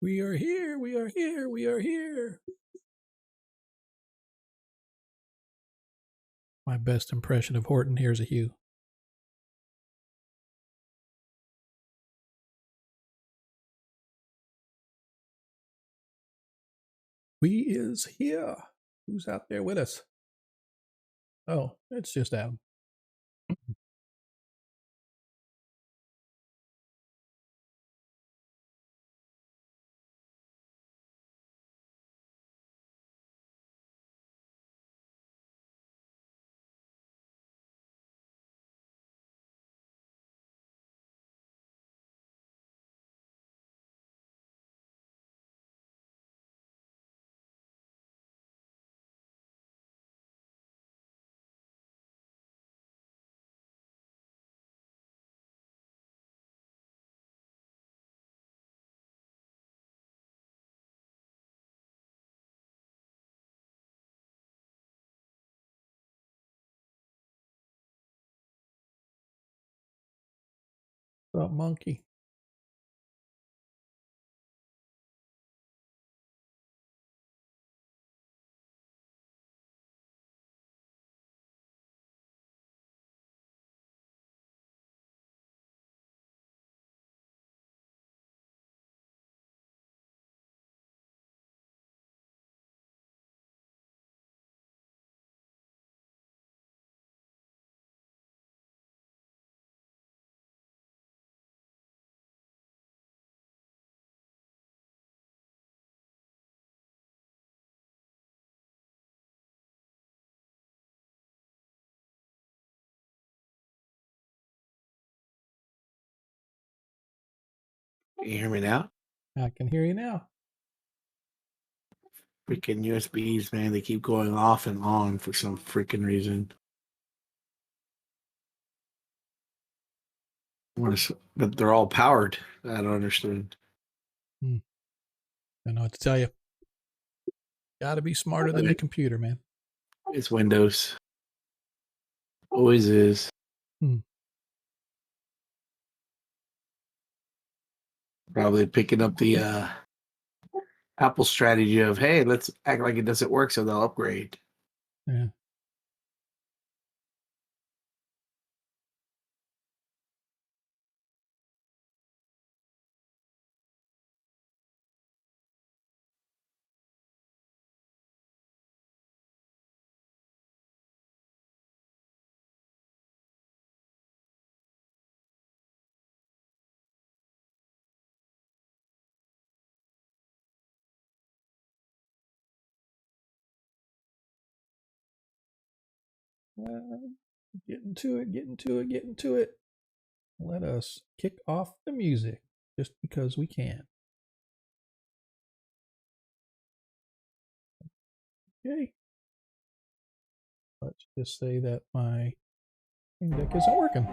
We are here. We are here. We are here. My best impression of Horton. Here's a Hugh. We is here. Who's out there with us? Oh, it's just Adam. What's up, monkey? Can you hear me now? I can hear you now. Freaking USBs, man, they keep going off and on for some freaking reason. But they're all powered. I don't understand. I don't know what to tell you. Gotta be smarter than the computer, man. It's Windows. Always is. Probably picking up the Apple strategy of, hey, let's act like it doesn't work so they'll upgrade. Yeah. Getting to it. Let us kick off the music just because we can. Okay. Let's just say that my deck isn't working.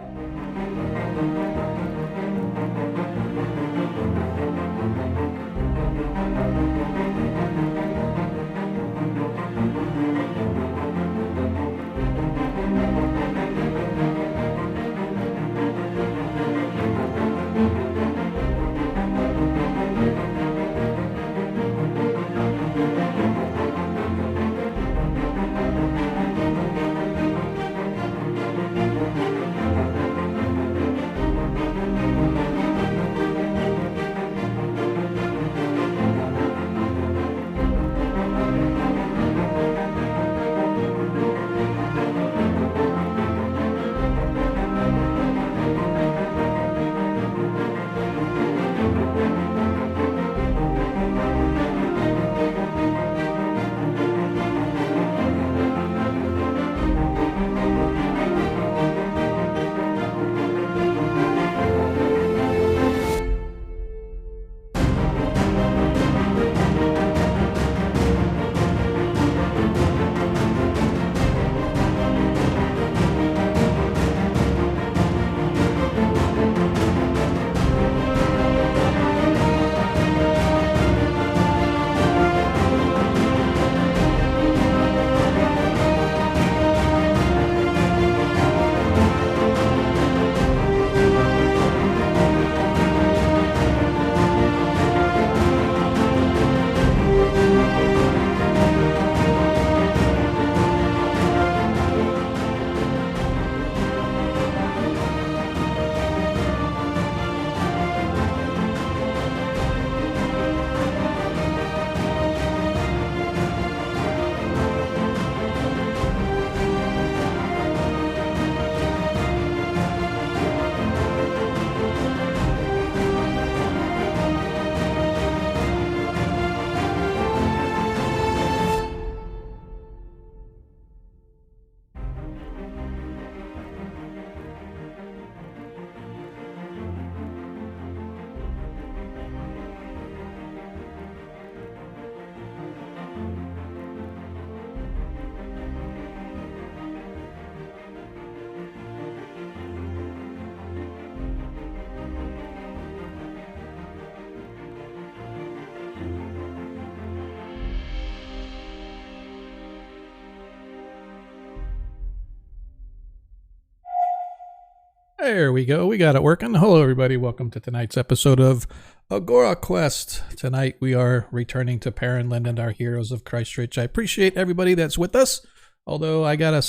There we go. We got it working. Hello, everybody. Welcome to tonight's episode of Agora Quest. Tonight we are returning to Perrinland and our heroes of Kreistrich. I appreciate everybody that's with us, although I got a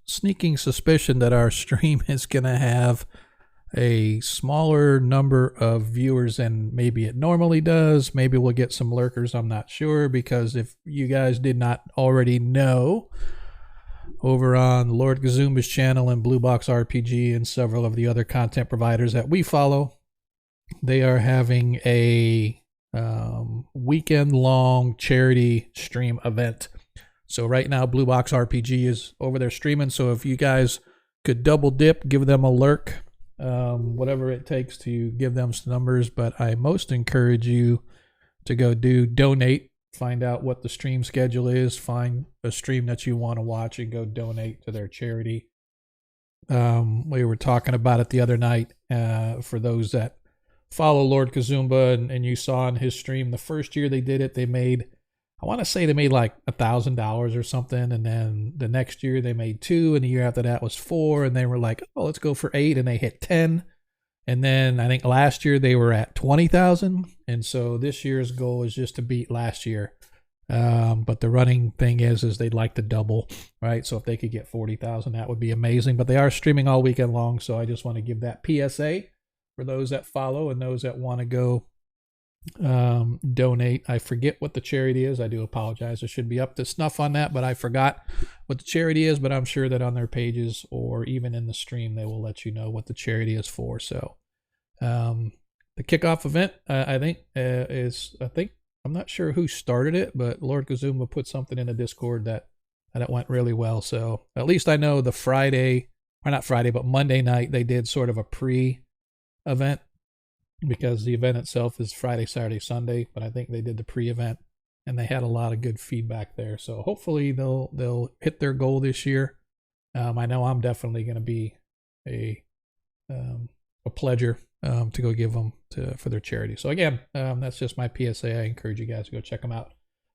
sneaking suspicion that our stream is going to have a smaller number of viewers than maybe it normally does. Maybe we'll get some lurkers. I'm not sure, because if you guys did not already know, over on Lord Kazumba's channel and Blue Box RPG and several of the other content providers that we follow, they are having a weekend-long charity stream event. So right now, Blue Box RPG is over there streaming. So if you guys could double dip, give them a lurk, whatever it takes to give them some numbers. But I most encourage you to go donate. Find out what the stream schedule is, find a stream that you want to watch, and go donate to their charity. We were talking about it the other night. For those that follow Lord Kazumba, and you saw in his stream, the first year they did it, they made, I want to say they made like $1,000 or something, and then the next year they made 2, and the year after that was 4, and they were like, oh, let's go for 8, and they hit 10. And then I think last year they were at 20,000. And so this year's goal is just to beat last year. But the running thing is they'd like to double, right? So if they could get 40,000, that would be amazing. But they are streaming all weekend long. So I just want to give that PSA for those that follow and those that want to go donate. I forget what the charity is. I do apologize. I should be up to snuff on that, but I forgot what the charity is. But I'm sure that on their pages or even in the stream, they will let you know what the charity is for. So the kickoff event, I think, I'm not sure who started it, but Lord Kazumba put something in the Discord that it went really well. So at least I know the Friday, or not Friday, but Monday night, they did sort of a pre-event, because the event itself is Friday, Saturday, Sunday, but I think they did the pre-event and they had a lot of good feedback there. So hopefully they'll hit their goal this year. I know I'm definitely going to be a pledger to go give them for their charity. So again, that's just my PSA. I encourage you guys to go check them out.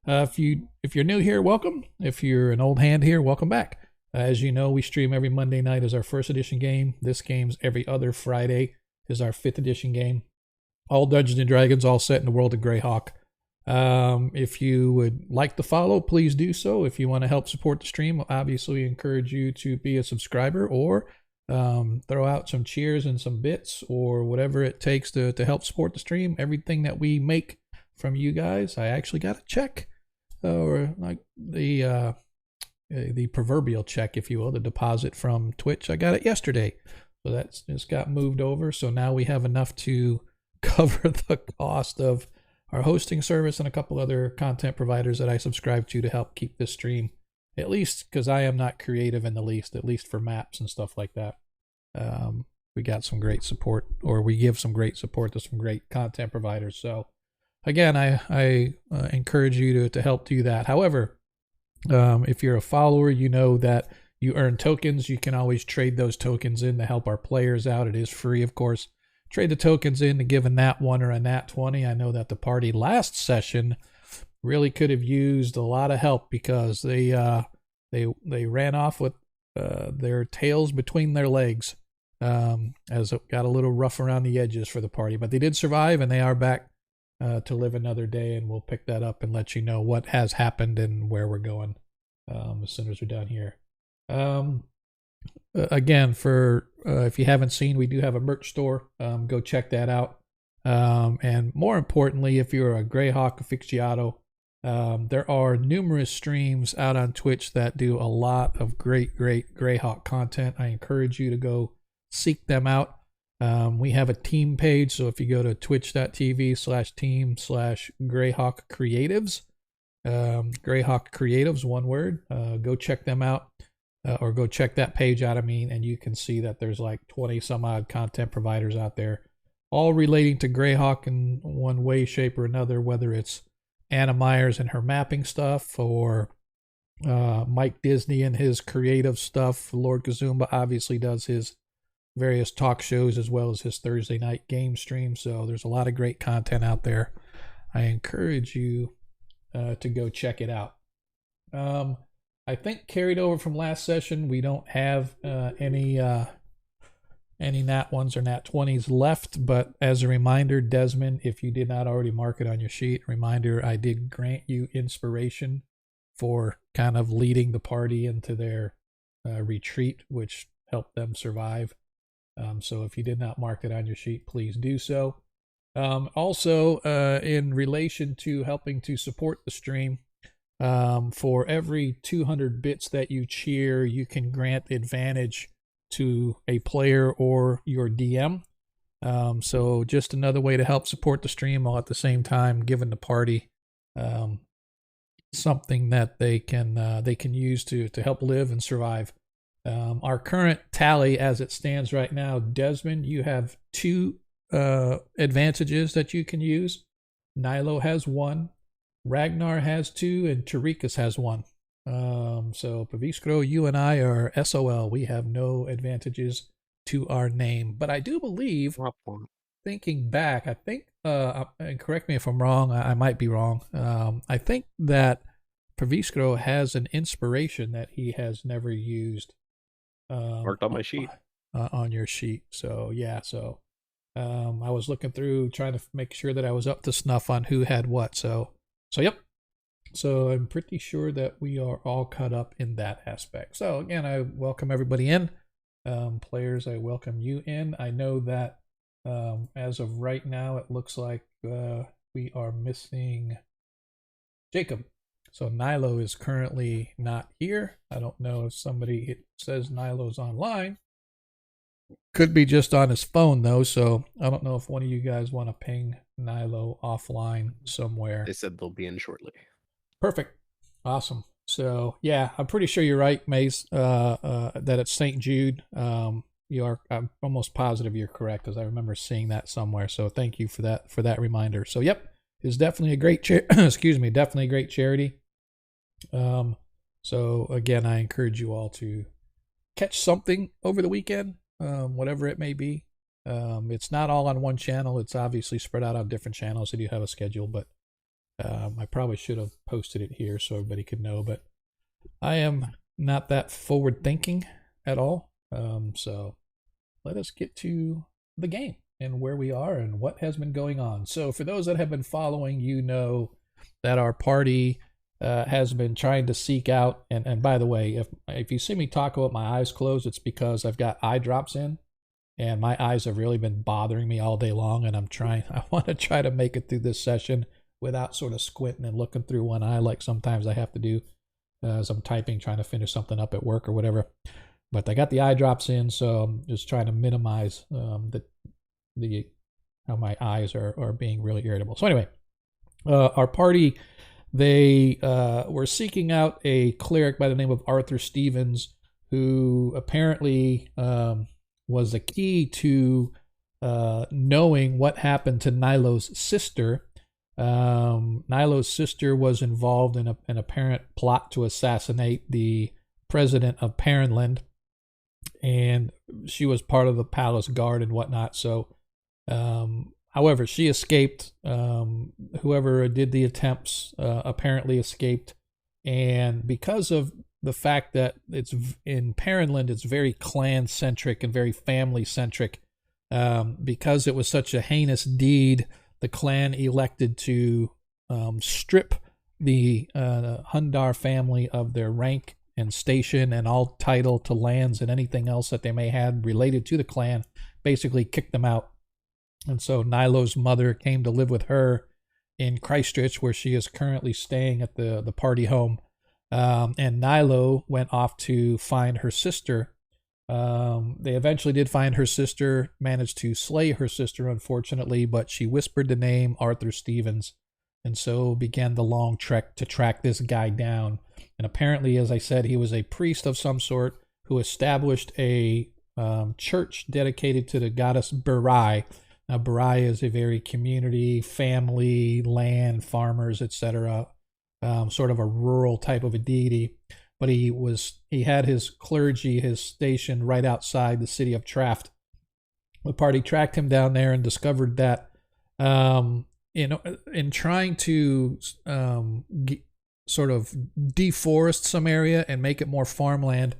If you're new here, welcome. If you're an old hand here, welcome back. As you know, we stream every Monday night as our first edition game. This game's every other Friday is our 5th edition game. All Dungeons and Dragons, all set in the world of Greyhawk. If you would like to follow, please do so. If you want to help support the stream, obviously encourage you to be a subscriber, or throw out some cheers and some bits, or whatever it takes to help support the stream. Everything that we make from you guys, I actually got a check, or like the proverbial check, if you will, the deposit from Twitch. I got it yesterday, so that's just got moved over. So now we have enough to cover the cost of our hosting service and a couple other content providers that I subscribe to help keep this stream, at least because I am not creative in the least, at least for maps and stuff like that. We got some great support, or we give some great support to some great content providers. So again, I encourage you to help do that. However, if you're a follower, you know that you earn tokens. You can always trade those tokens in to help our players out. It is free, of course. Trade the tokens in to give a nat 1 or a nat 20. I know that the party last session really could have used a lot of help, because they ran off with their tails between their legs, as it got a little rough around the edges for the party. But they did survive, and they are back to live another day, and we'll pick that up and let you know what has happened and where we're going as soon as we're done here. Again, for if you haven't seen, we do have a merch store. Go check that out. And more importantly, if you're a Greyhawk aficionado, there are numerous streams out on Twitch that do a lot of great Greyhawk content. I encourage you to go seek them out. We have a team page, so if you go to twitch.tv/team/Greyhawk Creatives, Greyhawk Creatives, one word, go check them out. Or go check that page out, and you can see that there's like 20 some odd content providers out there, all relating to Greyhawk in one way, shape, or another, whether it's Anna Myers and her mapping stuff, or Mike Disney and his creative stuff. Lord Kazumba obviously does his various talk shows as well as his Thursday night game stream. So there's a lot of great content out there. I encourage you to go check it out. I think carried over from last session, we don't have any any Nat 1s or Nat 20s left. But as a reminder, Desmond, if you did not already mark it on your sheet, reminder, I did grant you inspiration for kind of leading the party into their retreat, which helped them survive. So if you did not mark it on your sheet, please do so. Also, in relation to helping to support the stream, for every 200 bits that you cheer, you can grant advantage to a player or your DM. So just another way to help support the stream, while at the same time giving the party something that they can use to help live and survive. Our current tally as it stands right now, Desmond, you have 2 advantages that you can use. Nilo has 1, Ragnar has 2, and Tarikas has 1. So Paviskro, you and I are SOL. We have no advantages to our name. But I do believe, thinking back, I think, and correct me if I'm wrong, I might be wrong. I think that Paviskro has an inspiration that he has never used. Marked on my sheet. On your sheet. So, yeah, I was looking through trying to make sure that I was up to snuff on who had what. So yep. So I'm pretty sure that we are all caught up in that aspect. So again, I welcome everybody in. Players, I welcome you in. I know that as of right now, it looks like we are missing Jacob. So Nilo is currently not here. I don't know if it says Nilo's online. Could be just on his phone, though, so I don't know if one of you guys want to ping Nilo offline somewhere. They said they'll be in shortly. Perfect. Awesome. So, yeah, I'm pretty sure you're right, Mace, that it's St. Jude. I'm almost positive you're correct, because I remember seeing that somewhere. So thank you for that reminder. So, yep, it's definitely a great definitely a great charity. So, again, I encourage you all to catch something over the weekend. Whatever it may be. It's not all on one channel. It's obviously spread out on different channels if you have a schedule, but I probably should have posted it here so everybody could know, but I am not that forward thinking at all. So let us get to the game and where we are and what has been going on. So for those that have been following, you know that our party has been trying to seek out, and by the way, if you see me talk about my eyes closed, it's because I've got eye drops in, and my eyes have really been bothering me all day long, and I want to try to make it through this session without sort of squinting and looking through one eye like sometimes I have to do as I'm typing, trying to finish something up at work or whatever. But I got the eye drops in, so I'm just trying to minimize how my eyes are being really irritable. So anyway, our party, they were seeking out a cleric by the name of Arthur Stevens, who apparently was the key to knowing what happened to Nilo's sister. Nilo's sister was involved in an apparent plot to assassinate the president of Perrinland, and she was part of the palace guard and whatnot. So, however, she escaped. Whoever did the attempts apparently escaped, and because of the fact that it's in Perrinland, it's very clan-centric and very family-centric. Because it was such a heinous deed, the clan elected to strip the Hundar family of their rank and station and all title to lands and anything else that they may have related to the clan, basically kicked them out. And so Nilo's mother came to live with her in Kreistrich, where she is currently staying at the party home. And Nilo went off to find her sister. They eventually did find her sister, managed to slay her sister, unfortunately, but she whispered the name Arthur Stevens, and so began the long trek to track this guy down. And apparently, as I said, he was a priest of some sort who established a church dedicated to the goddess Burai. Now, Burai is a very community, family, land, farmers, etc., sort of a rural type of a deity. But he had his clergy, his station right outside the city of Traft. The party tracked him down there and discovered that in trying to sort of deforest some area and make it more farmland,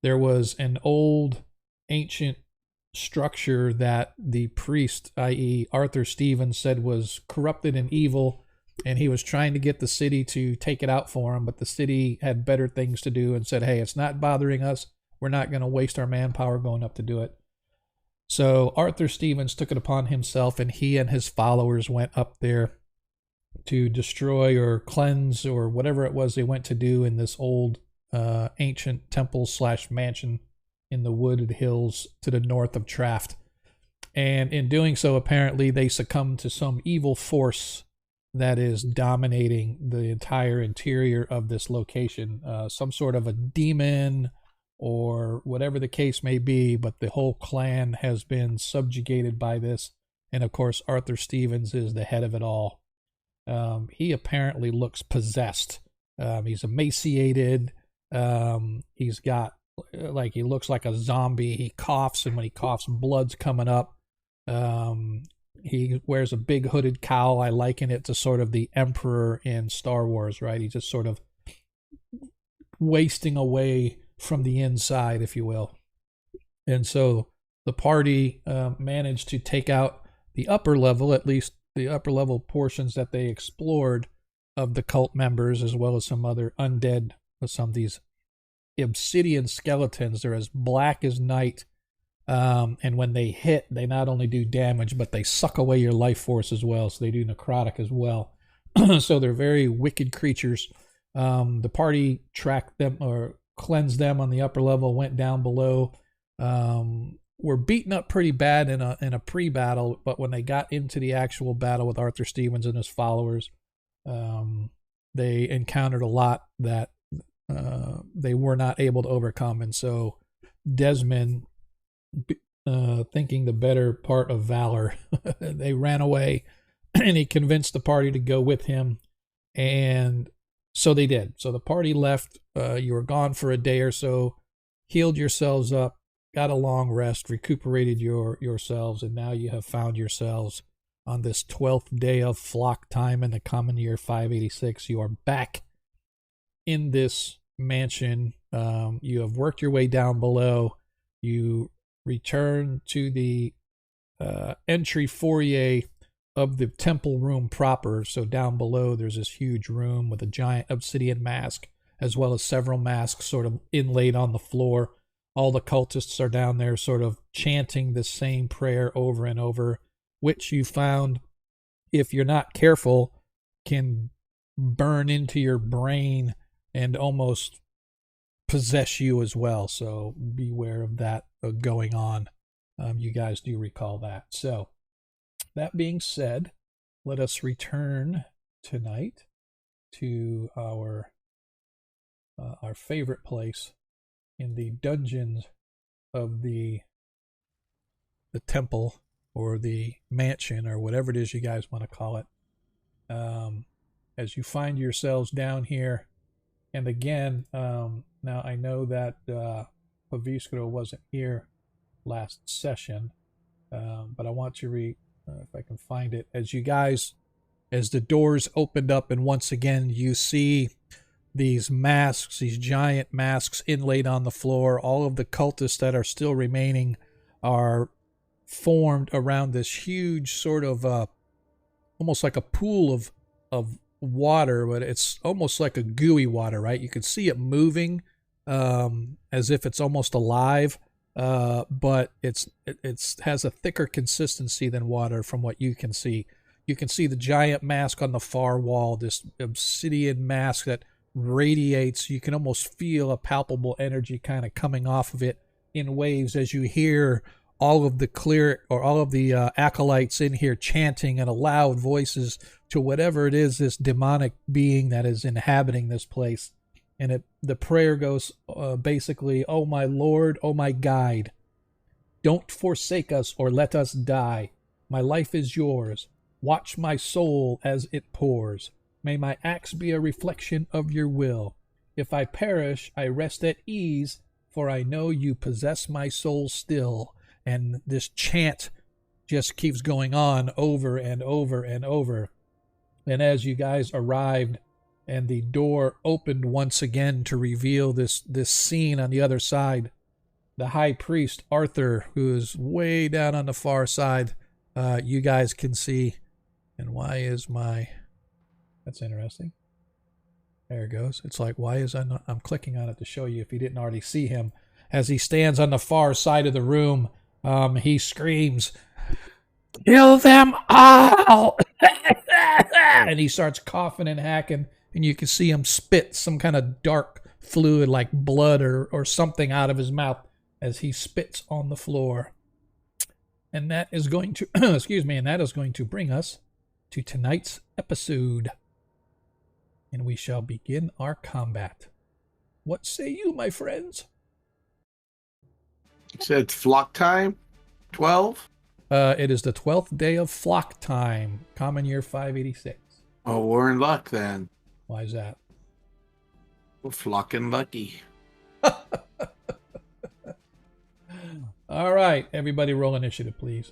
there was an old ancient structure that the priest, i.e. Arthur Stevens, said was corrupted and evil, and he was trying to get the city to take it out for him, but the city had better things to do and said, hey, it's not bothering us. We're not going to waste our manpower going up to do it. So Arthur Stevens took it upon himself, and he and his followers went up there to destroy or cleanse or whatever it was they went to do in this old ancient temple / mansion in the wooded hills to the north of Traft. And in doing so, apparently they succumbed to some evil force that is dominating the entire interior of this location, some sort of a demon or whatever the case may be, but the whole clan has been subjugated by this. And of course, Arthur Stevens is the head of it all. He apparently looks possessed. He's emaciated. He's got, like, he looks like a zombie. He coughs, and when he coughs, blood's coming up. He wears a big hooded cowl. I liken it to sort of the Emperor in Star Wars, right? He's just sort of wasting away from the inside, if you will. And so the party managed to take out the upper level, at least the upper level portions that they explored of the cult members, as well as some other undead, some of these obsidian skeletons. They're as black as night. And when they hit, they not only do damage, but they suck away your life force as well. So they do necrotic as well. So they're very wicked creatures. The party tracked them or cleansed them on the upper level, went down below. Were beaten up pretty bad in a pre-battle, but when they got into the actual battle with Arthur Stevens and his followers, they encountered a lot that they were not able to overcome. And so Desmond, thinking the better part of valor, they ran away, and he convinced the party to go with him, and so they did. So the party left. You were gone for a day or so, healed yourselves up, got a long rest, recuperated yourselves, and now you have found yourselves on this 12th day of flock time in the common year 586. You are back in this mansion. You have worked your way down below. You return to the entry foyer of the temple room proper. So down below, there's this huge room with a giant obsidian mask, as well as several masks sort of inlaid on the floor. All the cultists are down there sort of chanting the same prayer over and over, which you found, if you're not careful, can burn into your brain and almost possess you as well. So beware of that going on. You guys do recall that. So that being said, let us return tonight to our favorite place in the dungeons of the temple or the mansion or whatever it is you guys want to call it. As you find yourselves down here, and again, now I know that Paviskro wasn't here last session, but I want to read, if I can find it, as the doors opened up, and once again you see these masks, these giant masks inlaid on the floor. All of the cultists that are still remaining are formed around this huge sort of almost like a pool of water, but it's almost like a gooey water, right? You can see it moving as if it's almost alive, but it has a thicker consistency than water from what you can see. You can see the giant mask on the far wall, this obsidian mask that radiates. You can almost feel a palpable energy kind of coming off of it in waves as you hear all of the acolytes in here chanting in a loud voices to whatever it is, this demonic being that is inhabiting this place. And the prayer goes basically, "Oh my Lord, oh my guide, don't forsake us or let us die. My life is yours. Watch my soul as it pours. May my acts be a reflection of your will. If I perish, I rest at ease, for I know you possess my soul still." And this chant just keeps going on over and over and over. And as you guys arrived and the door opened once again to reveal this scene on the other side, the high priest, Arthur, who is way down on the far side, you guys can see. And why is my... That's interesting. There it goes. It's like, why is I'm clicking on it to show you if you didn't already see him. As he stands on the far side of the room, he screams, "Kill them all!" And he starts coughing and hacking, and you can see him spit some kind of dark fluid like blood or something out of his mouth as he spits on the floor. And that is going to, excuse me, and that is going to bring us to tonight's episode. And we shall begin our combat. What say you, my friends? You said flock time? 12? It is the 12th day of flock time, common year 586. Oh, we're in luck then. Why is that? We're flocking lucky. All right, everybody roll initiative, please.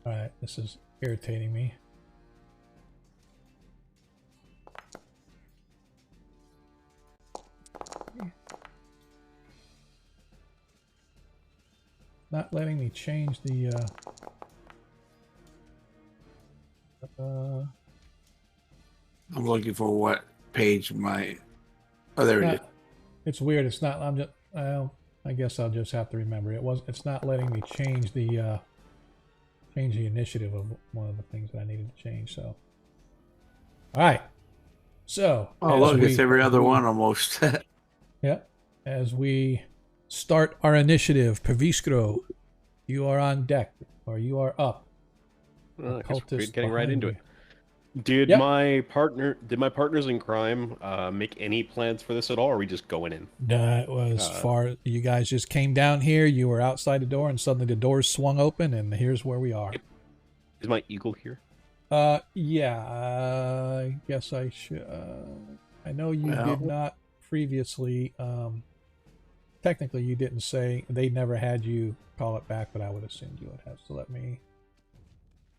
All right, this is irritating me. Not letting me change the I'm looking for what page my... Oh, there it is. It's weird. It's not. I'm just. Well, I guess I'll just have to remember it. It's not letting me change the initiative of one of the things that I needed to change. So, all right. So. Oh, look, it's every other one almost. Yeah. As we start our initiative, Paviskro, you are on deck, or you are up. I guess we're getting right into it. Yep. Did my partners in crime make any plans for this at all, or are we just going in? It was far. You guys just came down here. You were outside the door, and suddenly the doors swung open, and here's where we are. Is my eagle here? Yeah. I guess I should. I know you did not previously. Technically, you didn't say. They never had you call it back, but I would assume you would have. So let me.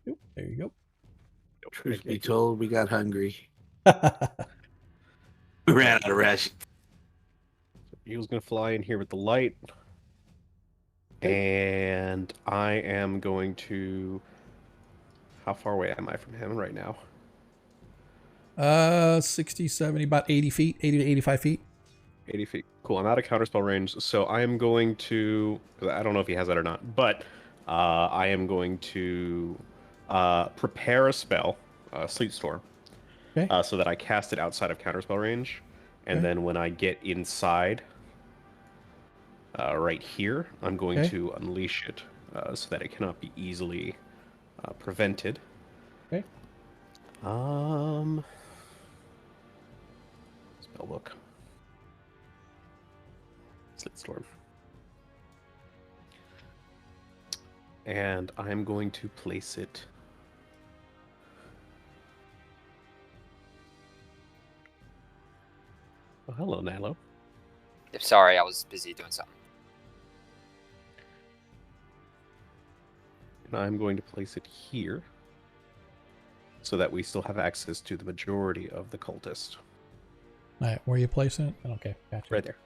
Oop, there you go. Truth be told, we got hungry. We ran out of rations. Eagle's gonna fly in here with the light, and I am going to. How far away am I from him right now? 60, 70, about 80 feet, 80 to 85 feet. 80 feet. Cool. I'm out of counterspell range, so I am going to. I don't know if he has that or not, but I am going to prepare a spell, Sleet Storm, okay. So that I cast it outside of counterspell range, and Okay. then when I get inside, right here, I'm going to unleash it, so that it cannot be easily prevented. Okay. Spell book. Sleet Storm. And I'm going to place it. Oh, hello, Nalo. Sorry, I was busy doing something. And I'm going to place it here, so that we still have access to the majority of the cultists. All right, where are you placing it? Okay, gotcha. Right there.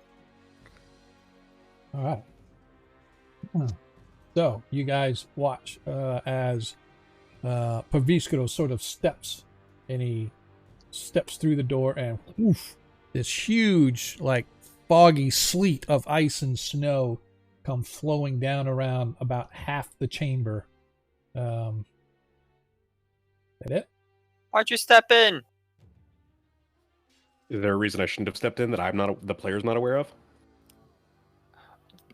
All right. So you guys watch as Paviskro sort of steps, and he steps through the door, and woof, this huge, like, foggy sleet of ice and snow come flowing down around about half the chamber. That it? Why'd you step in? Is there a reason I shouldn't have stepped in that I'm not the player's not aware of?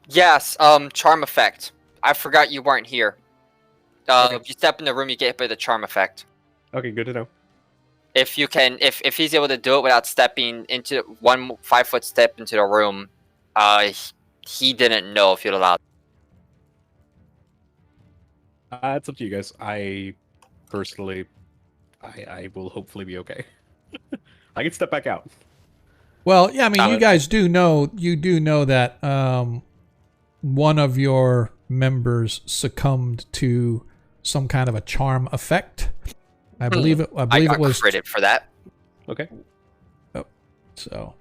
Yes, charm effect. I forgot you weren't here. Okay. If you step in the room, you get hit by the charm effect. Okay, good to know. If you can, if he's able to do it without stepping into 1 5-foot step into the room, he didn't know if you'd allowed. It's up to you guys. I personally, I will hopefully be okay. I can step back out. Well, yeah, I mean, you guys do know, that one of your members succumbed to some kind of a charm effect. I believe it was credit for that. Okay. so,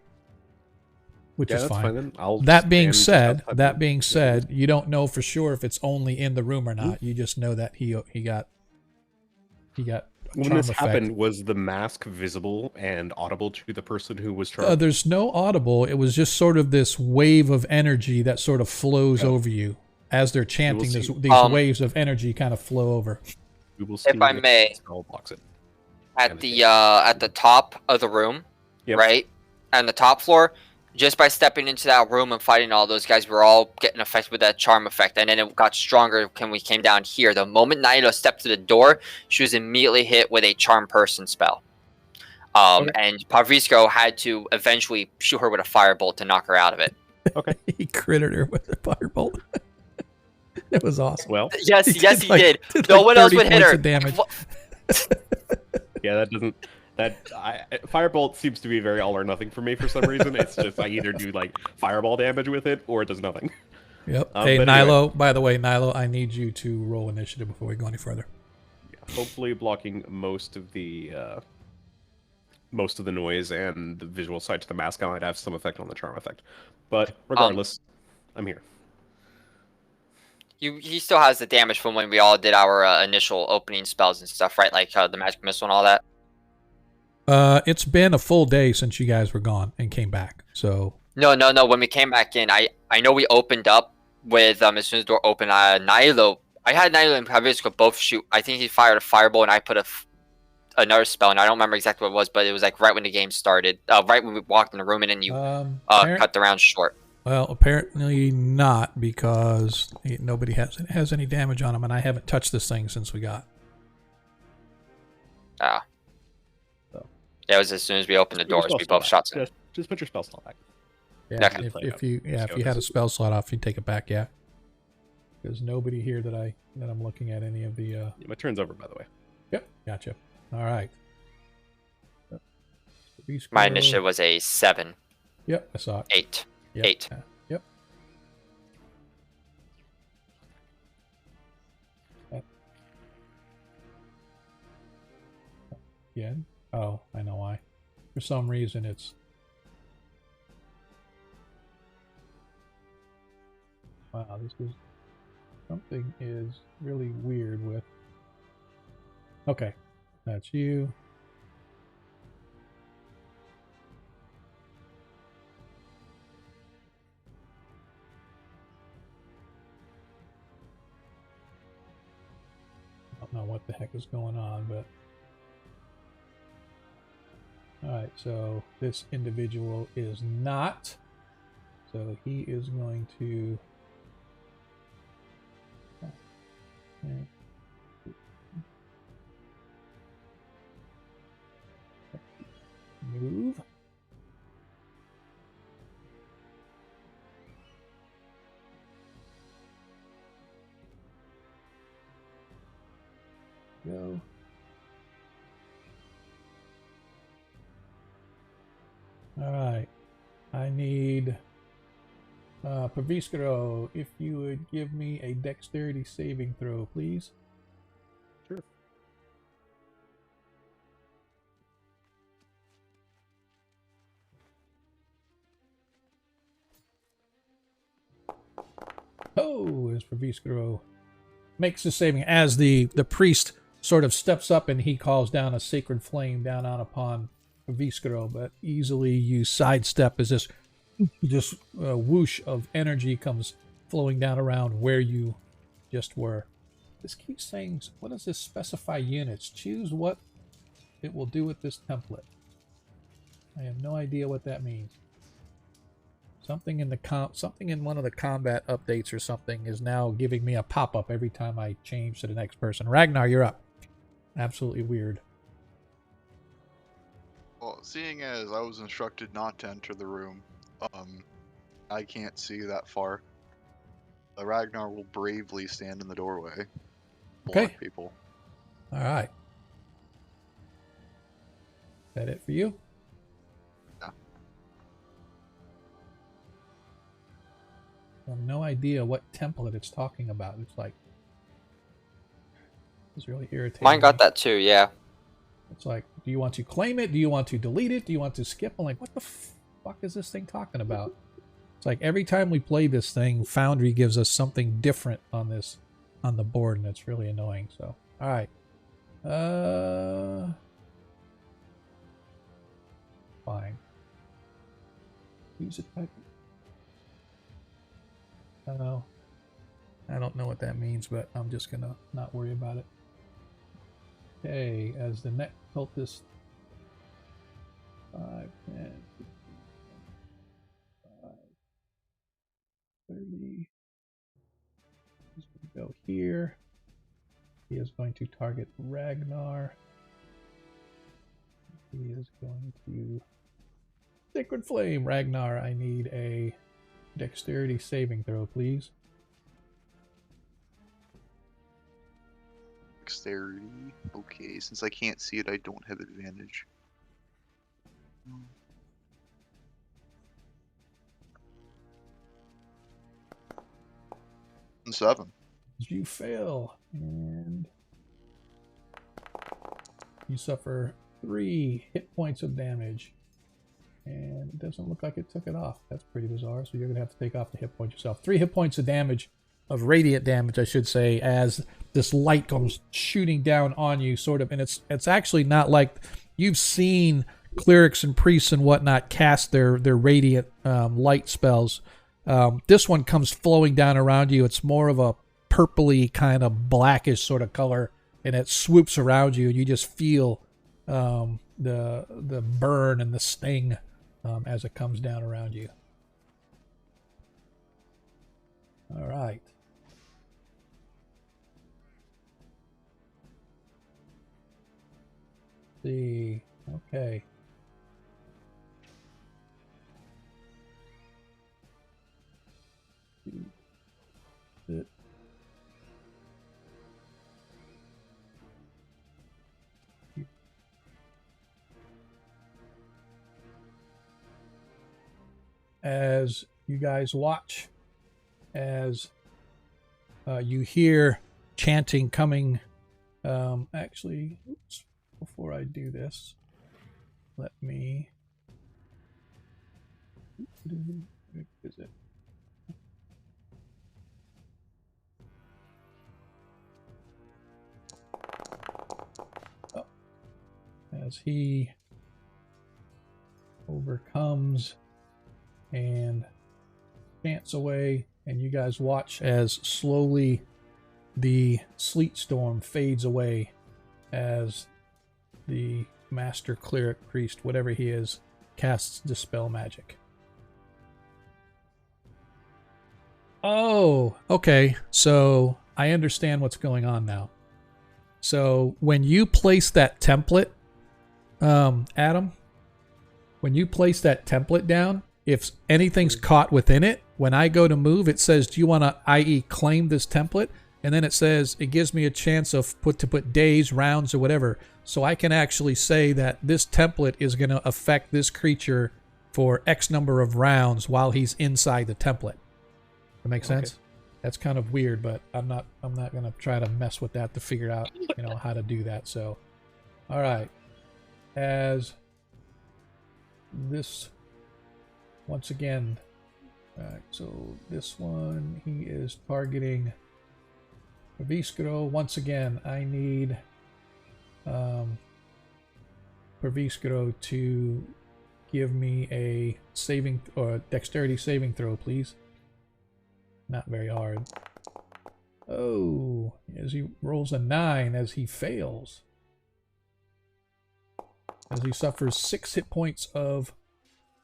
which Yeah, is that's fine. fine then. I'll That stand being just said, outside the- you don't know for sure if it's only in the room or not. You just know that he got a When charm this effect. happened, was the mask visible and audible to the person who was charmed? There's no audible. It was just sort of this wave of energy that sort of flows over you as they're chanting. These waves of energy kind of flow over. We will see If I may, spell blocks it. at the top of the room, Yep. right, and the top floor, just by stepping into that room and fighting all those guys, we're all getting affected with that charm effect, and then it got stronger when we came down here. The moment Naito stepped to the door, she was immediately hit with a charm person spell. And Pavrisco had to eventually shoot her with a firebolt to knock her out of it. Okay. He crittered her with a firebolt. It was awesome. Well, Yes, he did. Did No like one else 30 would hit points her. of damage. yeah, that doesn't. Firebolt seems to be very all or nothing for me for some reason. It's just I either do like fireball damage with it or it does nothing. Yep. Hey, but Nilo, anyway. by the way, Nilo, I need you to roll initiative before we go any further. Yeah, hopefully blocking most of the noise and the visual side to the mask. I might have some effect on the charm effect, but regardless, I'm here. He still has the damage from when we all did our initial opening spells and stuff, right? Like the magic missile and all that. It's been a full day since you guys were gone and came back. So No. When we came back in, I know we opened up with as soon as the door opened, Nilo. I had Nilo and Pavrisco both shoot. I think he fired a fireball and I put another spell, and I don't remember exactly what it was, but it was like right when the game started, right when we walked in the room, and then you cut the round short. Well, apparently not, because nobody has any damage on him, and I haven't touched this thing since we got. Ah. So. Yeah, it was as soon as we opened the doors, we both shot him. Just put your spell slot back. Yeah, Okay. if you had a spell slot off, you'd take it back. Yeah, there's nobody here that I'm looking at any of the. Yeah, my turn's over, by the way. Yep, gotcha. All right. My initiative was a 7. Yep, I saw it. 8. Yep. 8. Yep. Again? Oh, I know why. For some reason, it's. Wow, something is really weird with. Okay, that's you. I don't know what the heck is going on, but. Alright, so this individual is not. So he is going to. Move. Go. All right. I need Paviscaro, if you would give me a dexterity saving throw, please. Sure. Oh, as Paviscaro makes the saving, as the priest sort of steps up and he calls down a sacred flame down on upon Paviscaro, but easily you sidestep as this whoosh of energy comes flowing down around where you just were. This keeps saying, what does this specify units? Choose what it will do with this template. I have no idea what that means. Something in one of the combat updates or something is now giving me a pop-up every time I change to the next person. Ragnar, you're up. Absolutely weird. Well, seeing as I was instructed not to enter the room, I can't see that far. Ragnar will bravely stand in the doorway. Block people. All right. Is that it for you? Yeah. I have no idea what template it's talking about. It's like, it's really irritating. Mine got me. that too, yeah. It's like, do you want to claim it? Do you want to delete it? Do you want to skip? I'm like, what the fuck is this thing talking about? It's like every time we play this thing, Foundry gives us something different on the board, and it's really annoying. So, all right. Fine. Use it back. I don't know. I don't know what that means, but I'm just gonna not worry about it. Okay, as the next cultist 5, 10, 15, 5, 30. He's gonna go here. He is going to target Ragnar. He is going to Sacred Flame. Ragnar, I need a dexterity saving throw, please. Dexterity. Okay, since I can't see it, I don't have advantage. And 7. You fail, and you suffer 3 hit points of damage. And it doesn't look like it took it off. That's pretty bizarre. So you're going to have to take off the hit point yourself. 3 hit points of damage, of radiant damage, I should say, as this light comes shooting down on you, sort of. And it's actually not like you've seen clerics and priests and whatnot cast their radiant light spells. This one comes flowing down around you. It's more of a purpley kind of blackish sort of color, and it swoops around you, and you just feel the burn and the sting as it comes down around you. All right. See. Okay. It. As you guys watch, as you hear chanting coming. Actually, oops, before I do this, let me. Where is it? Oh. As he overcomes and chants away, and you guys watch as slowly the sleet storm fades away as the master cleric priest, whatever he is, casts dispel magic. Oh, okay. So I understand what's going on now. So when you place that template, Adam, when you place that template down, if anything's caught within it, when I go to move, it says, do you want to, i.e., claim this template? And then it says, it gives me a chance of to put days, rounds, or whatever. So I can actually say that this template is going to affect this creature for X number of rounds while he's inside the template. That makes sense? That's kind of weird, but I'm not going to try to mess with that to figure out, how to do that. So, all right. As this, once again, all right, so this one, he is targeting Perviskro. Once again, I need Perviskro to give me a saving or dexterity saving throw, please. Not very hard. Oh, as he rolls a 9 as he fails. As he suffers 6 hit points of,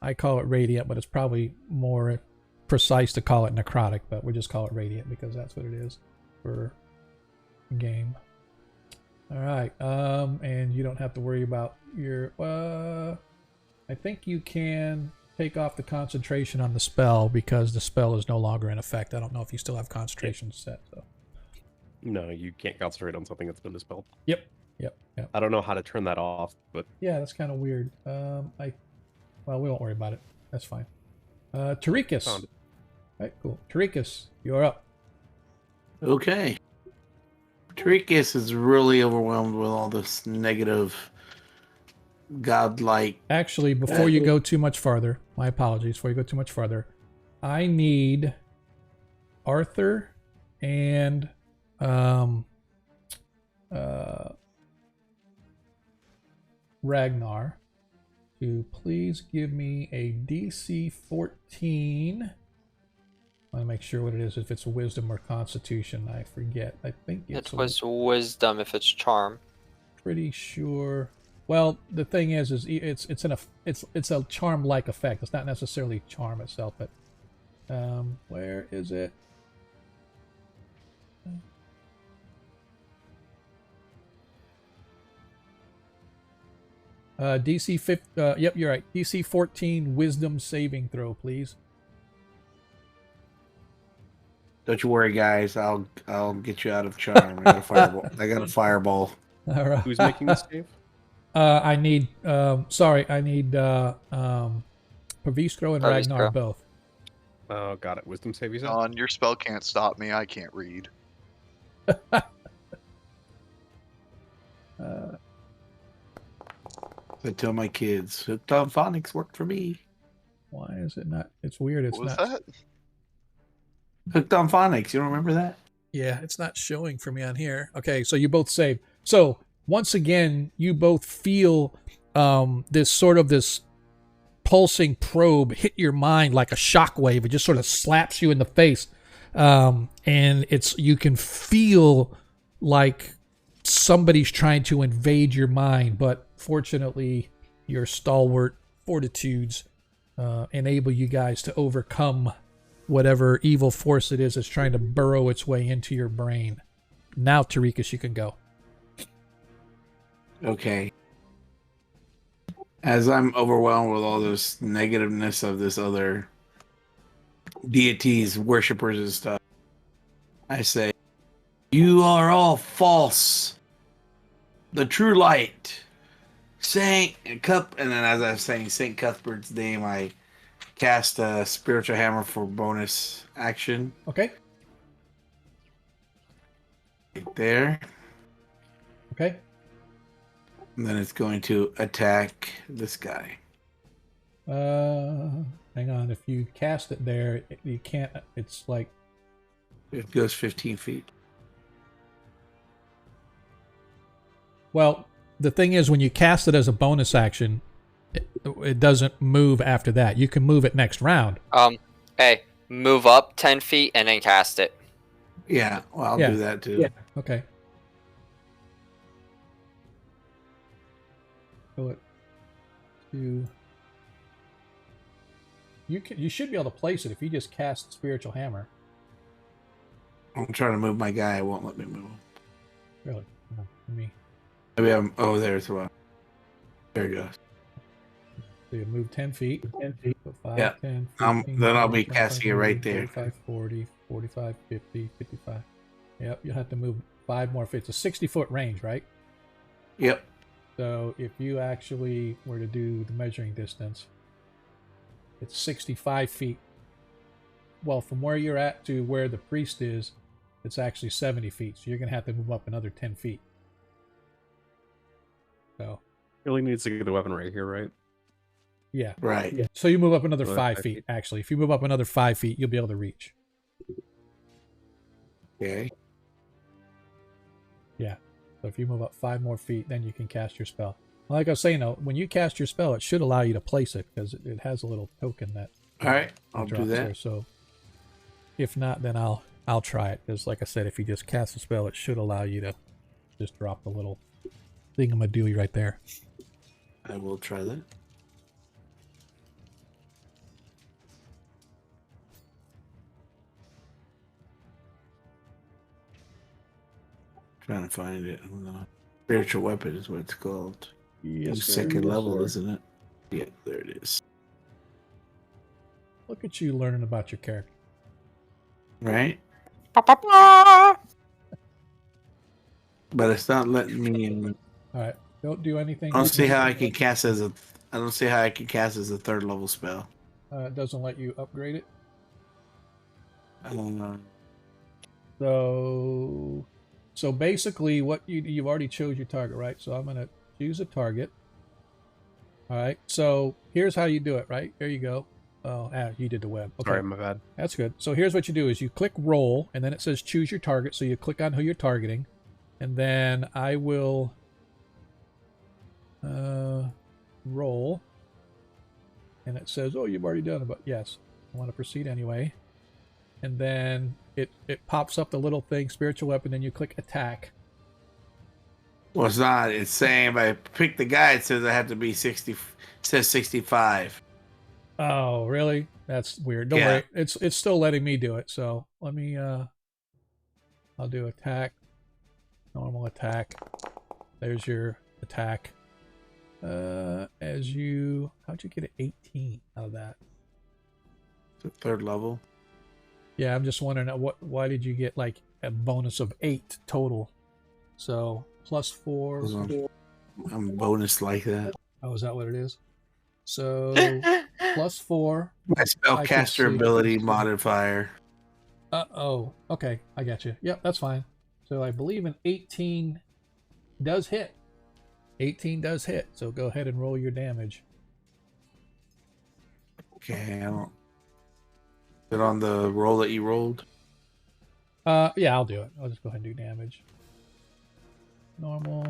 I call it radiant, but it's probably more precise to call it necrotic, but we just call it radiant because that's what it is for game. All right, and you don't have to worry about your, I think you can take off the concentration on the spell because the spell is no longer in effect. I don't know if you still have concentration set. So. No, you can't concentrate on something that's been dispelled. Yep. I don't know how to turn that off, but yeah, that's kind of weird. Well, we won't worry about it. That's fine. Tarikas. Right, cool. Tarikas, you're up. Okay. Trikus is really overwhelmed with all this negative, godlike. Actually, before you go too much farther, my apologies, before you go too much farther, I need Arthur and Ragnar to please give me a DC 14. I want to make sure what it is, if it's wisdom or constitution. I forget. I think It was wisdom if it's charm. pretty sure. Well, the thing is it's a charm-like effect. It's not necessarily charm itself, but where is it? DC 15. Yep, you're right. DC 14 Wisdom saving throw, please. Don't you worry, guys. I'll get you out of charm. I got a fireball. I got a fireball. All right. Who's making the save? I need. I need Pavistro and Ragnar Pavistro. both. Oh, got it. Wisdom save, you said? John, your spell can't stop me. I can't read. I tell my kids, hooked on phonics worked for me. Why is it not? It's weird. It's What was not. that? Hooked on phonics. You don't remember that? Yeah, it's not showing for me on here. Okay, so you both save. So once again, you both feel this pulsing probe hit your mind like a shockwave. It just sort of slaps you in the face, and you can feel like somebody's trying to invade your mind. But fortunately, your stalwart fortitudes enable you guys to overcome whatever evil force it is that's trying to burrow its way into your brain. Now, Tarikas, you can go. Okay. As I'm overwhelmed with all this negativeness of this other deities, worshippers, and stuff, I say, you are all false. The true light, Saint Cup, and then as I was saying Saint Cuthbert's name, I cast a spiritual hammer for bonus action. Okay. Right there. Okay. And then it's going to attack this guy. Hang on. If you cast it there, you can't. It's like. It goes 15 feet. Well, the thing is, when you cast it as a bonus action, it doesn't move after that. You can move it next round. Hey, move up 10 feet and then cast it. Yeah, well, I'll Yeah. do that too. Yeah. Okay. Go it to. You should be able to place it if you just cast spiritual hammer. I'm trying to move my guy. It won't let me move him. Really? No, me. Maybe I'm. Oh, there's one. There it goes. So you move 10 feet. 10 feet. 5, Yeah. 10, Then 15, I'll be 25, casting it right 30, there. 45, 40, 45, 50, 55. Yep, you'll have to move 5 more feet. It's a 60-foot range, right? Yep. So if you actually were to do the measuring distance, it's 65 feet. Well, from where you're at to where the priest is, it's actually 70 feet. So you're going to have to move up another 10 feet. So, Really needs to get the weapon right here, right? yeah. Right. Yeah. So you move up another Another 5 5 feet, feet. actually. If you move up another 5 feet, you'll be able to reach. Okay. Yeah. So if you move up 5 more feet, then you can cast your spell. Like I was saying, though, when you cast your spell, it should allow you to place it because it has a little token that All right. I'll do drops that. there. So if not, then I'll try it. Because like I said, if you just cast a spell, it should allow you to just drop the little thingamadooey right there. I will try that. Trying to find it. Hold on. Spiritual weapon is what it's called. Second level, isn't it? Yeah, there it is. Look at you learning about your character. Right? But it's not letting me in. All right. Don't do anything. I don't see how I can cast as a. I don't see how I can cast as a third level spell. It doesn't let you upgrade it. So basically, what you've already chose your target, right? So I'm gonna choose a target. All right. So here's how you do it, right? There you go. Oh, you did the web. Okay. Sorry, my bad. That's good. So here's what you do: is you click roll, and then it says choose your target. So you click on who you're targeting, and then I will roll, and it says, "Oh, you've already done it." But yes, I want to proceed anyway. And then it pops up the little thing, spiritual weapon. Then you click attack. Well, it's not. It's saying if I pick the guy, it says I have to be 60. It says 65. Oh, really? That's weird. Don't worry. It's still letting me do it. So let me I'll do attack. Normal attack. There's your attack. How'd you get an 18 out of that? The third level. Yeah, I'm just wondering why did you get like a bonus of 8 total? So +4. I'm bonus like that. Oh, is that what it is? So +4. My spellcaster ability modifier. Oh, okay, I got you. Yep, that's fine. So I believe an 18 does hit. 18 does hit. So go ahead and roll your damage. Okay, I don't. Is it on the roll that you rolled? Yeah, I'll do it. I'll just go ahead and do damage. Normal.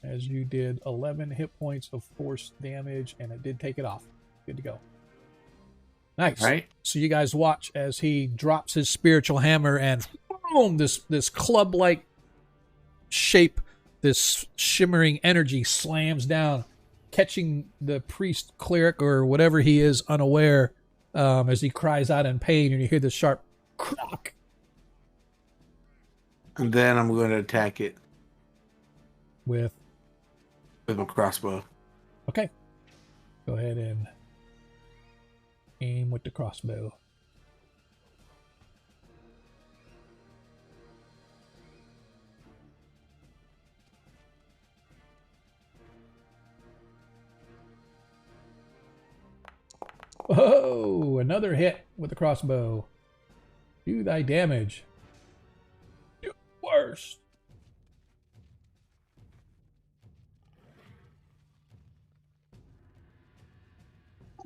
As you did 11 hit points of force damage, and it did take it off. Good to go. Nice. Right. So you guys watch as he drops his spiritual hammer, and boom, this club-like shape, this shimmering energy slams down, catching the priest, cleric, or whatever he is unaware, as he cries out in pain, and you hear the sharp crack. And then I'm going to attack it With a crossbow. okay, go ahead and aim with the crossbow. Oh, another hit with the crossbow. Do thy damage. Do worse.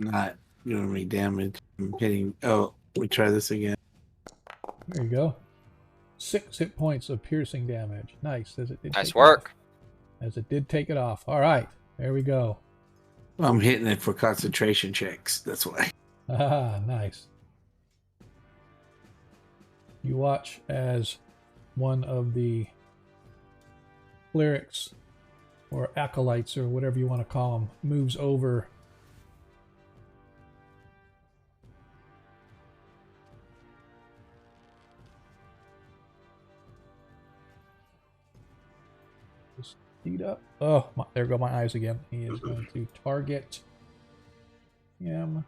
Not doing me damage. I'm hitting. Oh, let me try this again. There you go. 6 hit points of piercing damage. Nice. Nice work. As it did take it off. All right. There we go. I'm hitting it for concentration checks. That's why. Ah, nice. You watch as one of the clerics or acolytes or whatever you want to call them moves over. Just speed up. Oh, there go my eyes again. He is going to target him.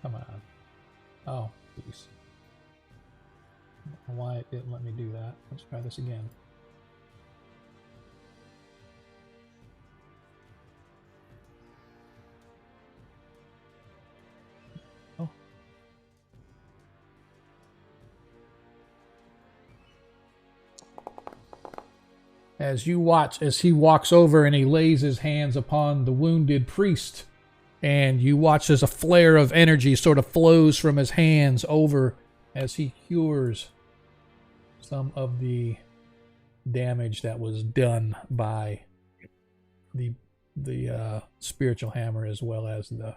Come on. Oh, please. I don't know why it didn't let me do that. Let's try this again. Oh. As you watch, as he walks over and he lays his hands upon the wounded priest, and you watch as a flare of energy sort of flows from his hands over as he cures some of the damage that was done by the spiritual hammer, as well as the.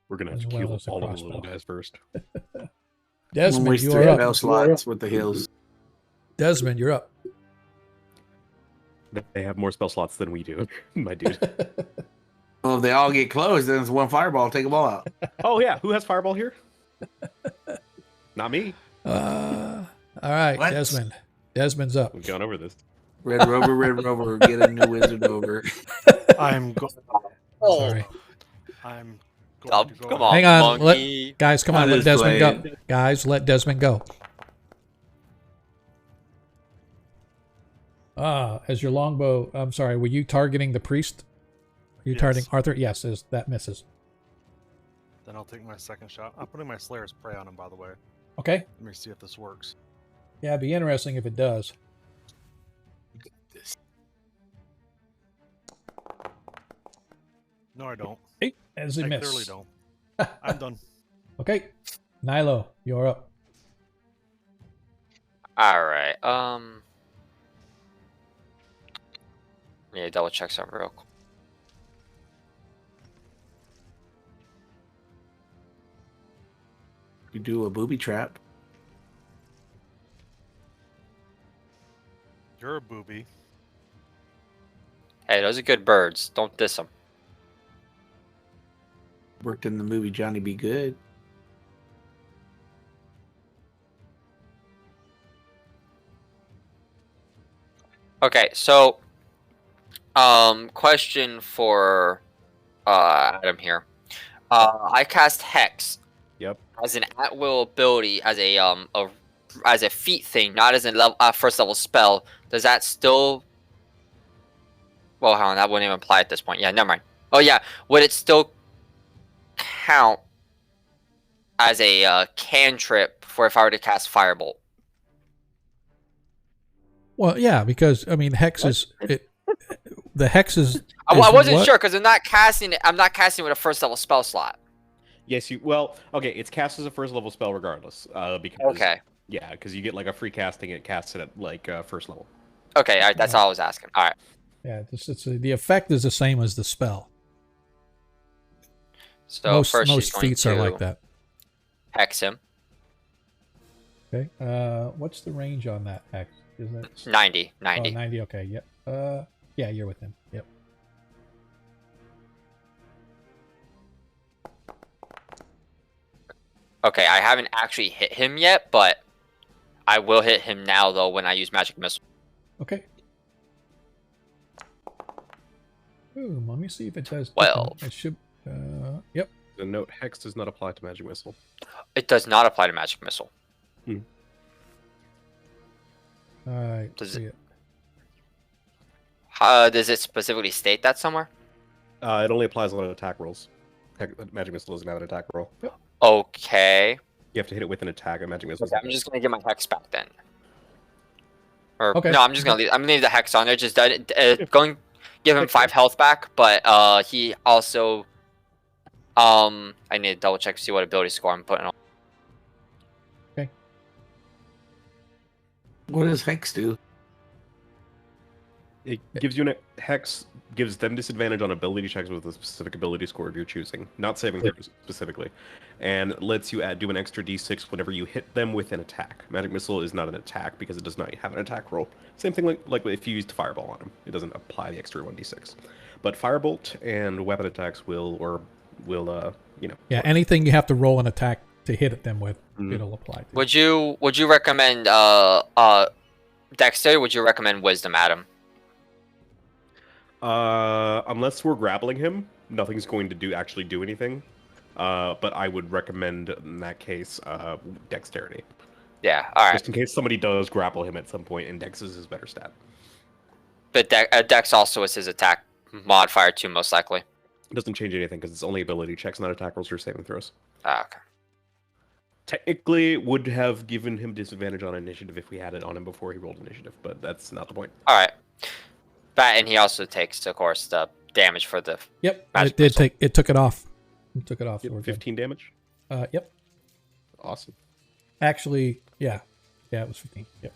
We're gonna have to kill all of the little guys first. Desmond, you're up. Slots with the heals. Desmond, you're up. They have more spell slots than we do, my dude. Well, if they all get close, then it's one fireball. Take them all out. Oh yeah, who has fireball here? Not me. All right, What? Desmond. Desmond's up. We've gone over this. Red Rover, get a new wizard over. I'm going. Sorry. I'm Oh, going to go. come on, Hang on, monkey. Guys, come on, I let just Desmond go. played. Guys, let Desmond go. As your longbow, I'm sorry, were you targeting the priest? Are you Yes. targeting Arthur? Yes, that misses. Then I'll take my second shot. I'm putting my Slayer's Prey on him, by the way. Okay. Let me see if this works. Yeah, it'd be interesting if it does. No, I don't. Hey, as a I miss. clearly don't. I'm done. Okay. Nilo, you're up. All right. Yeah, double check something real quick. You do a booby trap. You're a booby. Hey, those are good birds. Don't diss them. Worked in the movie Johnny Be Good. Okay, so question for Adam here. I cast Hex Yep. as an at-will ability, as a feat thing, not as a level first level spell. Does that still? Well, hold on, that wouldn't even apply at this point. Yeah, never mind. Oh yeah, would it still count as a cantrip for if I were to cast Firebolt? Well, yeah, because I mean, hex is it. The hex is. I wasn't what? sure because I'm not casting it. I'm not casting with a first level spell slot. Yes, you. Well, okay. It's cast as a first level spell regardless. Because Okay. Yeah, because you get like a free casting. It casts it at like first level. Okay, all right, that's all I was asking. All right. Yeah, the effect is the same as the spell. So most first she's most going feats to are like that. hex him. Okay. What's the range on that hex? Is it 90. Oh, 90. Okay. Yep. Yeah, you're with him. Yep. Okay, I haven't actually hit him yet, but I will hit him now though when I use magic missile. Okay. Ooh, let me see if it does. 12. It should. Yep. The note Hex does not apply to magic missile. It does not apply to magic missile. All right. Does see it- Does it specifically state that somewhere? It only applies on attack rolls. Magic missile doesn't have an attack roll. Okay. You have to hit it with an attack. And magic missile. Okay, I'm just gonna get my hex back then. Or Okay. no, I'm just gonna leave. I'm gonna leave the hex on there. Just going, give him 5 health back. But he also, I need to double check to see what ability score I'm putting on. What does Hex do? It gives you Hex gives them disadvantage on ability checks with a specific ability score of your choosing, not saving throws specifically, and lets you do an extra d6 whenever you hit them with an attack. Magic missile is not an attack because it does not have an attack roll. Same thing like if you used fireball on them, it doesn't apply the extra 1d6. But firebolt and weapon attacks will Yeah, anything you have to roll an attack to hit them with, Mhm. it'll apply. To. Would you recommend Dexter? Would you recommend Wisdom, Adam? Unless we're grappling him, nothing's going to actually do anything. But I would recommend in that case dexterity. Yeah. All right. Just in case somebody does grapple him at some point, and dex is his better stat. But Dex also is his attack modifier too, most likely. It doesn't change anything because it's only ability checks, not attack rolls or saving throws. Ah, okay. Technically, it would have given him disadvantage on initiative if we had it on him before he rolled initiative, but that's not the point. All right. That, and he also takes, of course, the damage for the. Yep. Magic It did missile. take. It took it off. It took it off. Yep, so we're good. 15 damage. Yep. Awesome. Actually, yeah. Yeah, it was 15. Yep.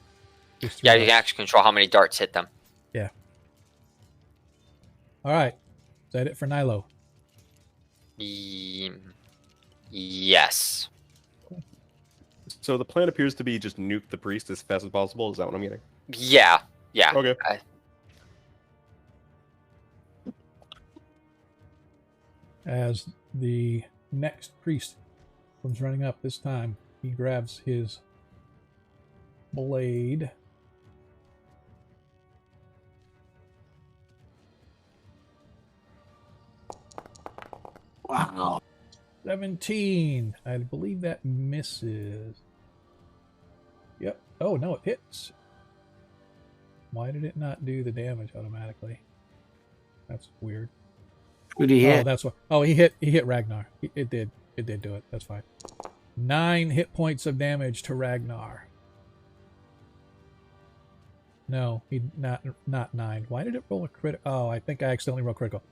Just Yeah, three you can actually control how many darts hit them. Yeah. All right. Is that it for Nilo? Yes. So the plan appears to be just nuke the priest as fast as possible. Is that what I'm getting? Yeah. Yeah. Okay. As the next priest comes running up, this time he grabs his blade. Wow. 17. I believe that misses. Yep. Oh, no, it hits. Why did it not do the damage automatically? That's weird. Who do you Oh, hit? that's what. Oh, he hit Ragnar. It did do it. That's fine. 9 hit points of damage to Ragnar. No, he not 9. Why did it roll a crit? Oh, I think I accidentally rolled critical.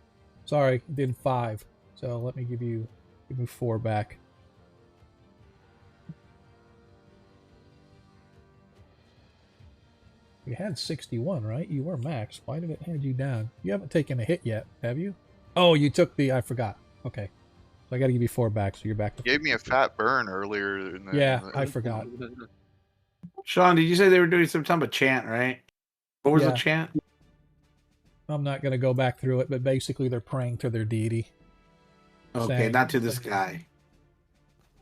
Sorry, it did 5. So let me give you 4 back. You had 61, right? You were max. Why did it hand you down? You haven't taken a hit yet, have you? Oh, you took the... I forgot. Okay. So I got to give you 4 back, so you're back to... You gave me a fat burn earlier. Yeah, I forgot. Sean, did you say they were doing some type of chant, right? What was the Yeah. chant? I'm not going to go back through it, but basically they're praying to their deity. Okay, saying- not to this guy.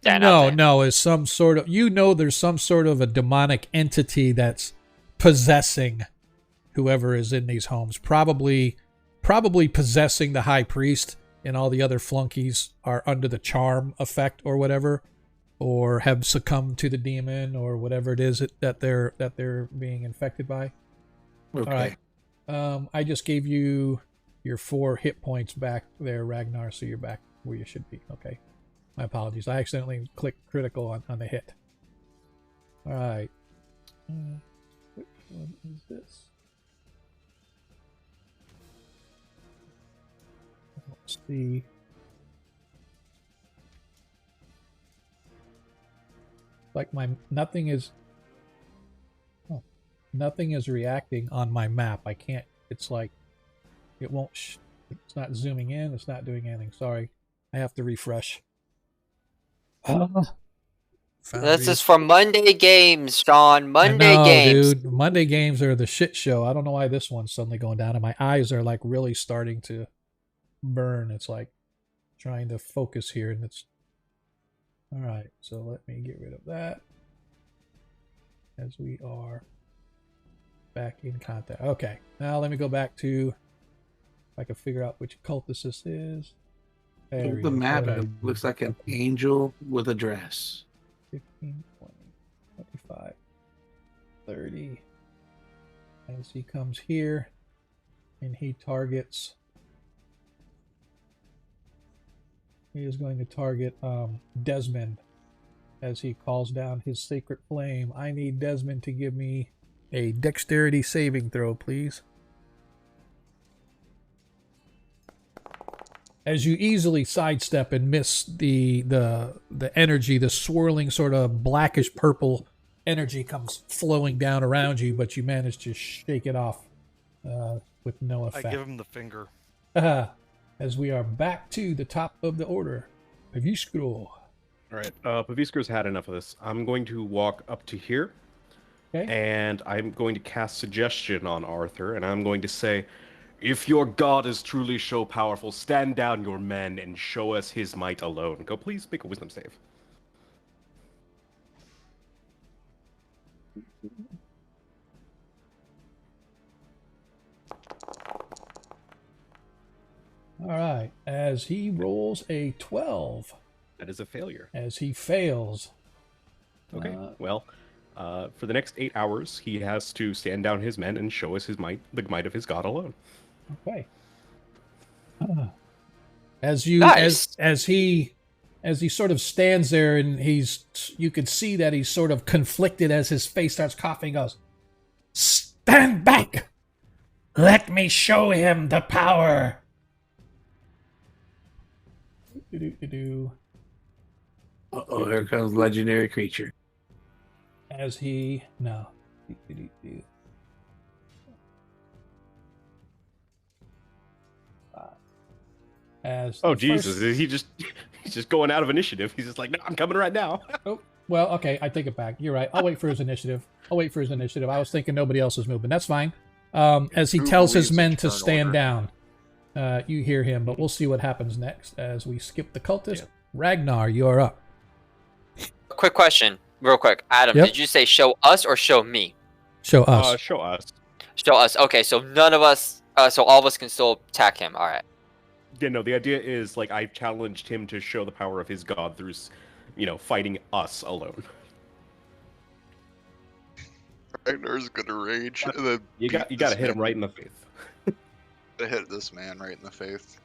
Yeah, not there. No, it's some sort of... there's some sort of a demonic entity that's possessing whoever is in these homes. Probably possessing the high priest, and all the other flunkies are under the charm effect or whatever, or have succumbed to the demon or whatever it is that they're being infected by. Okay. All right. I just gave you your 4 hit points back there, Ragnar, so you're back where you should be. Okay. My apologies. I accidentally clicked critical on the hit. All right. Which one is this? Let's see. Like nothing is reacting on my map. I can't. It's like it won't. It's not zooming in. It's not doing anything. Sorry, I have to refresh. This is for Monday games, Sean. Monday games. Dude. Monday games are the shit show. I don't know why this one's suddenly going down, and my eyes are like really starting to burn. It's like trying to focus here, and it's all right. So let me get rid of that as we are back in contact. Okay, now let me go back to. If I can figure out which cultist this is. There Look we at the go. map, Okay. and it looks like an angel with a dress. 15, 20, 25, 30. As he comes here and he targets. He is going to target Desmond as he calls down his sacred flame. I need Desmond to give me a dexterity saving throw, please. As you easily sidestep and miss the energy, the swirling sort of blackish purple energy comes flowing down around you, but you manage to shake it off with no effect. I give him the finger. As we are back to the top of the order. Paviskro. All right, Pavisker's had enough of this. I'm going to walk up to here, Okay. and I'm going to cast Suggestion on Arthur, and I'm going to say, if your god is truly so powerful, stand down your men and show us his might alone. Go, please make a wisdom save. All right. As he rolls a 12. That is a failure. As he fails. Okay, well, for the next 8 hours, he has to stand down his men and show us his might, the might of his god alone. Okay. As you Nice. as he sort of stands there and you can see that he's sort of conflicted as his face starts coughing. Goes, stand back. Let me show him the power. Uh-oh, here comes legendary creature. As he no. As Oh the Jesus! first- He's just going out of initiative. He's just like, no, I'm coming right now. Oh, well, okay, I take it back. You're right. I'll wait for his initiative. I was thinking nobody else was moving. That's fine. As he Who tells his believes men in to turn stand order? down, you hear him, but we'll see what happens next as we skip the cultist. Yeah. Ragnar, you are up. Quick question, real quick. Adam, Yep. did you say show us or show me? Show us. Show us. Show us. Okay, so none of us, so all of us can still attack him. All right. Yeah, no, the idea is, like, I challenged him to show the power of his god through, fighting us alone. Ragnar's gonna rage. And then You got to hit him right in the face. hit this man right in the face.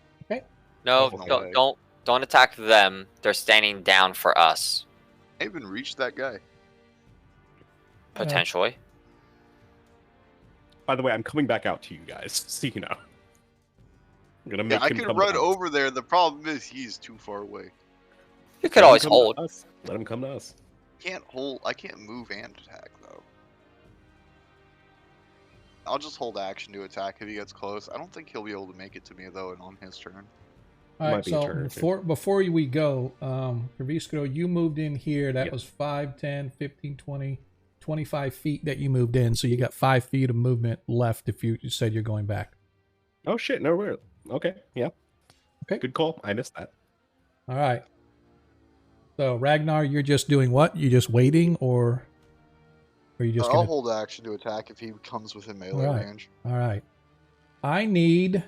No, There's no way. don't attack them. They're standing down for us. I even reached that guy. Potentially. By the way, I'm coming back out to you guys, so you know. I'm gonna Yeah, make I him can come run to us. over there. The problem is he's too far away. You could Let him always come to hold. us. Let him come to us. Can't hold. I can't move and attack though. I'll just hold action to attack if he gets close. I don't think he'll be able to make it to me though, and on his turn. All Might right, be a so turn or two. before we go, Kreistrich, you moved in here. That Yep. was 5, 10, 15, 20, 25 feet that you moved in. So you got 5 feet of movement left if you said you're going back. Oh shit! No, we're okay. Yeah. Okay. Good call. I missed that. All right. So Ragnar, you're just doing what? You just waiting, or are you just I'll gonna? hold action to attack if he comes within melee Alright. range. All right. I need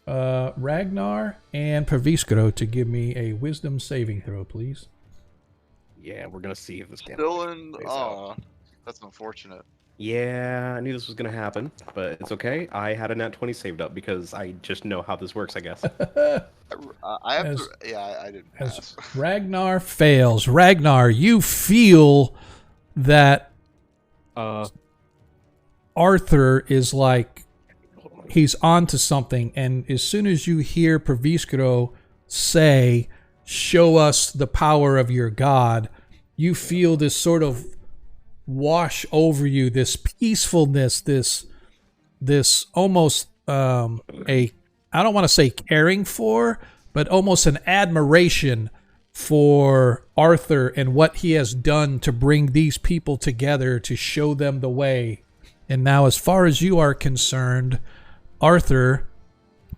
Ragnar and Kreistrich to give me a wisdom saving throw, please. Yeah, we're gonna see if this can. Still in. plays out. That's unfortunate. Yeah, I knew this was gonna happen, but it's okay. I had a nat 20 saved up because I just know how this works, I guess. I have As- to. Yeah, I didn't As pass. Ragnar fails, Ragnar, you feel that Arthur is like he's onto something, and as soon as you hear Kreistrich say, "Show us the power of your God," you feel this sort of wash over you, this peacefulness, this almost a I don't want to say caring for, but almost an admiration for Arthur and what he has done to bring these people together to show them the way. And now, as far as you are concerned, Arthur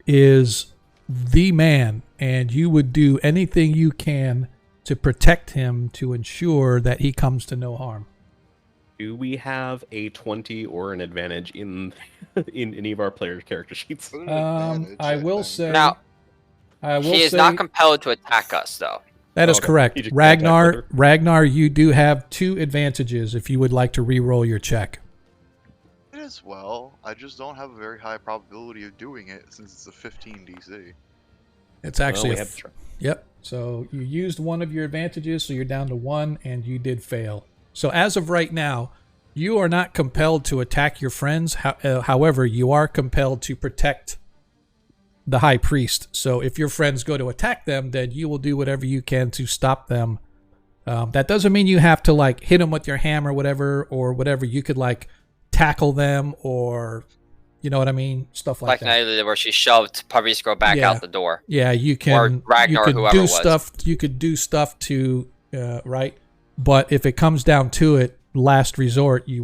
is the man, and you would do anything you can to protect him, to ensure that he comes to no harm. Do we have a 20 or an advantage in any of our players' character sheets? Put an advantage, I will think. say, Now, I will he is say not compelled to attack us, though. that is Okay. correct. He just can't attack Ragnar, Arthur. Ragnar, you do have 2 advantages if you would like to re-roll your check. It as well. I just don't have a very high probability of doing it since it's a 15 DC. It's actually we a have to try. Yep. So you used one of your advantages, so you're down to 1, and you did fail. So as of right now, you are not compelled to attack your friends. However, you are compelled to protect the high priest. So if your friends go to attack them, then you will do whatever you can to stop them. That doesn't mean you have to like hit them with your hammer or whatever. You could like tackle them, or you know what I mean, stuff like Like that. Naila did, where she shoved Kreistrich back Yeah. out the door. Yeah, you can. Or Ragnar, you could whoever do it was. stuff. You could do stuff to right, but if it comes down to it, last resort, you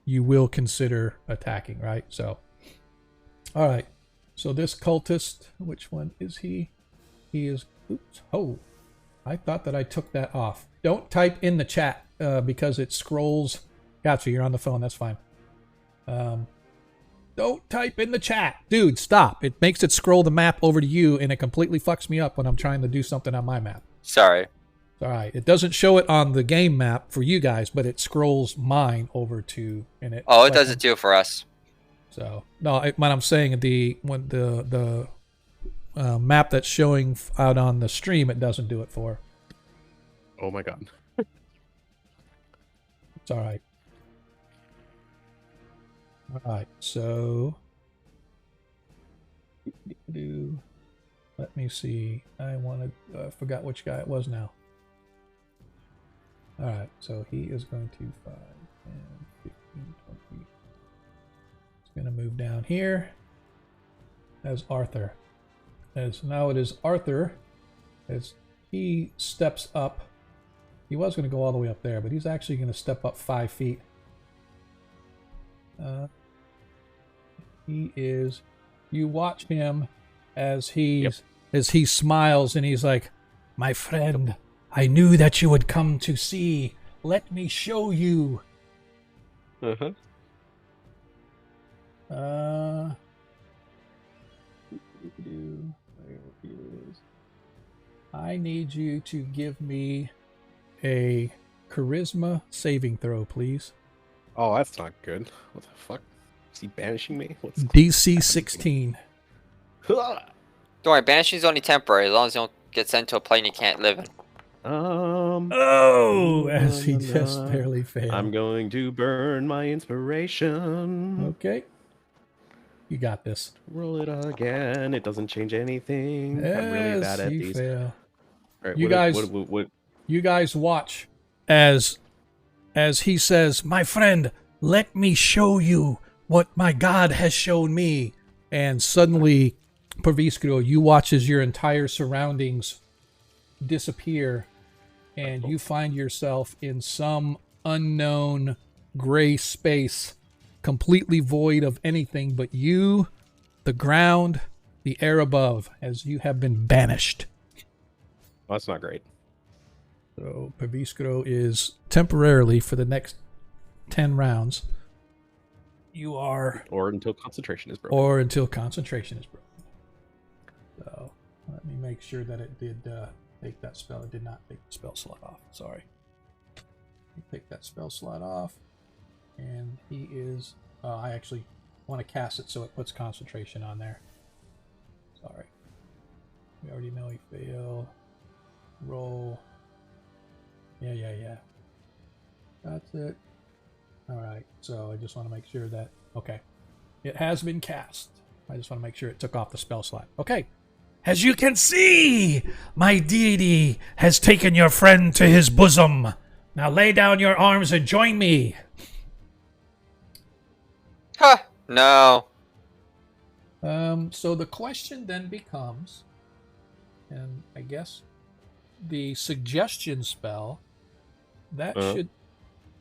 will consider attacking. Right. So, all right. So this cultist, which one is he? He is. Oops. Oh, I thought that I took that off. Don't type in the chat because it scrolls. Gotcha. You're on the phone. That's fine. Don't type in the chat. Dude, stop. It makes it scroll the map over to you, and it completely fucks me up when I'm trying to do something on my map. Sorry. It's all right. It doesn't show it on the game map for you guys, but it scrolls mine over to... and it. Oh, it does it too for us. So, no, what I'm saying, the map that's showing out on the stream, it doesn't do it for. Oh my god. It's all right. All right, so let me see. I forgot which guy it was now. All right, so he is going to 5, 10, 15, 20. He's going to move down here as Arthur. Now it is Arthur as he steps up. He was going to go all the way up there, but he's actually going to step up 5 feet. He is. You watch him as he smiles, and he's like, "My friend, I knew that you would come to see. Let me show you." Uh-huh. There he is. I need you to give me a charisma saving throw, please. Oh, that's not good. What the fuck? Is he banishing me? What's DC 16. Don't worry, banishing is only temporary as long as you don't get sent to a plane you can't live in. Oh, as he just barely failed. I'm going to burn my inspiration. Okay. You got this. Roll it again. It doesn't change anything. I'm really bad at these. Fail. All right, You guys watch as he says, "My friend, let me show you what my God has shown me." And suddenly, Perviskro, you watch as your entire surroundings disappear, and you find yourself in some unknown gray space, completely void of anything but you, the ground, the air above, as you have been banished. Oh, that's not great. So Perviskro is temporarily, for the next 10 rounds, you are... Or until concentration is broken. Or until concentration is broken. So let me make sure that it did take that spell. It did not take the spell slot off. Sorry. Take that spell slot off. And he is... I actually want to cast it so it puts concentration on there. Sorry. We already know he failed. Roll. Yeah. That's it. Alright, so I just want to make sure that... Okay. It has been cast. I just want to make sure it took off the spell slot. Okay. As you can see, my deity has taken your friend to his bosom. Now lay down your arms and join me. Huh. No. So the question then becomes, and I guess the suggestion spell, that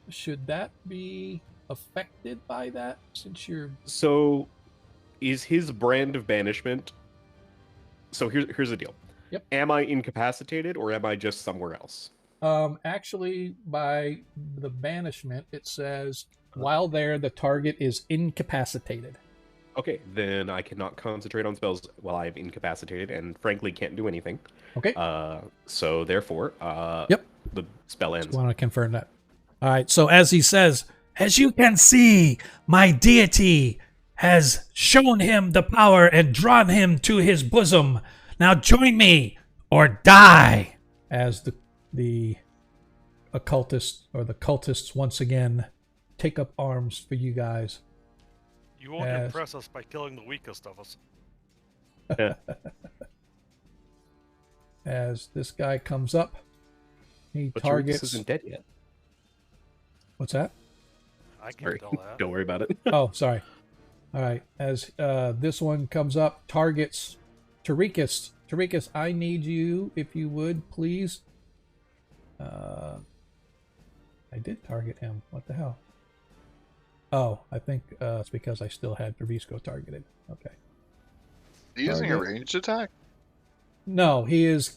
should that be affected by that, since you're... So is his brand of banishment... So here's the deal. Yep. Am I incapacitated or am I just somewhere else? Actually, by the banishment, it says, while there, the target is incapacitated. Okay, then I cannot concentrate on spells while I'm incapacitated, and frankly can't do anything. Okay. So therefore, Yep. the spell ends. Just want to confirm that. All right, so as he says, as you can see, my deity has shown him the power and drawn him to his bosom. Now join me or die. As the occultist or the cultists once again take up arms for you guys. You won't impress us by killing the weakest of us. As this guy comes up, he But targets... Eureka isn't dead yet. What's that? I can't Sorry. tell that. Don't worry about it. Oh, sorry. All right. As this one comes up, targets Tarikas. Tarikas, I need you, if you would, please. I did target him. What the hell? Oh, I think it's because I still had Perviskro targeted. Okay. Are you using a ranged attack? No, he is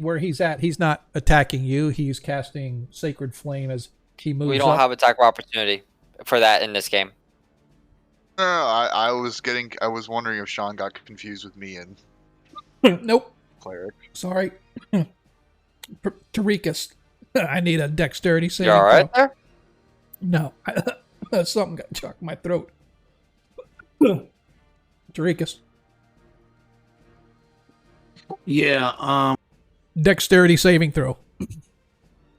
where he's at. He's not attacking you. He's casting Sacred Flame as he moves up. We don't have attack of opportunity for that in this game. No, I was wondering if Sean got confused with me and Nope. Cleric. Sorry. Tarikas, I need a dexterity save. You all right there? No. Something got stuck in my throat. Tarikas. Yeah, Dexterity saving throw.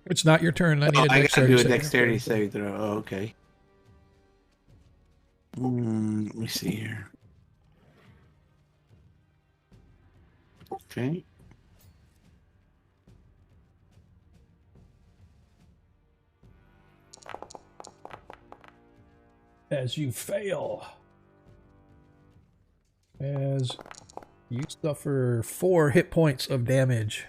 It's not your turn. I need a I gotta dexterity do a saving dexterity saving throw. Oh, okay. Let me see here. Okay. As you fail. As you suffer 4 hit points of damage.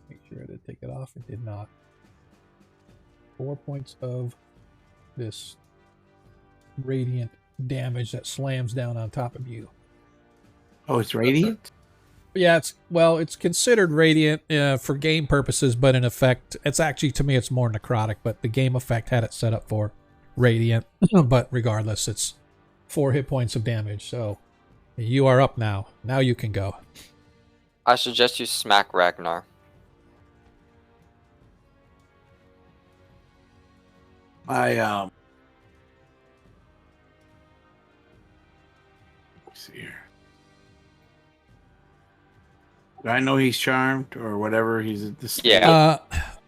Make sure I did take it off. It did not. 4 points of this radiant damage that slams down on top of you. Oh, it's radiant? Yeah, it's considered radiant for game purposes, but in effect, it's actually, to me, it's more necrotic, but the game effect had it set up for radiant. But regardless, it's 4 hit points of damage, so you are up now. Now you can go. I suggest you smack Ragnar. Let's see here. Do I know he's charmed or whatever? He's this. Yeah.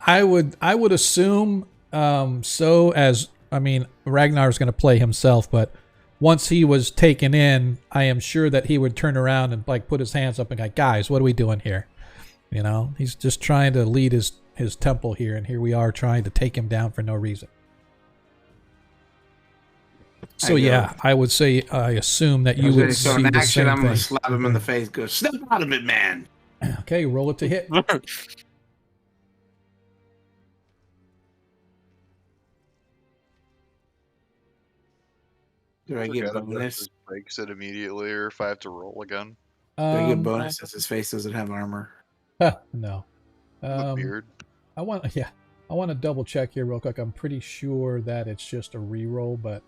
I would assume so. As I mean, Ragnar's going to play himself, but once he was taken in, I am sure that he would turn around and like put his hands up and go, "Guys, what are we doing here?" You know, he's just trying to lead his temple here, and here we are trying to take him down for no reason. So yeah, I would say I assume that you would so see in the action, same I'm gonna thing. slap him in the face. Go snap out of it, man. Okay, roll it to hit. Do I get Forget if bonus? this breaks it immediately, or if I have to roll again. Do I get bonus since his face doesn't have armor? No. A beard. I want to double check here real quick. I'm pretty sure that it's just a reroll, but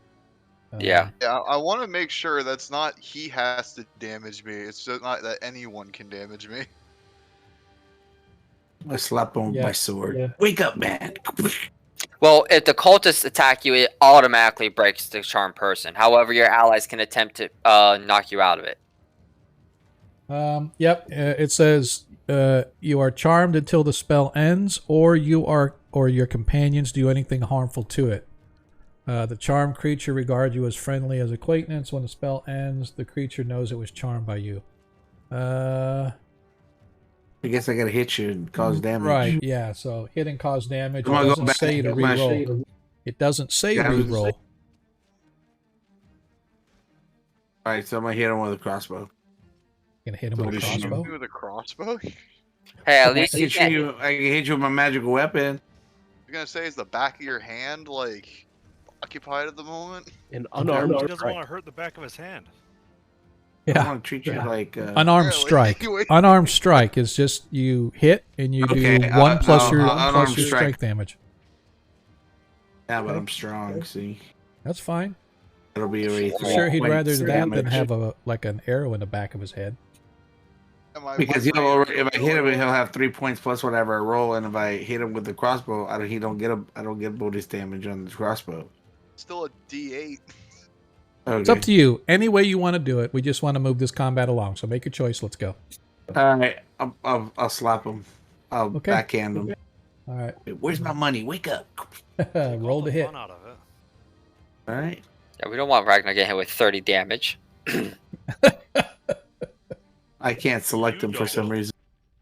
Yeah. Yeah, I want to make sure that's not he has to damage me. It's just not that anyone can damage me. I slap him with my sword. Yeah. Wake up, man. Well, if the cultists attack you, it automatically breaks the charm person. However, your allies can attempt to knock you out of it. Yep. It says you are charmed until the spell ends, or your companions do anything harmful to it. The charmed creature regards you as friendly as acquaintance. When the spell ends, the creature knows it was charmed by you. I guess I gotta hit you and cause damage. Right. Yeah. So hit and cause damage. It I'm gonna go doesn't back say and to get my reroll. It doesn't say Yeah, reroll. All right, so I'm gonna hit him with a crossbow. Gonna hit him So with a does she crossbow. With a crossbow? Hey, at I least can you shoot can. you. I can hit you with my magical weapon. You're gonna say is the back of your hand like occupied at the moment? An He unarmed doesn't strike. want to hurt the back of his hand. I Yeah. want to treat you like. Unarmed Really? strike. Wait. Unarmed strike is just you hit and you Okay, do one plus your unarmed strike. strength damage. Yeah, but I'm strong. See, That's fine. it'll be a wraith. Sure, he'd rather do that than damage. have an arrow in the back of his head. Because if I hit him, he'll have 3 points plus whatever I roll, and if I hit him with the crossbow, I don't get bonus damage on the crossbow. Still a D8. Okay. It's up to you. Any way you want to do it. We just want to move this combat along. So make your choice. Let's go. All right, I'll slap him. I'll Okay. backhand him. All right. Hey, where's my money? Wake up! Roll to hit. Fun out of it. All right. Yeah, we don't want Ragnar getting hit with 30 damage. I can't select him for some reason.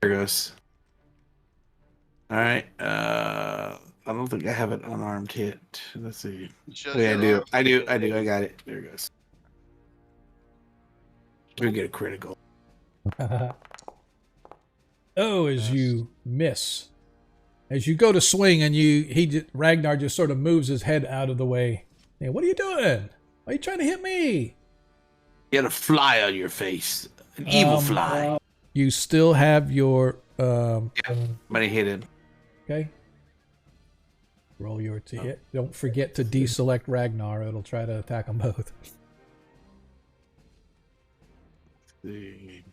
There goes. All right. I don't think I have an unarmed hit. Let's see. Just Yeah, I do. I got it. There it goes. We get a critical. Oh, as you miss. As you go to swing and Ragnar just sort of moves his head out of the way. Hey, what are you doing? Why are you trying to hit me? You had a fly on your face. An evil fly. You still have your But he hit him. okay. Roll your to hit. Don't forget to deselect Ragnar. It'll try to attack them both. See.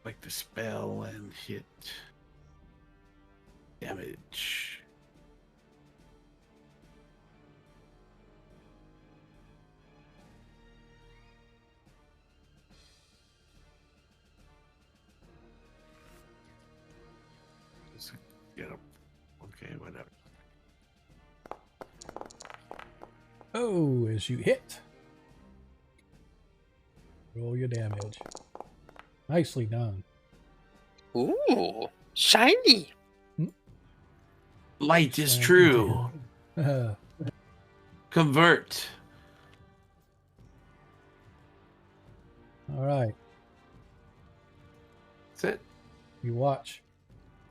Like the spell and hit damage. Just get up. Okay, whatever. Oh, as you hit. Roll your damage. Nicely done. Ooh, shiny. Light is true. Convert. All right. That's it. You watch.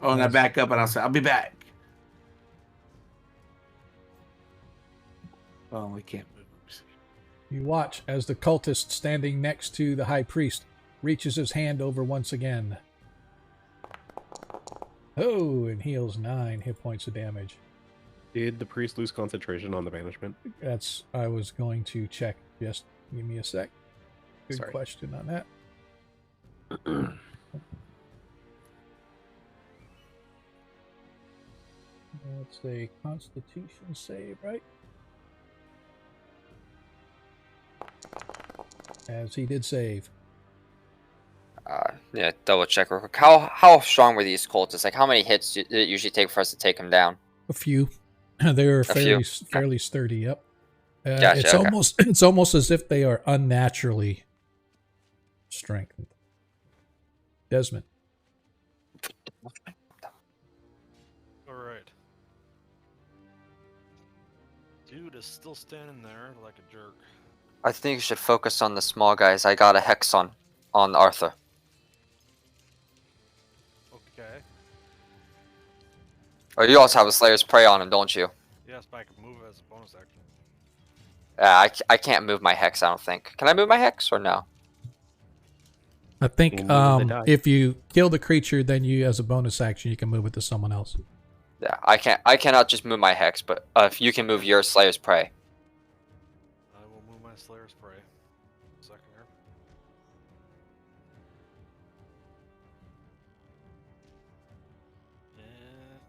Oh, and I back up and I'll say, I'll be back. Oh, I can't move. You watch as the cultist standing next to the high priest reaches his hand over once again. Oh, and heals 9 hit points of damage. Did the priest lose concentration on the banishment? I was going to check. Just give me a sec. Good Sorry. question on that. That's a Constitution save, right? As he did save. Yeah, double check real quick. How strong were these cultists? Like, how many hits did it usually take for us to take them down? A few. They're A few. fairly sturdy. Yep. Gotcha, It's okay. almost as if they are unnaturally strengthened. Desmond. All right. Dude is still standing there like a jerk. I think you should focus on the small guys. I got a hex on Arthur. Okay. Or you also have a Slayer's Prey on him, don't you? Yes, but I can move as a bonus action. I can't move my hex, I don't think. Can I move my hex or no? I think You can move the die. if you kill the creature, then you, as a bonus action, you can move it to someone else. Yeah, I cannot just move my hex, but if you can move your Slayer's Prey. I will move my Slayer's Prey. Second here. And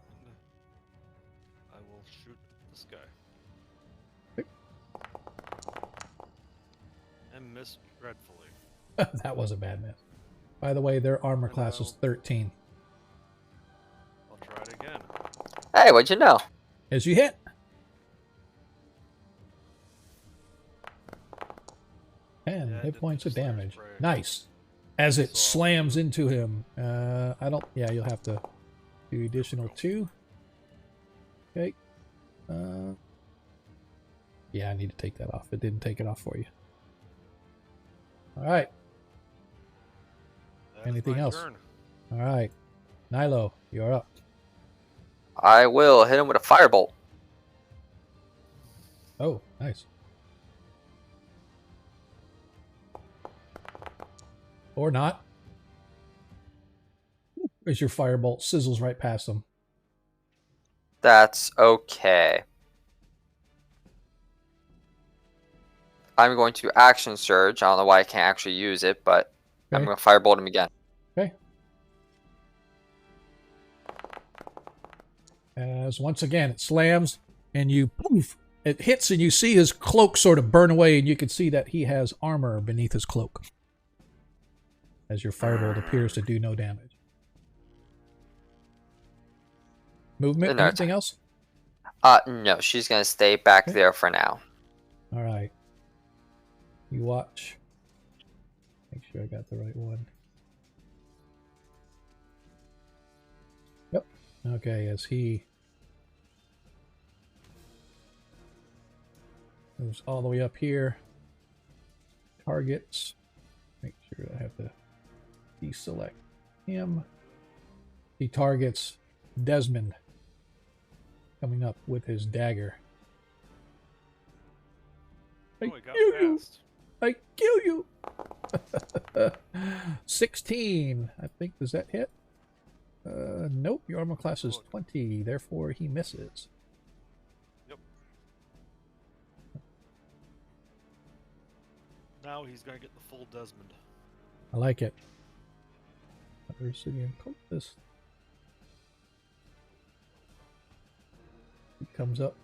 I will shoot this guy. And miss dreadfully. That was a bad miss. By the way, their armor And class is I'll- 13. I'll try it again. Hey, what'd you know? As you hit. 10 Yeah, I hit did points of Slayer's damage. Prey. Nice. As it So- slams into him. I don't... Yeah, you'll have to do additional 2. Okay. Yeah, I need to take that off. It didn't take it off for you. Alright. That is Anything my else? turn. Alright. Nilo, you're up. I will hit him with a firebolt. Oh, nice. Or not. As your firebolt sizzles right past them. That's okay. I'm going to action surge. I don't know why I can't actually use it, but I'm Okay. going to firebolt him again. Okay. As once again it slams and you poof, it hits and you see his cloak sort of burn away and you can see that he has armor beneath his cloak. As your firebolt appears to do no damage. Movement? No, Anything else? No, she's going to stay back Okay. there for now. Alright. You watch. Make sure I got the right one. Yep. Okay, as he moves all the way up here. Targets. Make sure I have to deselect him. He targets Desmond. Coming up with his dagger. I Oh, it got kill you! fast. I kill you! 16. I think, does that hit? Nope, your armor class is 20, therefore he misses. Yep. Now he's gonna get the full Desmond. I like it. Other Obsidian cultist. He comes up.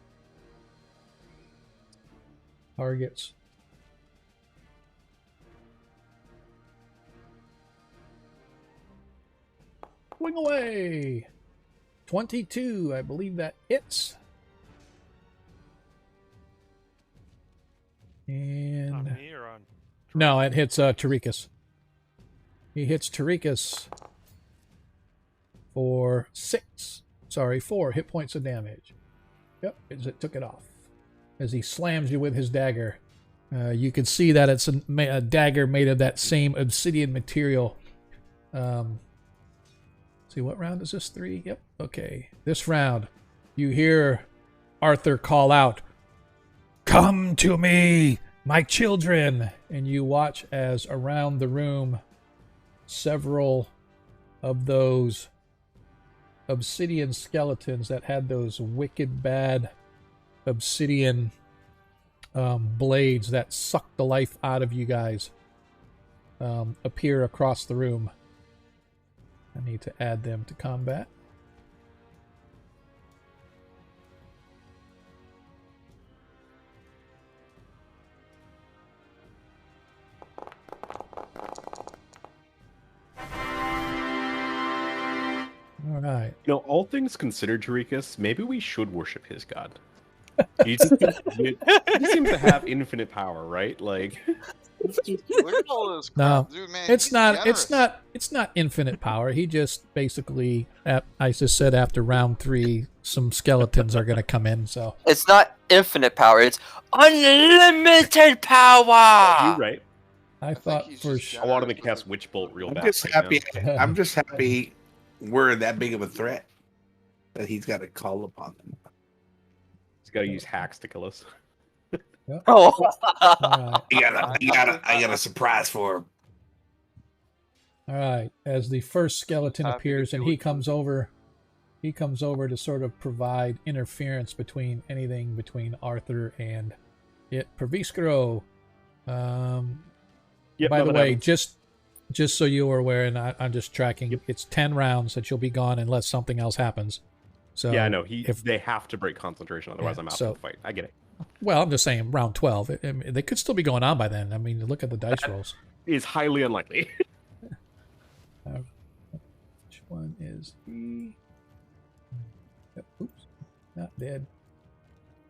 Targets. Swing away! 22, I believe that hits. And On me or on? no, it hits Tarikas. He hits Tarikas for 4 hit points of damage. Yep, as it took it off. As he slams you with his dagger. You can see that it's a dagger made of that same obsidian material. See, what round is this? 3? Yep, okay. This round, you hear Arthur call out, "Come to me, my children!" And you watch as around the room, several of those obsidian skeletons that had those wicked bad obsidian blades that suck the life out of you guys appear across the room. I need to add them to combat. You know, all things considered, Tarikas, maybe we should worship his god. He seems to have infinite power, right? Like, Look at all this No, crap, dude. Man, it's he's not. generous. It's not infinite power. He just basically, I just said after round 3, some skeletons are going to come in. So It's not infinite power. It's unlimited power. you're right. I think thought he's for just sure. I want him to cast Witch Bolt real I'm bad. just right happy. now. I'm just happy we're that big of a threat that he's got to call upon them. He's got to use hacks to kill us. Oh. All right. I got a surprise for him. All right. As the first skeleton Happy to appears and do he it. comes over to sort of provide interference between anything between Arthur and it. Perviskro. Yep, By the nothing way, happens. just so you are aware, and I'm just tracking, it's 10 rounds that you'll be gone unless something else happens. So yeah, I know. if They have to break concentration, otherwise Yeah, I'm out so- of the fight. I get it. well, I'm just saying round 12. I mean, they could still be going on by then. I mean, look at the dice rolls. It's highly unlikely. Which one is he? Yep, oops, not dead.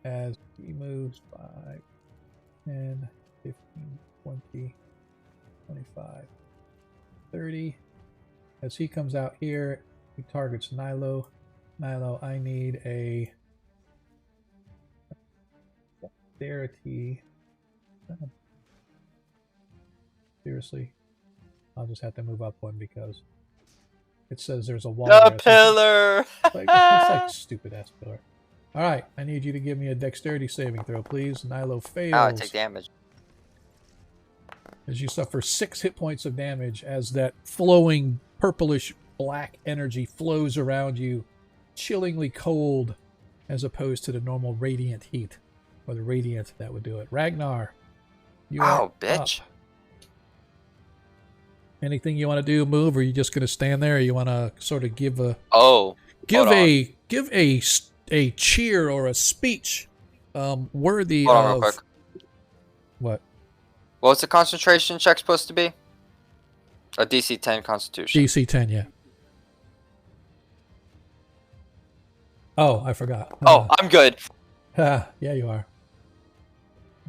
As he moves 5, 10, 15, 20, 25, 30. As he comes out here, he targets Nilo. Nilo, I need a dexterity. Seriously, I'll just have to move up one because it says there's a wall. The there. pillar. It's like stupid ass pillar. All right, I need you to give me a dexterity saving throw, please. Nilo fails. Oh, I take damage. As you suffer 6 hit points of damage as that flowing purplish black energy flows around you, chillingly cold as opposed to the normal radiant heat, or the radiant that would do it. Ragnar, you are Oh, bitch. up. Anything you want to do, move, or are you just going to stand there, or you want to sort of give a Oh. give Hold a cheer or a speech worthy Hold on real of quick. what? What's the concentration check supposed to be? A DC 10 Constitution. DC 10, yeah. Oh, I forgot. Oh, I'm good. Yeah, you are.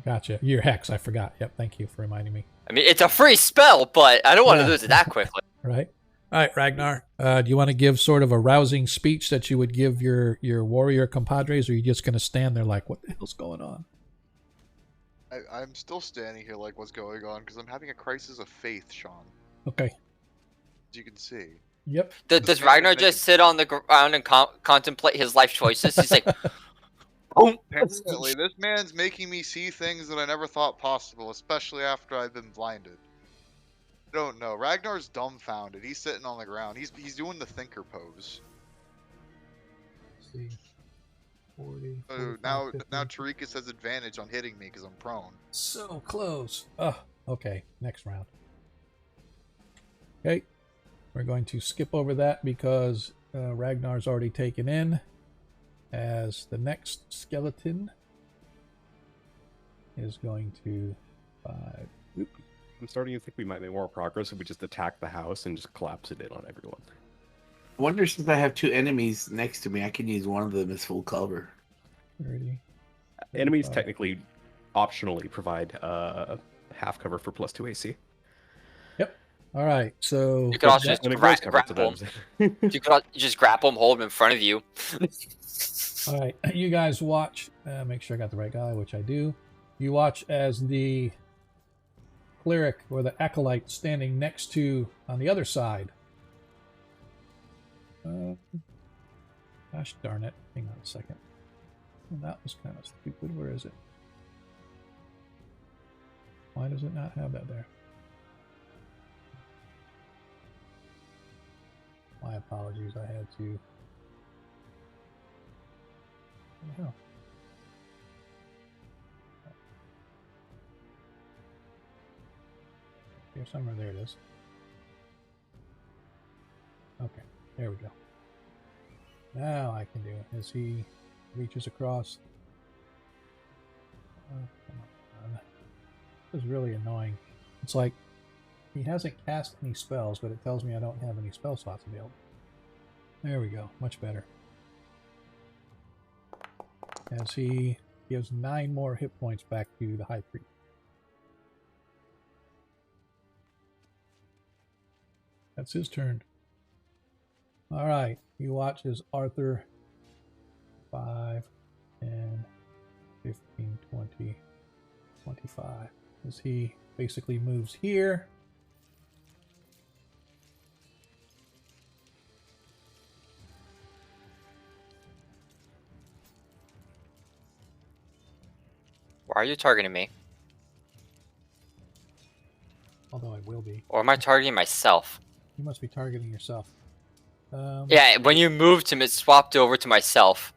Gotcha. You're Hex, I forgot. Yep, thank you for reminding me. I mean, it's a free spell, but I don't want to Yeah. lose it that quickly. Right? All right, Ragnar. Do you want to give sort of a rousing speech that you would give your warrior compadres, or are you just going to stand there like, what the hell's going on? I'm still standing here like what's going on because I'm having a crisis of faith, Sean. Okay. As you can see. Yep. Does Ragnar just sit on the ground and contemplate his life choices? He's like, oh, Apparently, this man's making me see things that I never thought possible, especially after I've been blinded. I don't know. Ragnar's dumbfounded. He's sitting on the ground. He's doing the thinker pose. Let's see. 40, So 45, now 50. Tarikas has advantage on hitting me because I'm prone. So close. Oh, okay. Next round. Okay. We're going to skip over that because Ragnar's already taken in as the next skeleton is going to 5. Oop. I'm starting to think we might make more progress if we just attack the house and just collapse it in on everyone. I wonder, since I have 2 enemies next to me, I can use one of them as full cover. 30. Enemies 35. technically optionally provide half cover for +2 AC. Yep. All right. So you could also that- just And it goes cover to grapple them. him. You could just grapple him, hold him in front of you. all right. You guys watch. Make sure I got the right guy, which I do. You watch as the cleric or the acolyte standing next to on the other side. Gosh darn it. Hang on a second. Well, that was kind of stupid. Where is it? Why does it not have that there? My apologies. I had to. What the hell? Here somewhere. There it is. Okay. There we go. Now I can do it as he reaches across. Oh, come on. This is really annoying. It's like he hasn't cast any spells, but it tells me I don't have any spell slots available. There we go. Much better. As he gives 9 more hit points back to the High Priest. That's his turn. All right. You watch as Arthur 5, 10, 15, 20, 25. As he basically moves here. Why are you targeting me? Although I will be. Or am I targeting myself? You must be targeting yourself. Yeah, when you moved him, it swapped over to myself.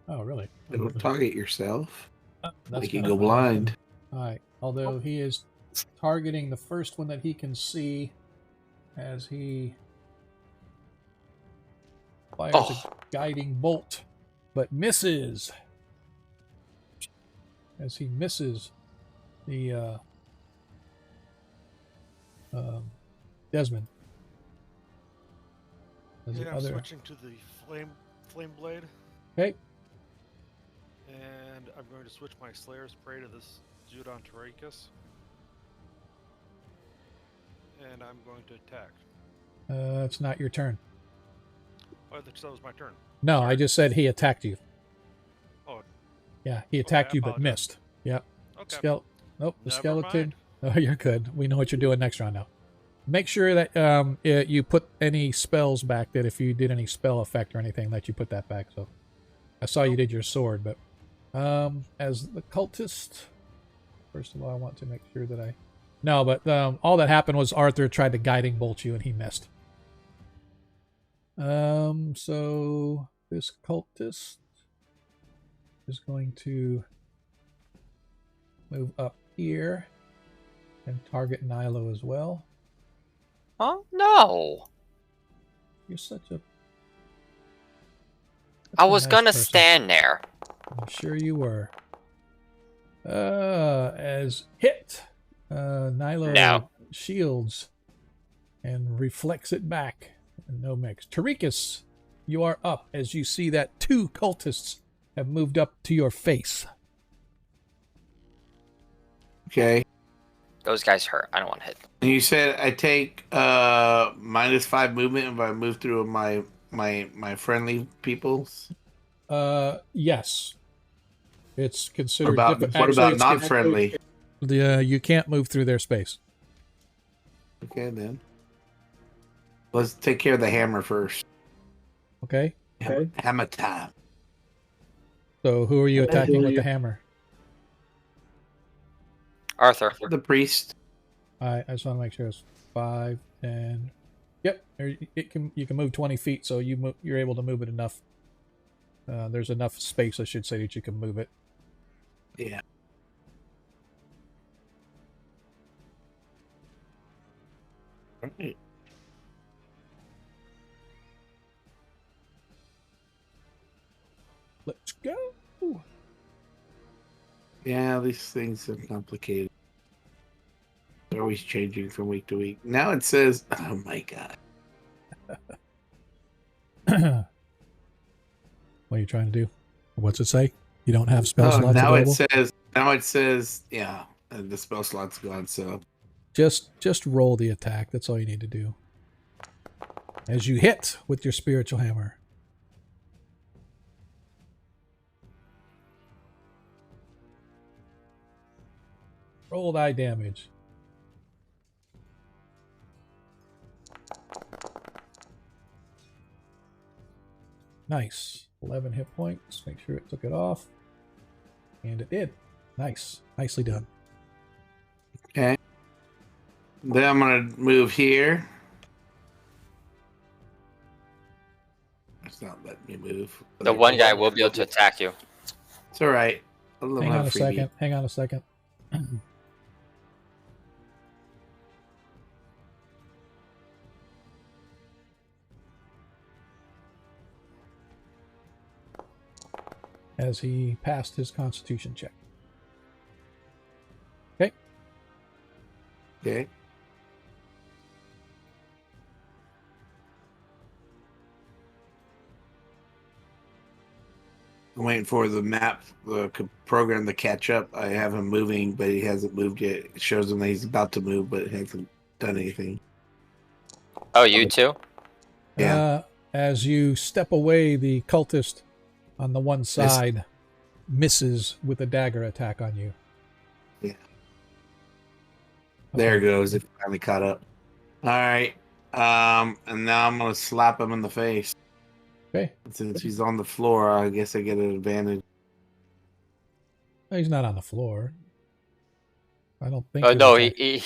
Oh, really? Don't target yourself. That's Like you kinda go funny. blind. Alright. Although he is targeting the first one that he can see as he fires a guiding bolt, but misses. As he misses the Desmond. As the Yeah, I'm other... switching to the flame blade, Okay. and I'm going to switch my Slayer's Prey to this Judon Tarikas. And I'm going to attack. It's not your turn. Oh, that was my turn. No, Sorry. I just said he attacked you. Oh. Yeah, he attacked Okay, I you but apologize. missed. Yep. Okay. Nope, the Never skeleton. mind. Oh, you're good. We know what you're doing next round now. Make sure that you put any spells back, that if you did any spell effect or anything, that you put that back. So I saw you did your sword, but as the cultist, first of all, I want to make sure that I... No, but all that happened was Arthur tried to guiding bolt you and he missed. So this cultist is going to move up here and target Nilo as well. Oh, no. You're such a... I was nice gonna person. stand there. I'm sure you were. As hit, Nilo No. shields and reflects it back. No mix. Tarikas, you are up as you see that 2 cultists have moved up to your face. Okay. Those guys hurt. I don't want to hit them. And you said I take -5 movement if I move through my friendly peoples. Yes. It's considered What about not friendly? You can't move through their space. Okay, then. Let's take care of the hammer first. Okay? Hammer time. So who are you attacking with the hammer? Arthur. The priest. I just want to make sure it's 5, 10. Yep, you can move 20 feet, so you're able to move it enough. There's enough space, I should say, that you can move it. Yeah. Let's go. Yeah, these things are complicated. They're always changing from week to week. Now it says, oh my god. What are you trying to do? What's it say? You don't have spell slots now available? it says, yeah, the spell slot's gone, so. Just roll the attack. That's all you need to do. As you hit with your spiritual hammer. Roll thy damage. Nice. 11 hit points. Make sure it took it off. And it did. Nice. Nicely done. Okay. Then I'm going to move here. It's not letting me move. The one guy will be able to attack you. It's all right. Hang on a second. Hang on a second. As he passed his constitution check. Okay. Okay. I'm waiting for the map, program to catch up. I have him moving, but he hasn't moved yet. It shows him that he's about to move, but hasn't done anything. Oh, you too? Yeah. As you step away, the cultist on the one side misses with a dagger attack on you. Yeah. There it goes. It finally caught up. All right. And now I'm gonna slap him in the face. Okay. Since he's on the floor, I guess I get an advantage. No, he's not on the floor. I don't think. Oh no, he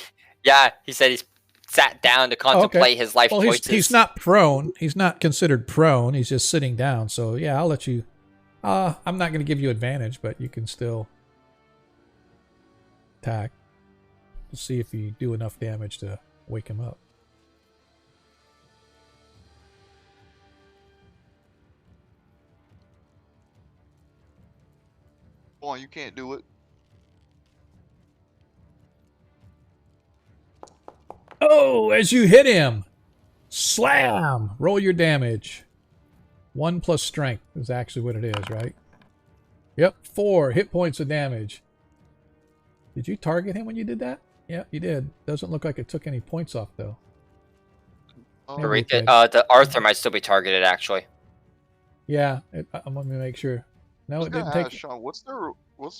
said he's sat down to contemplate his life choices. He's not prone. He's not considered prone. He's just sitting down. So yeah, I'll let you. I'm not going to give you advantage, but you can still attack to see if you do enough damage to wake him up. Come on, you can't do it. Oh, as you hit him, slam. Roll your damage. 1 plus strength is actually what it is, right? Yep, 4 hit points of damage. Did you target him when you did that? Yeah, you did. Doesn't look like it took any points off, though. Oh, The Arthur might still be targeted, actually. Yeah, I'm going to make sure. No, it didn't take... Sean, what's the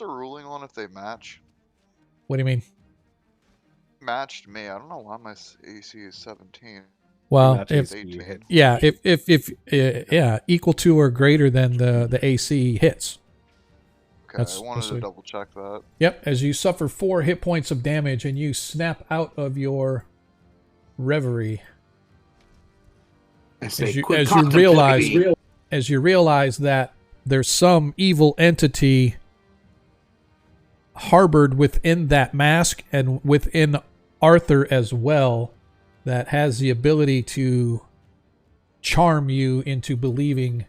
ruling on if they match? What do you mean? Matched me. I don't know why my AC is 17. Well, if you hit. yeah, if equal to or greater than the AC hits. Okay, I wanted to double check that. Yep, as you suffer 4 hit points of damage and you snap out of your reverie. As you realize that there's some evil entity harbored within that mask and within Arthur as well that has the ability to charm you into believing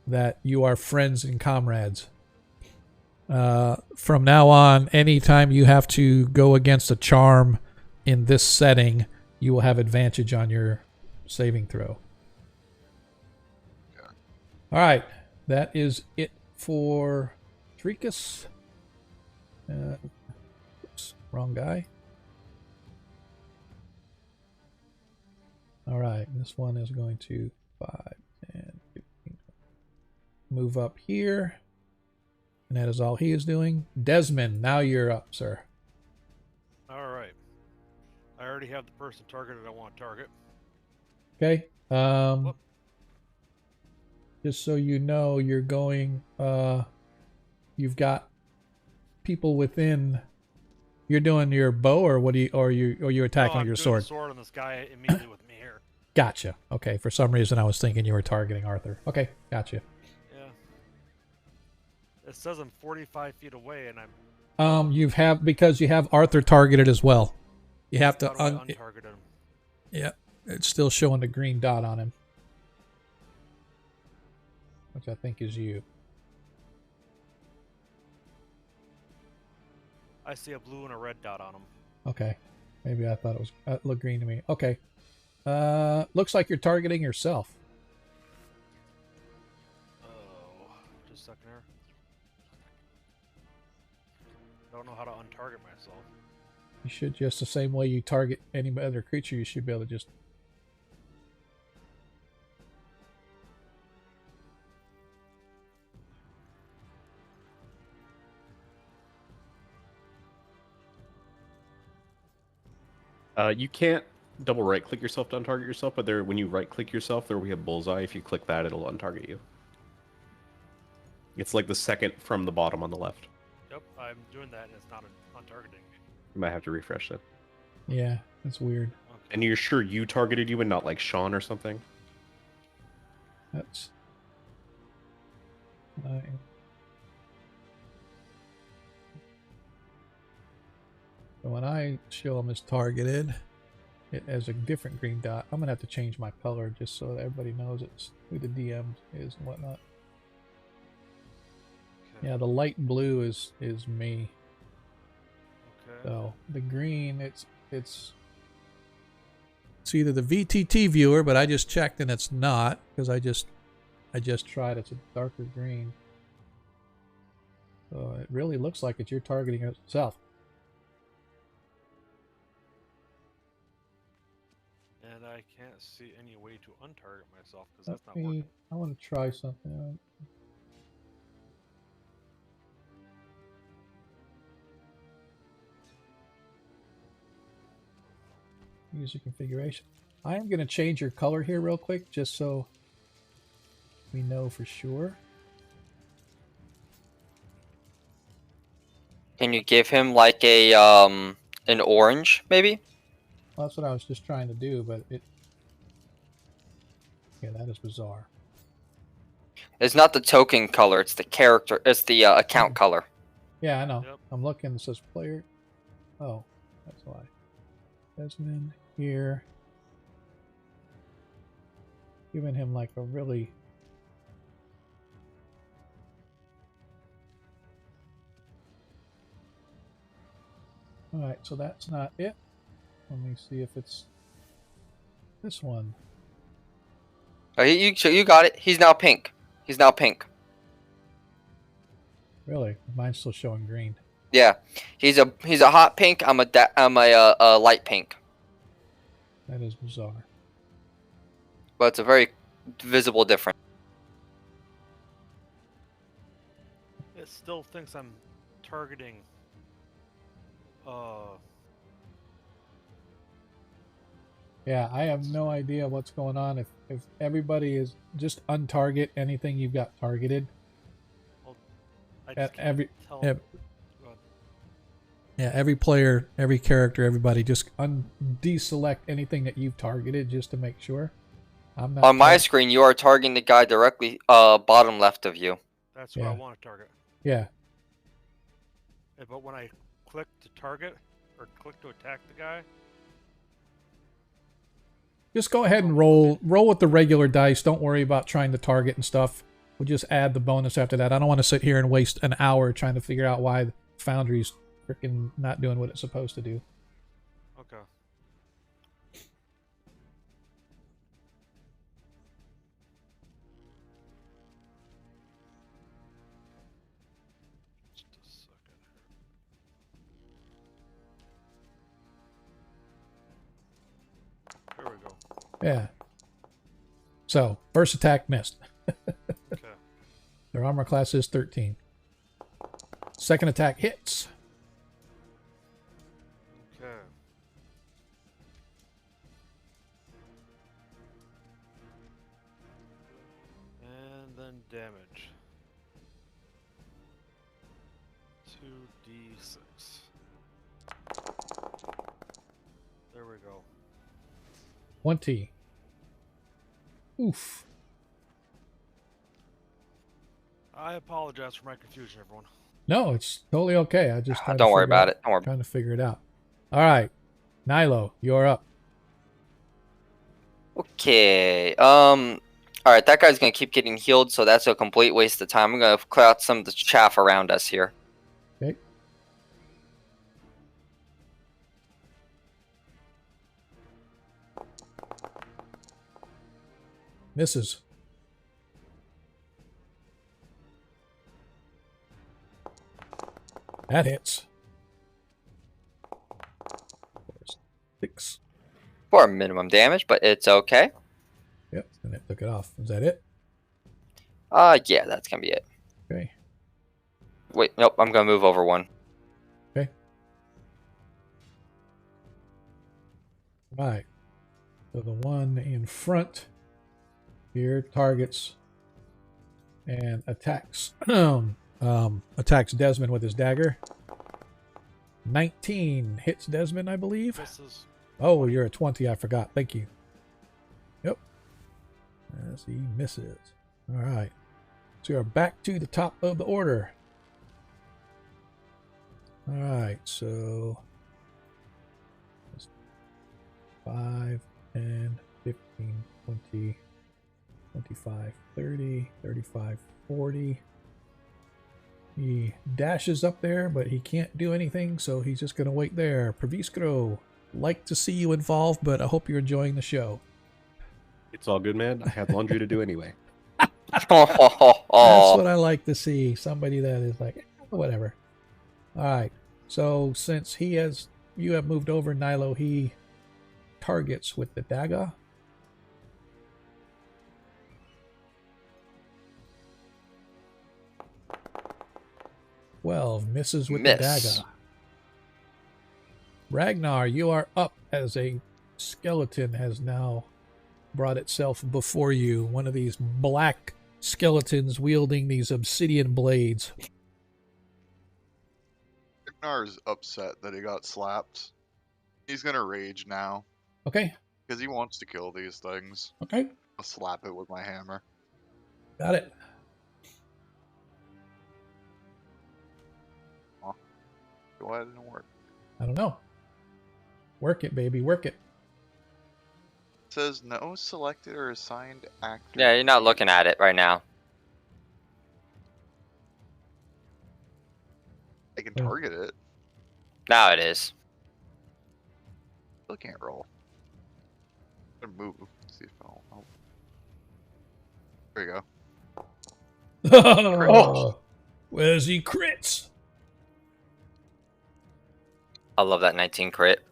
that you are friends and comrades. From now on, anytime you have to go against a charm in this setting, you will have advantage on your saving throw. Okay. All right, that is it for Trikus. Oops, wrong guy. All right, this one is going to 5, 10, 15. Move up here. And that is all he is doing. Desmond, now you're up, sir. All right. I already have the person targeted I want to target. Okay. Just so you know, you're going. You've got people within. You're doing your bow, or what do you? Or you're attacking with your sword. The sword on this guy immediately with me here. Gotcha. Okay. For some reason, I was thinking you were targeting Arthur. Okay. Gotcha. It says I'm 45 feet away, and I'm. Because you have Arthur targeted as well. You have to untarget him. Yeah, it's still showing the green dot on him, which I think is you. I see a blue and a red dot on him. Okay, maybe I thought it looked green to me. Okay, looks like you're targeting yourself. Oh, just a second here. Don't know how to untarget myself. You should just the same way you target any other creature. You should be able to just. You can't double right click yourself to untarget yourself, but when you right click yourself, there will be a bullseye. If you click that, it'll untarget you. It's like the second from the bottom on the left. Yep, I'm doing that, and it's not untargeting me. You might have to refresh that. Yeah, that's weird. Okay. And you're sure you targeted you and not like Sean or something? That's. So when I show him as targeted, it has a different green dot. I'm gonna have to change my color just so that everybody knows it's who the DM is and whatnot. Okay. Yeah, the light blue is me. Okay. So the green, it's either the VTT viewer, but I just checked and it's not because I just tried. It's a darker green. So it really looks like you're targeting yourself. And I can't see any way to untarget myself because that's not working. I want to try something. User configuration. I am going to change your color here real quick just so we know for sure. Can you give him like a an orange, maybe? Well, that's what I was just trying to do, but it... Yeah, that is bizarre. It's not the token color, it's the character, it's the account color. Yeah, I know. Yep. I'm looking, it says player. Oh, that's why. Desmond here. Giving him like a really... Alright, so that's not it. Let me see if it's this one. Oh, you got it. He's now pink. He's now pink. Really? Mine's still showing green. Yeah, he's a hot pink. I'm a light pink. That is bizarre. But it's a very visible difference. It still thinks I'm targeting. Yeah, I have no idea what's going on. If everybody is just untarget anything you've got targeted. I just can't Every tell. yeah, Go ahead. yeah, every player, every character, everybody just deselect anything that you've targeted just to make sure. I'm not On my screen, you are targeting the guy directly bottom left of you. That's what Yeah. I want to target. Yeah. But when I click to target or click to attack the guy, Just go ahead and roll with the regular dice. Don't worry about trying to target and stuff. We'll just add the bonus after that. I don't want to sit here and waste an hour trying to figure out why Foundry's freaking not doing what it's supposed to do. okay. Just a second here. There we go. Yeah. So, first attack missed. Okay. Their armor class is 13. Second attack hits. Okay. And then damage. 2d6. There we go. 20. Oof. I apologize for my confusion, everyone. No, it's totally okay. I just Don't worry about it. Don't worry. Trying to figure it out. All right. Nilo, you're up. Okay. All right. That guy's gonna keep getting healed, so that's a complete waste of time. I'm gonna clear out some of the chaff around us here. Okay. Misses. That hits. 6. For minimum damage, but it's okay. Yep, and it took it off. Is that it? Yeah, that's gonna be it. Okay. Wait, nope. I'm gonna move over one. Okay. Right. So the one in front here targets and attacks attacks Desmond with his dagger. 19 hits Desmond, I believe. Misses. Oh, you're a 20. I forgot. Thank you. Yep. As he misses. All right. So you're back to the top of the order. All right. So 5, 10, 15, 20, 25, 30, 35, 40. He dashes up there, but he can't do anything, so he's just going to wait there. Praviskro, like to see you involved, but I hope you're enjoying the show. It's all good, man. I had laundry to do anyway. That's what I like to see. Somebody that is like, Whatever. All right. So since you have moved over, Nilo, he targets with the dagger. 12 misses with the dagger. Ragnar, you are up as a skeleton has now brought itself before you. One of these black skeletons wielding these obsidian blades. Ragnar's upset that he got slapped. He's gonna rage now. Okay. Because he wants to kill these things. Okay. I'll slap it with my hammer. Got it. Why didn't it work? I don't know. Work it, baby. Work it. It says no selected or assigned actor. Yeah, you're not looking at it right now. I can target it. Now it is. Still can't roll. I'm gonna move. See if I'll help. There you go. Oh, where's he crits? I love that 19 crit.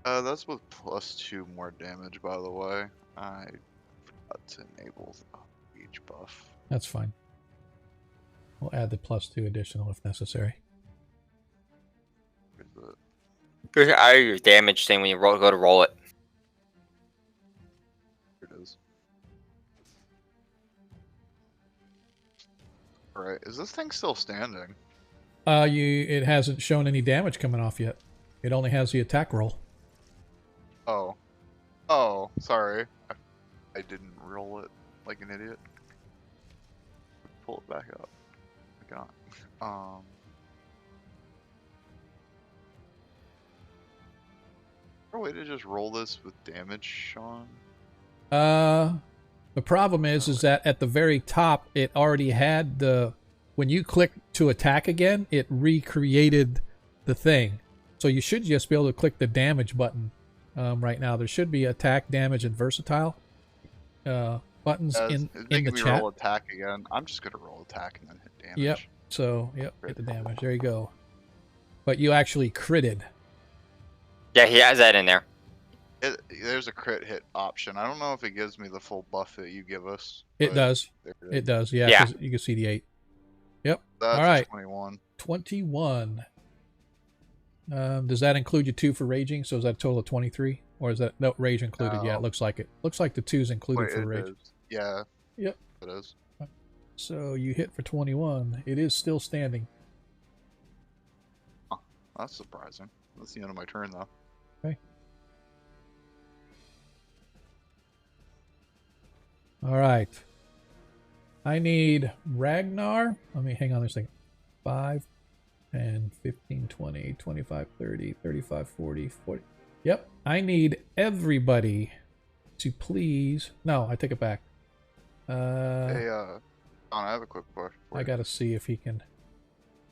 That's with +2 more damage, by the way. I forgot to enable the each buff. That's fine. We'll add the +2 additional if necessary. Where's it? There's your damage thing when you go to roll it. Here it is. Alright, is this thing still standing? It hasn't shown any damage coming off yet. It only has the attack roll. Oh. Oh, sorry. I didn't roll it like an idiot. Pull it back up. I got. Is there a way to just roll this with damage, Sean? The problem is that at the very top, it already had when you click to attack again, it recreated the thing. So you should just be able to click the damage button right now. There should be attack, damage, and versatile buttons in the me chat. Roll attack again. I'm just gonna roll attack and then hit damage. Yep. So hit the damage. There you go. But you actually critted. Yeah, he has that in there. There's a crit hit option. I don't know if it gives me the full buff that you give us. It does. It does. Yeah. 'Cause you can see the 8. Yep. That's all right. 21. 21. Does that include your 2 for raging? So is that a total of 23? Or is that no rage included? Yeah, it looks like it. Looks like the 2's included for rage. Yeah. Yep. It is. So you hit for 21. It is still standing. Huh. That's surprising. That's the end of my turn, though. Okay. All right. I need Ragnar. Let me hang on a second. 5, 10, 15, 20, 25, 30, 35, 40, 40. Yep. I need everybody to please. No, I take it back. Hey, Don, I have a quick question. I gotta see if he can.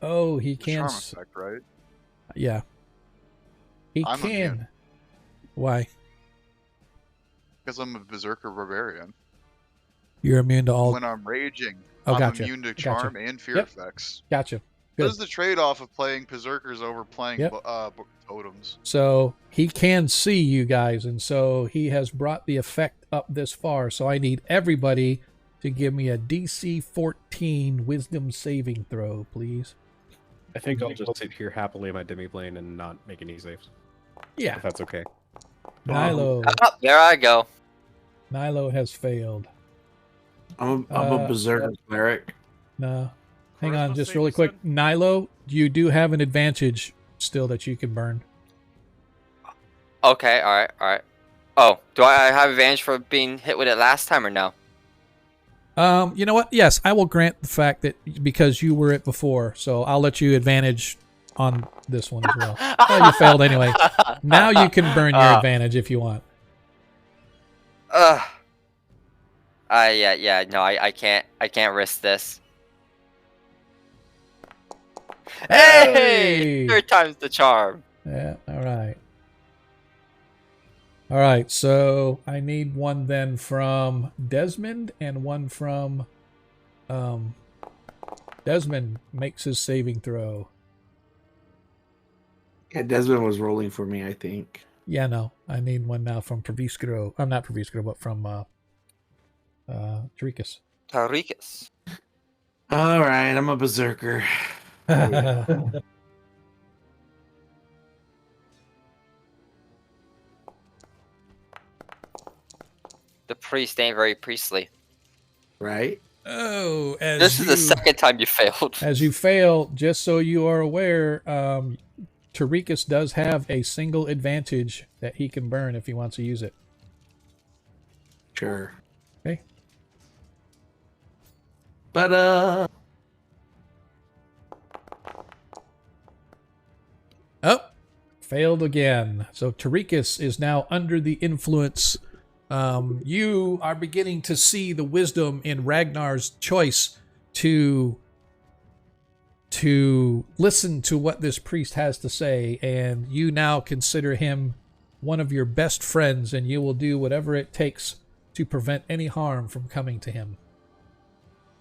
Oh, he can. Charm effect, right? Yeah. He I'm can. immune. Why? Because I'm a berserker barbarian. You're immune to all. When I'm raging, Oh, I'm gotcha. immune to Gotcha. charm and fear Yep. effects. Gotcha. What Good. is the trade-off of playing berserkers over playing Yep. totems? So he can see you guys, and so he has brought the effect up this far. So I need everybody to give me a DC 14 Wisdom saving throw, please. I think I'll just sit here happily in my demi-plane and not make any saves. Yeah. If that's okay. Nilo. Oh, there I go. Nilo has failed. I'm a berserker cleric. No. Hang on, Charisma just save, really you quick. said? Nilo, you do have an advantage still that you can burn. Okay, alright. Oh, do I have advantage for being hit with it last time or no? You know what? Yes, I will grant the fact that because you were it before, so I'll let you advantage on this one as well. Oh, you failed anyway. Now you can burn your advantage if you want. Yeah, no, I can't risk this. Hey! 3rd time's the charm. Yeah, all right. All right, so I need one then from Desmond and one from Desmond makes his saving throw. Yeah, Desmond was rolling for me, I think. Yeah, no. I need one now from Praviskro. I'm not Praviskro, but from Tarikas. Tarikas. All right, I'm a berserker. The priest ain't very priestly. Right? Oh, This is the second time you failed. As you fail, just so you are aware, Tarikas does have a single advantage that he can burn if he wants to use it. Sure. Okay. But Oh, failed again. So Tarikas is now under the influence. You are beginning to see the wisdom in Ragnar's choice to listen to what this priest has to say, and you now consider him one of your best friends, and you will do whatever it takes to prevent any harm from coming to him.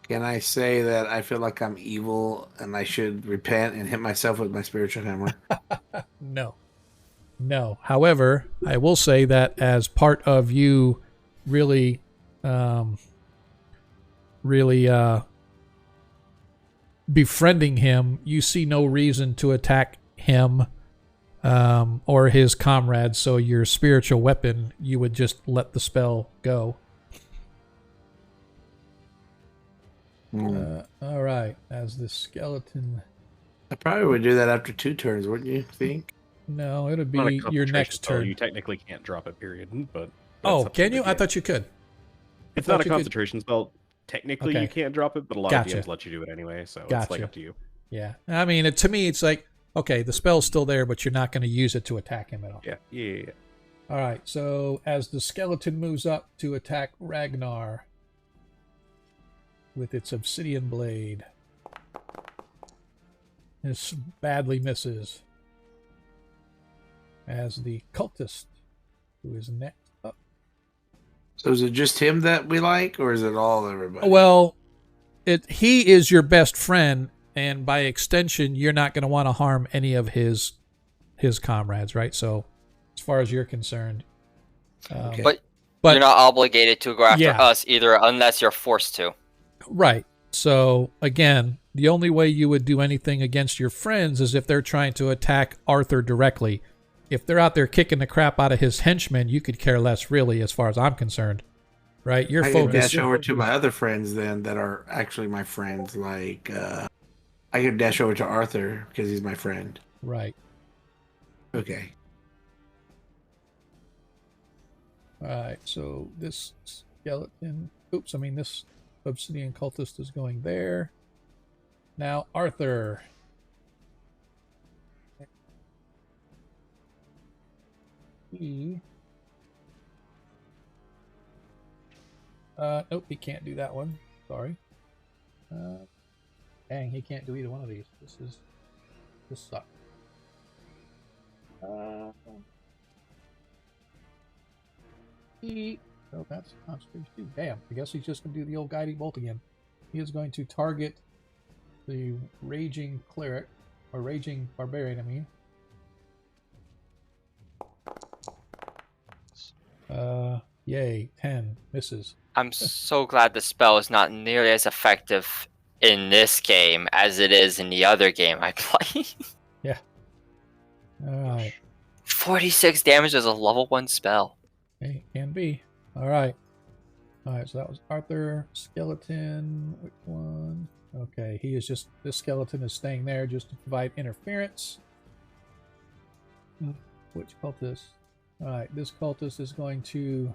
can I say that I feel like I'm evil and I should repent and hit myself with my spiritual hammer? No. However, I will say that as part of you really befriending him, you see no reason to attack him or his comrades. So your spiritual weapon, you would just let the spell go. All right. As the skeleton... I probably would do that after 2 turns, wouldn't you think? No, it'll Not a be your concentration next spell. turn. You technically can't drop it, period. But Oh, that's up to can the you? I DM. thought you could. It's I not thought a you could- concentration spell. Technically, Okay. you can't drop it, but a lot Gotcha. of DMs let you do it anyway, so it's Gotcha. like up to you. Yeah. I mean, to me, it's like, okay, the spell's still there, but you're not going to use it to attack him at all. Yeah. All right. So as the skeleton moves up to attack Ragnar with its obsidian blade, this badly misses. As the cultist, who is next up. So is it just him that we like, or is it all everybody? Well, he is your best friend, and by extension, you're not going to want to harm any of his comrades, right? So, as far as you're concerned, Okay. But but you're not obligated to go after Yeah. us either, unless you're forced to. right. So again, the only way you would do anything against your friends is if they're trying to attack Arthur directly. If they're out there kicking the crap out of his henchmen, you could care less, really, as far as I'm concerned. Right? Your I can focus. dash over to my other friends then that are actually my friends. Like, I can dash over to Arthur because he's my friend. Right. Okay. All right. So this skeleton. This obsidian cultist is going there. Now Arthur. Nope, he can't do that one. Sorry. Dang, he can't do either one of these. This sucks. So that's concentration too. Damn, I guess he's just gonna do the old guiding bolt again. He is going to target the raging cleric, or raging barbarian, I mean. Yay, 10 misses. I'm so glad the spell is not nearly as effective in this game as it is in the other game I play. Alright. 46 damage is a level 1 spell. Okay, can be. Alright. Alright, so that was Arthur. Skeleton. Which one? Okay, this skeleton is staying there just to provide interference. Which cultist? Alright, this cultist is going to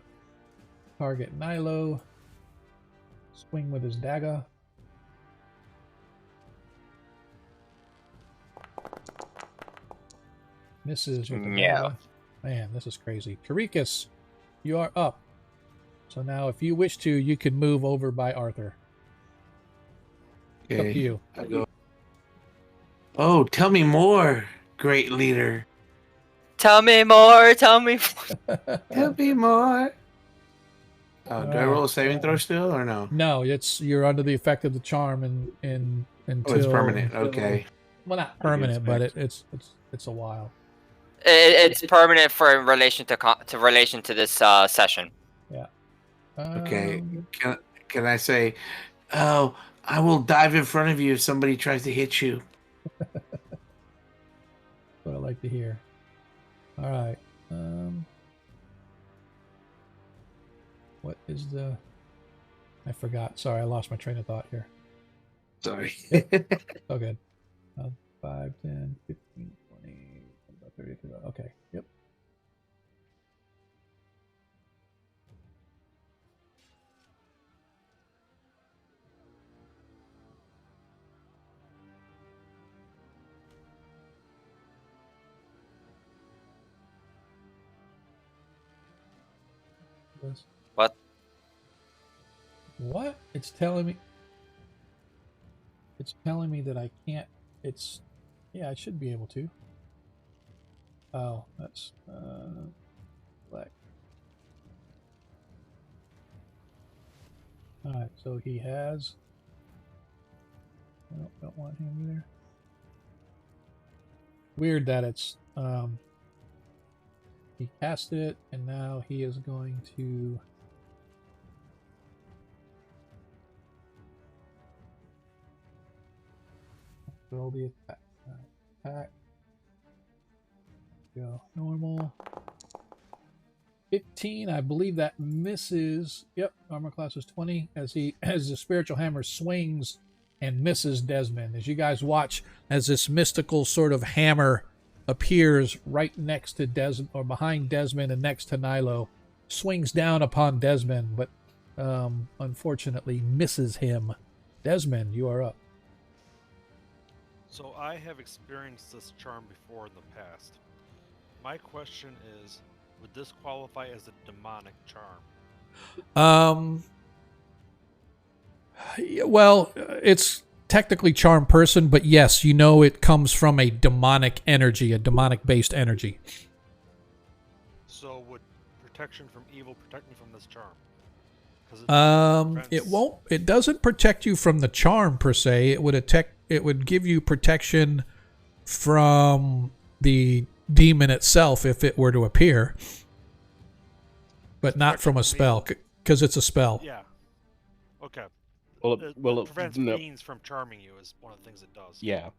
target Nilo. Swing with his dagger. Misses with the dagger. Man, this is crazy. Tarikas, you are up. So now, if you wish to, you can move over by Arthur. It's up to you. I go. Oh, tell me more, great leader. Tell me more, tell me more. Tell me more. Oh, do I roll a saving throw still or no? No, you're under the effect of the charm, and until Oh, it's permanent. Okay. well, not It permanent, but gets it's a while. It's permanent for in relation to this session. Yeah. Okay. Can I say, oh, I will dive in front of you if somebody tries to hit you. What I like to hear. All right. What is the? I forgot. Sorry, I lost my train of thought here. Sorry. Oh, good. 5, 10, 15, 20, 30. Okay. Yep. This. What? What? It's telling me. It's telling me that I can't. It's. Yeah, I should be able to. Oh, that's black. All right, so he has. I don't want him either. Weird that it's he cast it and now he is going to roll the attack. Attack. Go normal. 15, I believe that misses. Yep, armor class is 20 as the spiritual hammer swings and misses Desmond. As you guys watch as this mystical sort of hammer appears right next to Desmond or behind Desmond and next to Nilo, swings down upon Desmond, but unfortunately misses him. Desmond, you are up. So I have experienced this charm before in the past. My question is, would this qualify as a demonic charm? Well, it's technically charm person, but yes, you know it comes from a demonic energy, a demonic based energy. So would protection from evil protect me from this charm? 'Cause It won't. It doesn't protect you from the charm per se. It would give you protection from the demon itself if it were to appear, but not from a spell because it's a spell. Yeah. Okay. Well, It prevents no. fiends from charming you is one of the things it does. Yeah.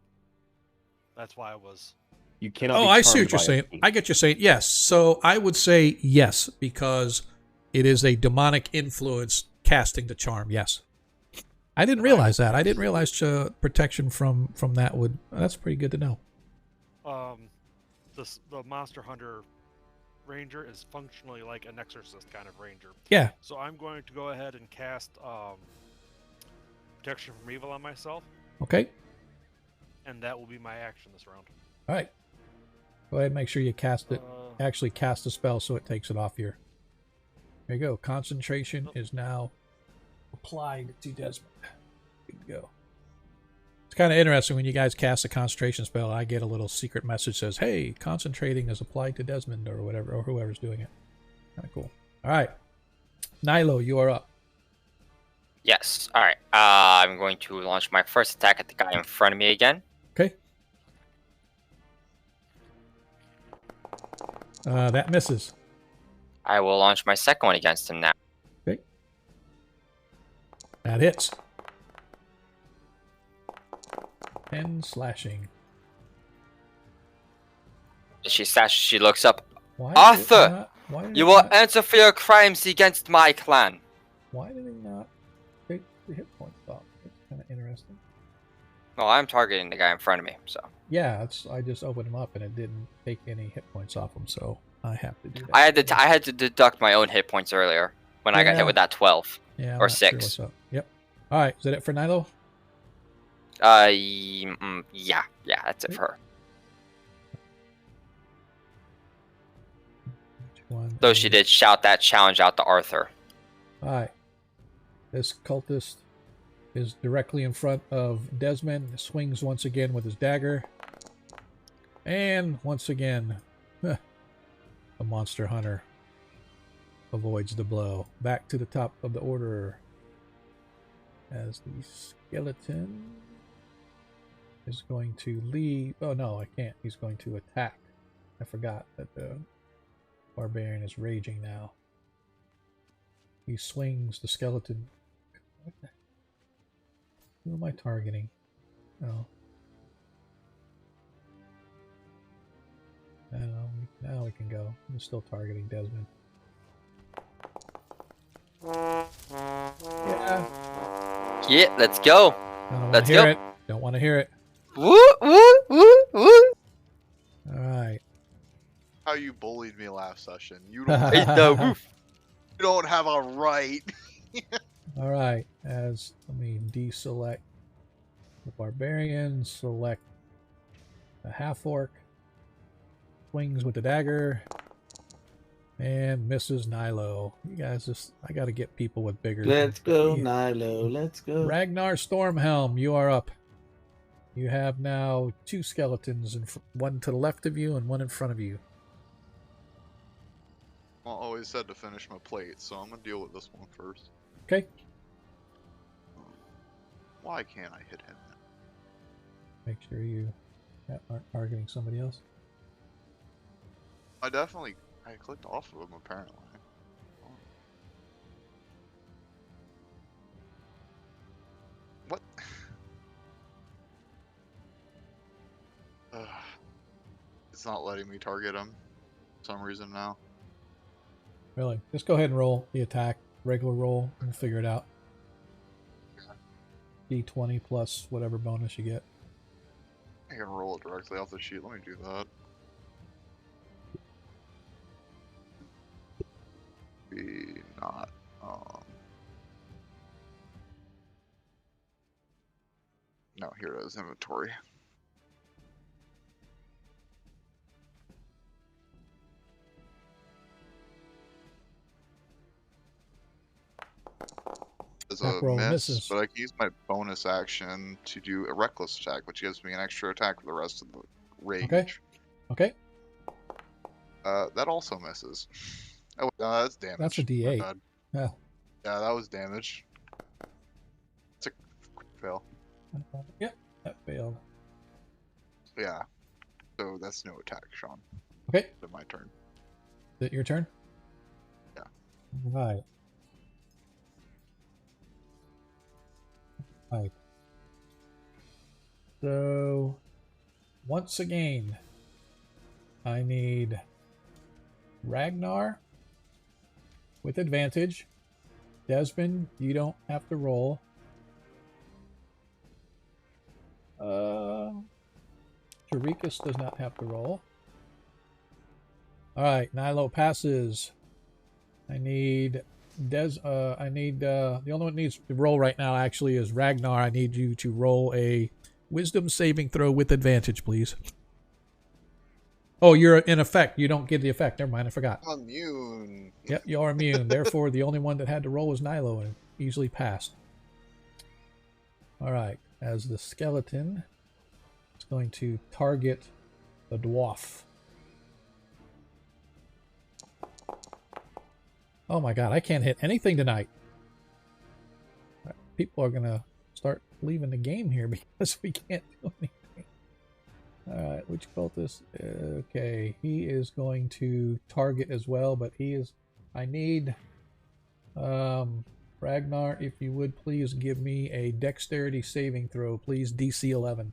That's why I was. You cannot. Oh, be I see charmed what you're by a saying. fiend. I get you saying yes. So I would say yes because it is a demonic influence casting the charm. Yes. I didn't realize that. I didn't realize protection from that would. That's pretty good to know. The Monster Hunter Ranger is functionally like an exorcist kind of ranger. Yeah. So I'm going to go ahead and cast protection from evil on myself, Okay. and that will be my action this round. All right. Go ahead and make sure you cast it. Actually cast the spell so it takes it off here. There you go. Concentration is now applied to Desmond. Good to go. It's kind of interesting when you guys cast a concentration spell. I get a little secret message that says, "Hey, concentrating is applied to Desmond," or whatever, or whoever's doing it. Kind of cool. All right, Nilo, you are up. Yes. All right. I'm going to launch my first attack at the guy in front of me again. Okay. That misses. I will launch my second one against him now. Okay. That hits. 10 slashing. She looks up. Why Arthur, you will answer for your crimes against my clan. Why did he not take the hit points off? That's kind of interesting. Well, I'm targeting the guy in front of me, so. Yeah, I just opened him up and it didn't take any hit points off him, so I have to do that. I had to deduct my own hit points earlier when I got hit with that 12 yeah, or I'm not sure 6. what's up. Yep. All right, is that it for Nilo? Yeah, that's it for her. Which one Though she is- did shout that challenge out to Arthur. All right. This cultist is directly in front of Desmond. Swings once again with his dagger. And once again, the monster hunter avoids the blow. Back to the top of the order as the skeleton. is going to leave. Oh no, I can't. He's going to attack. I forgot that the barbarian is raging now. He swings the skeleton. Who am I targeting? Oh. Now we can go. I'm still targeting Desmond. Yeah. Yeah, let's go. I don't want Let's to hear go. it. Don't want to hear it. Woo, woo, woo, woo. All right. How you bullied me last session. You Hey, don't, the roof. you don't have a right. All right. Let me deselect the barbarian. Select the half orc. Swings with the dagger. And misses Nilo. You guys I got to get people with bigger. Let's go, Nilo. Let's go. Ragnar Stormhelm, you are up. You have now 2 skeletons, one to the left of you and one in front of you. I always said to finish my plate, so I'm gonna deal with this one first. Okay. Why can't I hit him? Make sure you aren't targeting somebody else. I clicked off of him apparently. What? It's not letting me target him for some reason now. Really? Just go ahead and roll the attack. Regular roll. And we'll figure it out. D20 plus whatever bonus you get. I can roll it directly off the sheet. Let me do that. Be not. No, here it is. Inventory. As a Attack roll miss, misses. but I can use my bonus action to do a reckless attack, which gives me an extra attack for the rest of the rage. Okay. That also misses. Oh, no, that's damage. That's a My D8. bad. Yeah. Yeah, that was damage. It's a quick fail. Yep. That failed. Yeah. So that's no attack, Sean. Okay. It's my turn. Is it your turn? Yeah. Right. Right. So, once again, I need Ragnar with advantage. Desmond, you don't have to roll. Jarikus does not have to roll. All right, Nilo passes. I need the only one that needs to roll right now actually is Ragnar. I need you to roll a wisdom saving throw with advantage, please. Oh, you're in effect. You don't get the effect. Never mind, I forgot. I'm immune. Yep, you are immune. Therefore, the only one that had to roll was Nilo and easily passed. All right, as the skeleton, it's going to target the dwarf. Oh my god, I can't hit anything tonight. People are going to start leaving the game here because we can't do anything. Alright, which cultist? Okay, he is going to target as well, but I need Ragnar, if you would please give me a dexterity saving throw, please, DC 11.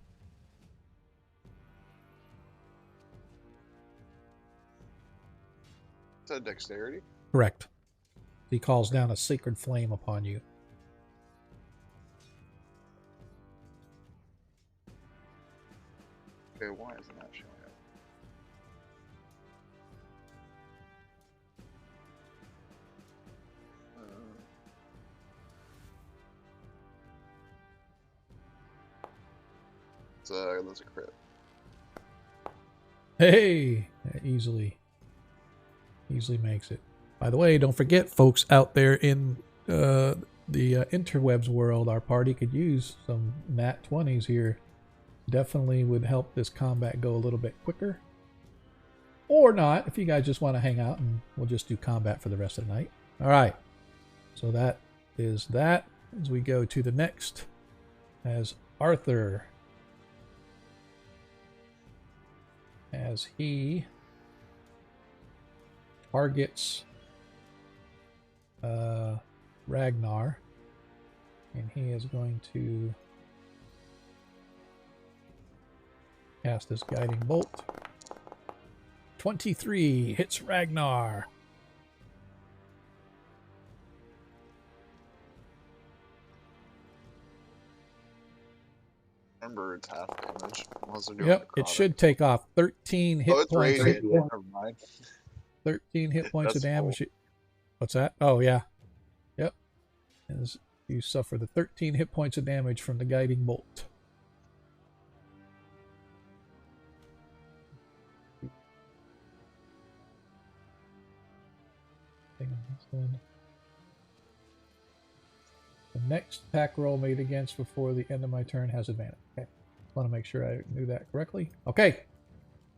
Is that dexterity? Correct. He calls down a sacred flame upon you. Okay, why isn't that showing up? That's a crit. Hey! Easily makes it. By the way, don't forget, folks out there in the interwebs world, our party could use some nat 20s here. Definitely would help this combat go a little bit quicker. Or not, if you guys just want to hang out and we'll just do combat for the rest of the night. Alright, so that is that. As we go to the next, as Arthur, as he targets Ragnar, and he is going to cast his guiding bolt. 23 hits Ragnar. Remember, it's half damage. Unless they're doing Yep, it necrotic. should take off 13 hit Oh, it's points. radiant. Never mind. 13 hit points of That's damage. What's that? Oh, yeah. Yep. As you suffer the 13 hit points of damage from the guiding bolt. Hang on, this one. The next attack roll made against before the end of my turn has advantage. Okay. Want to make sure I knew that correctly. Okay.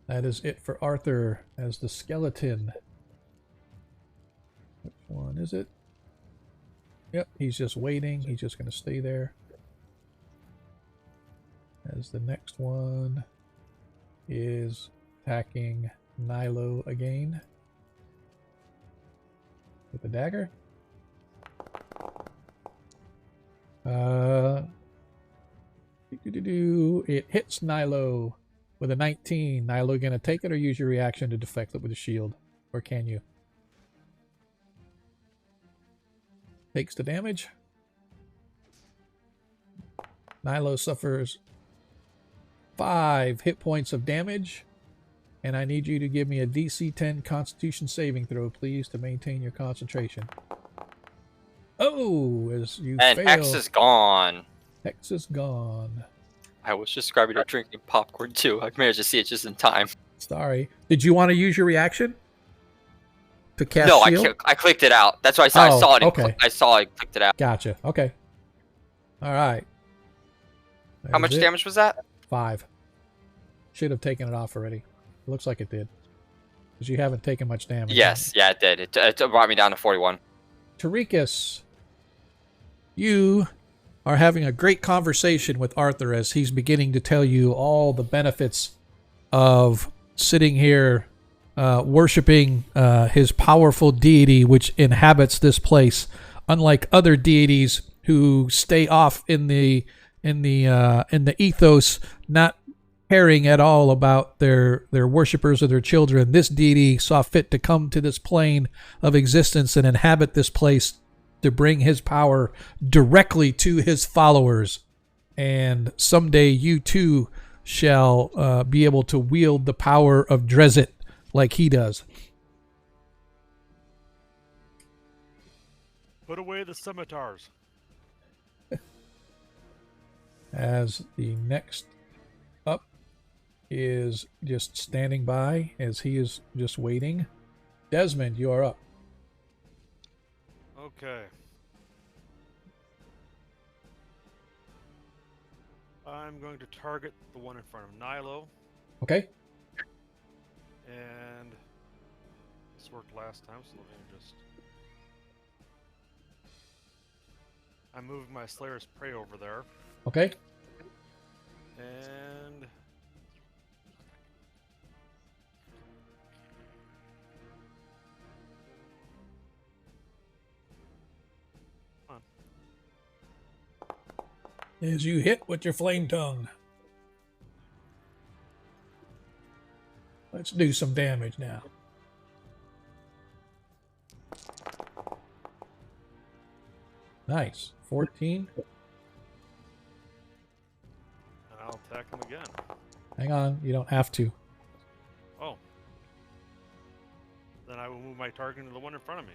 That is it for Arthur as the skeleton. Which one is it? Yep, he's just waiting. He's just going to stay there. As the next one is attacking Nilo again with a dagger. It hits Nilo with a 19. Nilo gonna take it or use your reaction to deflect it with a shield? Or can you? Takes the damage. Nilo suffers 5 hit points of damage. And I need you to give me a DC 10 Constitution saving throw, please, to maintain your concentration. Oh, as you And fail. X is gone. X is gone. I was just grabbing a drinking popcorn too. I managed to see it just in time. Sorry. Did you want to use your reaction to cast No, shield? I clicked it out. That's why I saw, I Oh, saw it. okay. I saw it. Clicked it out. Gotcha. Okay. All right. How much damage was that? 5. Should have taken it off already. Looks like it did. Because you haven't taken much damage. Yes, yeah, it did. It brought me down to 41. Tarikas, you are having a great conversation with Arthur as he's beginning to tell you all the benefits of sitting here worshiping his powerful deity which inhabits this place, unlike other deities who stay off in the ethos, not caring at all about their worshippers or their children. This deity saw fit to come to this plane of existence and inhabit this place to bring his power directly to his followers. And someday you too shall be able to wield the power of Dresset like he does. Put away the scimitars. As the next up is just standing by as he is just waiting. Desmond, you are up. Okay. I'm going to target the one in front of Nilo, Okay. and this worked last time, so let me just... I'm moving my Slayer's Prey over there, Okay. and... As you hit with your flame tongue. Let's do some damage now. Nice. 14. and I'll attack him again. Hang on. You don't have to. Oh. Then I will move my target to the one in front of me.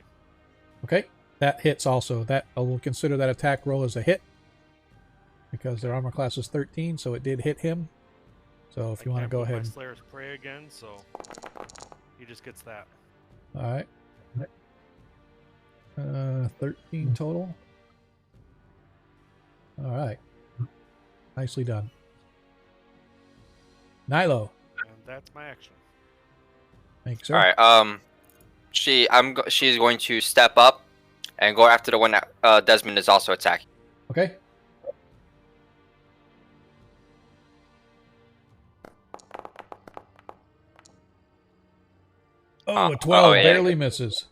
Okay. That hits also. That I will consider that attack roll as a hit. Because their armor class is 13, so it did hit him. So if you want to go ahead. My Slayer's Prey again, so he just gets that. Alright. 13 total. Alright. Nicely done. Nilo. And that's my action. Thanks, sir. All right. She's going to step up and go after the one that Desmond is also attacking. Okay. Oh, a 12 yeah. barely misses.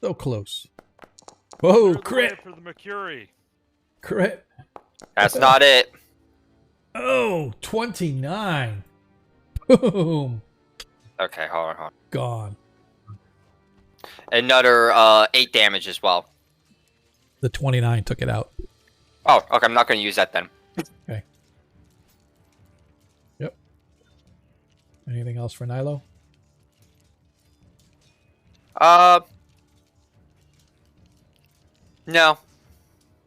So close. Whoa, Clear the way crit. for the Mercury. Crit. That's not it. Oh, 29. Boom. Okay, hold on. Gone. Another 8 damage as well. The 29 took it out. Oh, okay. I'm not going to use that then. Okay. Yep. Anything else for Nilo? No. I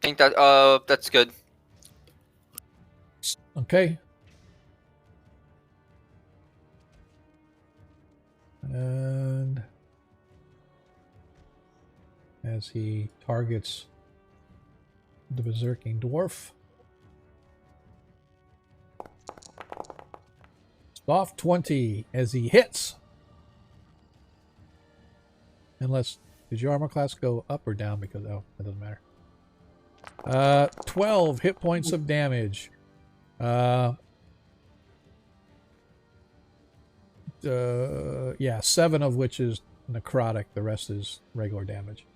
think that that's good. Okay. And as he targets the berserking dwarf, soft 20 as he hits. Unless, did your armor class go up or down? Because, oh, that doesn't matter. 12 hit points of damage. Yeah, 7 of which is necrotic. The rest is regular damage.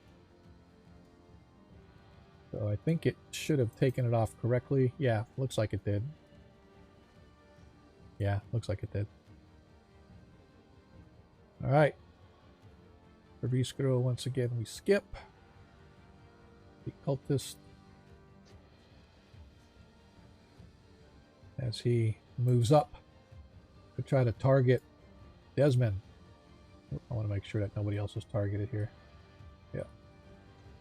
So I think it should have taken it off correctly. Yeah, looks like it did. Yeah, looks like it did. All right. For Viscero, once again, we skip. The cultist. As he moves up to try to target Desmond. I want to make sure that nobody else is targeted here. Yeah.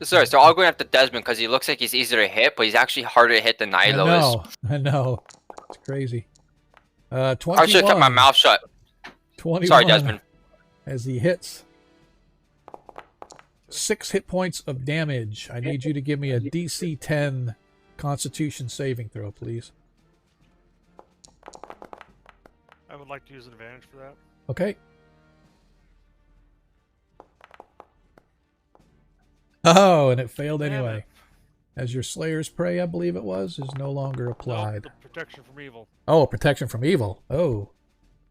Sorry, so I'll go after Desmond because he looks like he's easier to hit, but he's actually harder to hit than Nilo is. I know. It's crazy. 21. I should have kept my mouth shut. 21. Sorry, Desmond. As he hits. 6 hit points of damage. I need you to give me a DC 10 Constitution saving throw, please. I would like to use an advantage for that. Okay. Oh, and it failed Damn anyway. it. As your Slayer's Prey, I believe it was, is no longer applied. Nope, the protection from evil. Oh, protection from evil. Oh,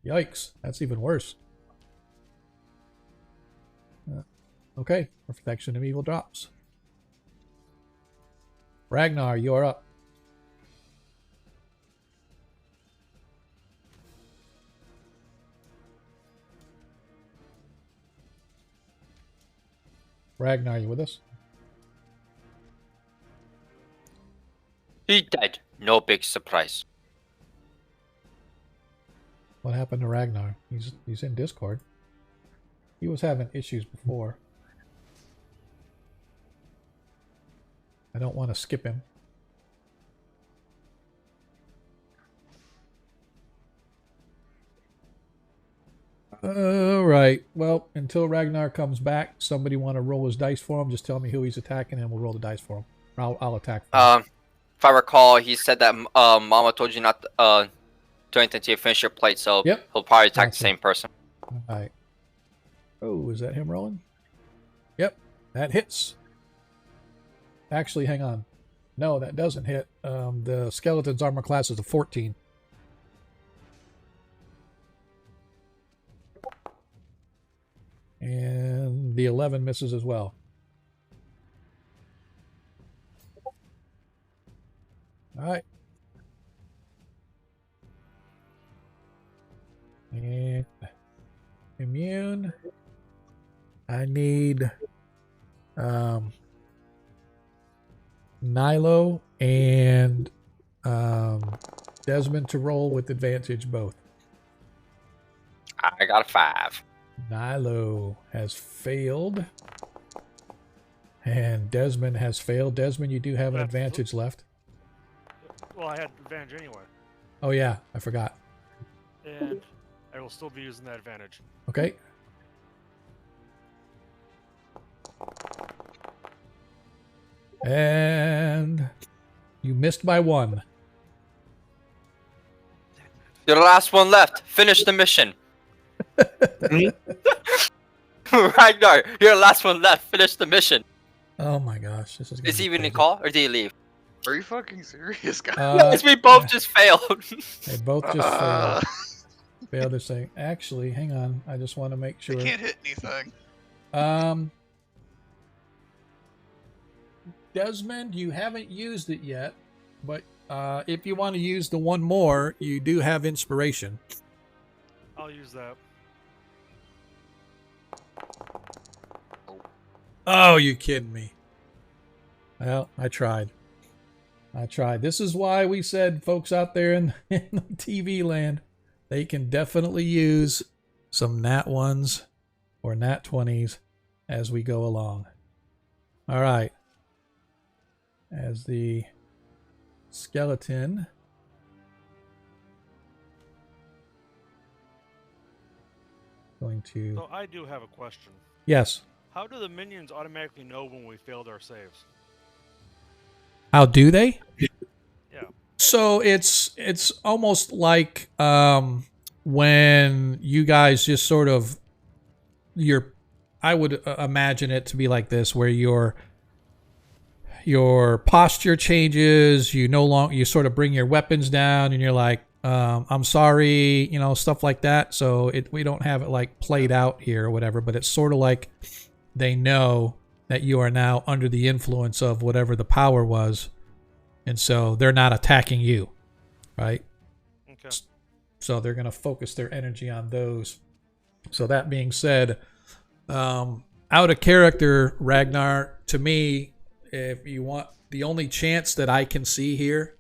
yikes. That's even worse. Okay, protection from evil drops. Ragnar, you're up. Ragnar, you with us? He dead. No big surprise. What happened to Ragnar? He's in Discord. He was having issues before. I don't want to skip him. Alright. Well, until Ragnar comes back, somebody want to roll his dice for him? Just tell me who he's attacking and we'll roll the dice for him. I'll attack for him. If I recall, he said that Mama told you not to do anything until you finish your plate, so Yep. he'll probably attack the Gotcha. same person. Alright. Oh, is that him rolling? Yep. That hits. Actually, hang on. No, that doesn't hit. The skeleton's armor class is a 14. And the 11 misses as well. Alright. And immune. I need Nilo and Desmond to roll with advantage both. I got a 5. Nilo has failed. And Desmond has failed. Desmond, you do have an advantage left. Well, I had advantage anyway, Oh, yeah. I forgot. and I will still be using that advantage. Okay. And you missed by 1. You're the last one left. Finish the mission. Ragnar, you're the last one left. Finish the mission. Oh my gosh. This is gonna Is be he even in crazy. call, or did he leave? Are you fucking serious, guys? Uh, Yes, we both just failed. They both just failed. Failed this thing. Actually, hang on. I just want to make sure. They can't hit anything. Desmond, you haven't used it yet, but if you want to use the one more, you do have inspiration. I'll use that. Oh, you kidding me? Well, I tried. This is why we said, folks out there in the TV land, they can definitely use some nat 1s or nat 20s as we go along. All right. As the skeleton going to... So I do have a question. Yes. How do the minions automatically know when we failed our saves? How do they? Yeah. So it's almost like when you guys just sort of I would imagine it to be like this, where your posture changes, you sort of bring your weapons down and you're like, I'm sorry, stuff like that. So we don't have it like played out here or whatever, but it's sort of like they know that you are now under the influence of whatever the power was. And so they're not attacking you, right? Okay. So they're going to focus their energy on those. So that being said, out of character, Ragnar, to me, if you want, the only chance that I can see here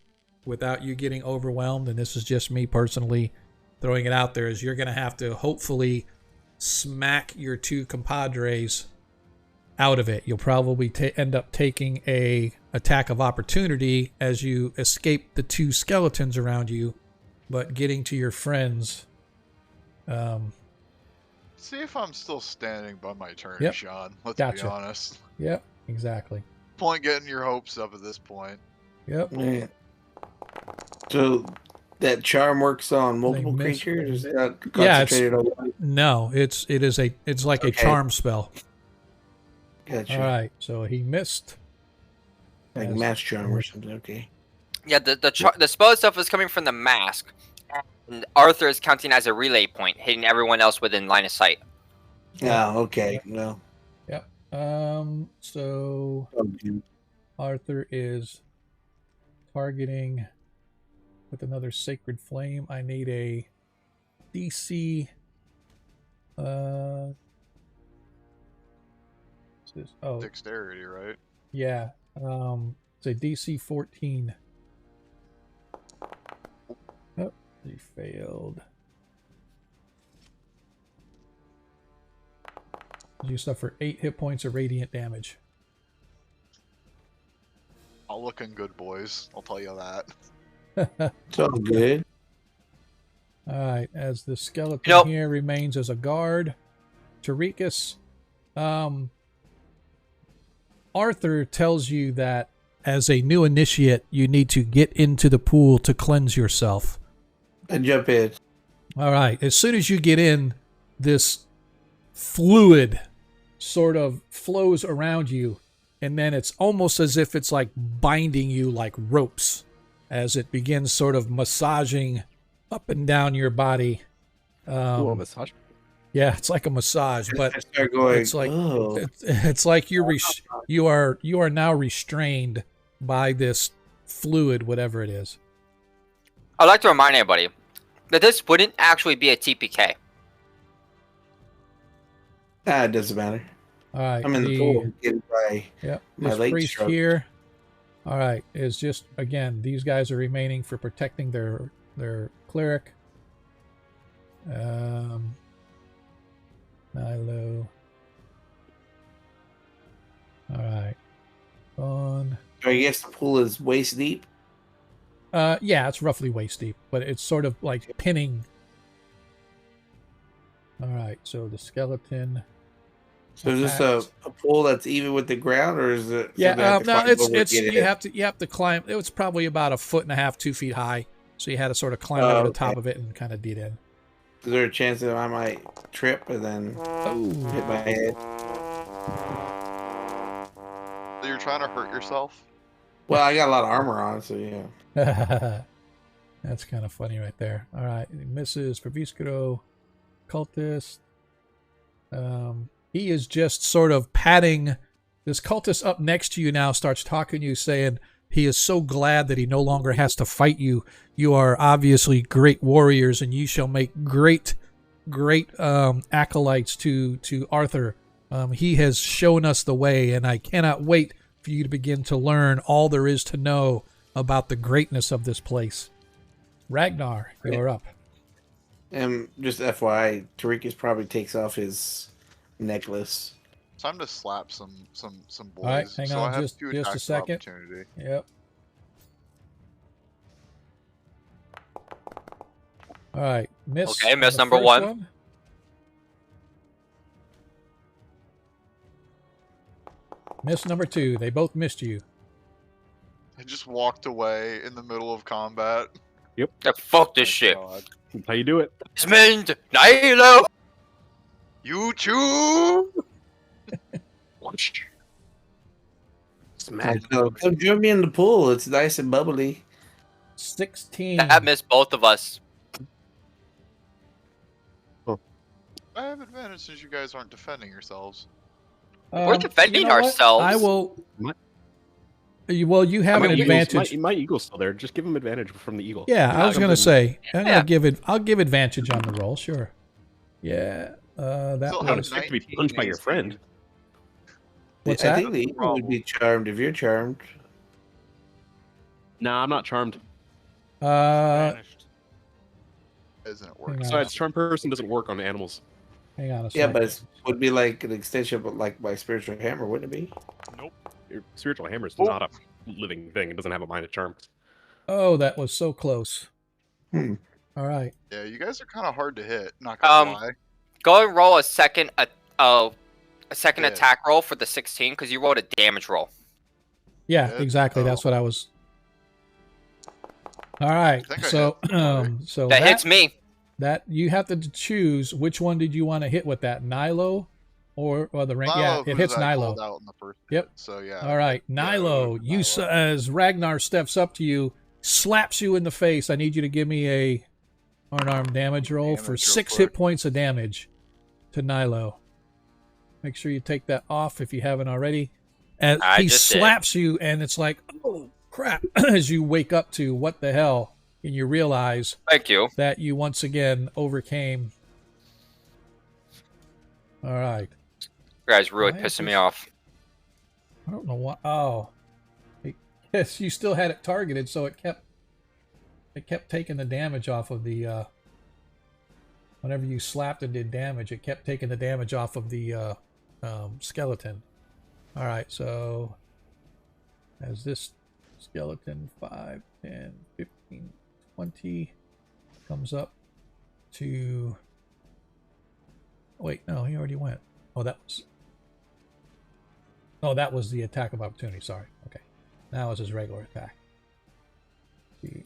without you getting overwhelmed, and this is just me personally throwing it out there, is you're going to have to hopefully smack your two compadres out of it. You'll probably end up taking a attack of opportunity as you escape the two skeletons around you, but getting to your friends. See if I'm still standing by my turn, Yep. Sean. Let's Gotcha. be honest. Yep, exactly. Point getting your hopes up at this point. Yep. Yeah. So that charm works on multiple missed. creatures? Is that Yeah, it's- concentrated on one? No, it's like a Okay. charm spell. Gotcha. All right, so he missed. Like Yes. mass charm or something. Okay. Yeah, the spell itself is coming from the mask. And Arthur is counting as a relay point, hitting everyone else within line of sight. Oh, okay. Well, Yep. So Arthur is targeting with another sacred flame. I need a DC. What's this? Oh, Dexterity, right? yeah. It's a DC 14. Oh, he failed. You suffer 8 hit points of radiant damage. All looking good, boys. I'll tell you that. it's all good. Alright, as the skeleton Nope. here remains as a guard. Tarikas, Arthur tells you that as a new initiate, you need to get into the pool to cleanse yourself. And jump in. Alright, as soon as you get in, this fluid sort of flows around you, and then it's almost as if it's like binding you like ropes as it begins sort of massaging up and down your body. Ooh, a massage. Yeah, it's like a massage, but I start going, it's like oh. it's like you are now restrained by this fluid, whatever it is. I'd like to remind everybody that this wouldn't actually be a TPK. It doesn't matter. All right, I'm in the pool getting my this legs priest stroked. here. All right, is just again these guys are remaining for protecting their cleric. Nilo. All right, on. So I guess the pool is waist deep. Yeah, it's roughly waist deep, but it's sort of like pinning. All right, so the skeleton. So is this a pool that's even with the ground, or is it? Yeah, no, it's you you have to climb. It was probably about 1.5 feet, 2 feet high. So you had to sort of climb over the top of it and kind of get in. Is there a chance that I might trip and then hit my head? So you're trying to hurt yourself? Well, I got a lot of armor on, so yeah. That's kind of funny right there. All right, misses for Viscero, cultist. He is just sort of patting this cultist up next to you now, starts talking to you, saying he is so glad that he no longer has to fight you. You are obviously great warriors, and you shall make great acolytes to Arthur. He has shown us the way, and I cannot wait for you to begin to learn all there is to know about the greatness of this place. Ragnar, you're up. And just FYI, Tarikas probably takes off his necklace. Time to slap some boys. All right, hang so on I have just two a attacks of second. opportunity. Yep. All right, miss. Okay, miss the number first one. Miss number 2. They both missed you. I just walked away in the middle of combat. Yeah, fuck this My shit. God. That's how you do it. Desmond, Nilo. You too. Smash. So come join me in the pool. It's nice and bubbly. 16. That missed both of us. I have advantage since you guys aren't defending yourselves. We're defending you know what? ourselves. I will. What? Well, you have an advantage. My eagle's still there. Just give him advantage from the eagle. Yeah, I was gonna say. Yeah. I'll give advantage on the roll. Sure. Yeah. That Still Not have was. expect to be punched by your friend. What's I that? think the eagle would be charmed if you're charmed. Nah, I'm not charmed. Vanished. Isn't it Hang work? on. Besides, charm person doesn't work on animals. Hang on a Yeah, second. but it would be like an extension of like my spiritual hammer, wouldn't it be? Nope. Your spiritual hammer is not a living thing. It doesn't have a mind of charm. Oh, that was so close. Hmm. All right. Yeah, you guys are kind of hard to hit. Not gonna lie. Go and roll a second Yeah. attack roll for the 16 because you rolled a damage roll. Yeah, Good. exactly. That's what I was. All right. I think I So, hit. so That hits me. That you have to choose which one did you want to hit with that, Nilo or the rank? Yeah, Nilo, it who hits I Nilo. called out in the first Yep. hit, so yeah. All right, Yeah, Nilo. You as Ragnar steps up to you, slaps you in the face. I need you to give me a unarmed damage roll for Damage real 6 quick. hit points of damage to Nilo. Make sure you take that off if you haven't already. And I he just did. slaps you, and it's like, oh crap! As you wake up to what the hell, and you realize Thank you. that you once again overcame. All right. You guys really Why is pissing me this- off. I don't know why. Oh, yes, you still had it targeted, so it kept taking the damage off of the. Whenever you slapped and did damage, it kept taking the damage off of the skeleton. All right, so as this skeleton 5, 10, 15, 20 comes up to. Wait, no, he already went. Oh, that was the attack of opportunity. Sorry. Okay. Now it's his regular attack. He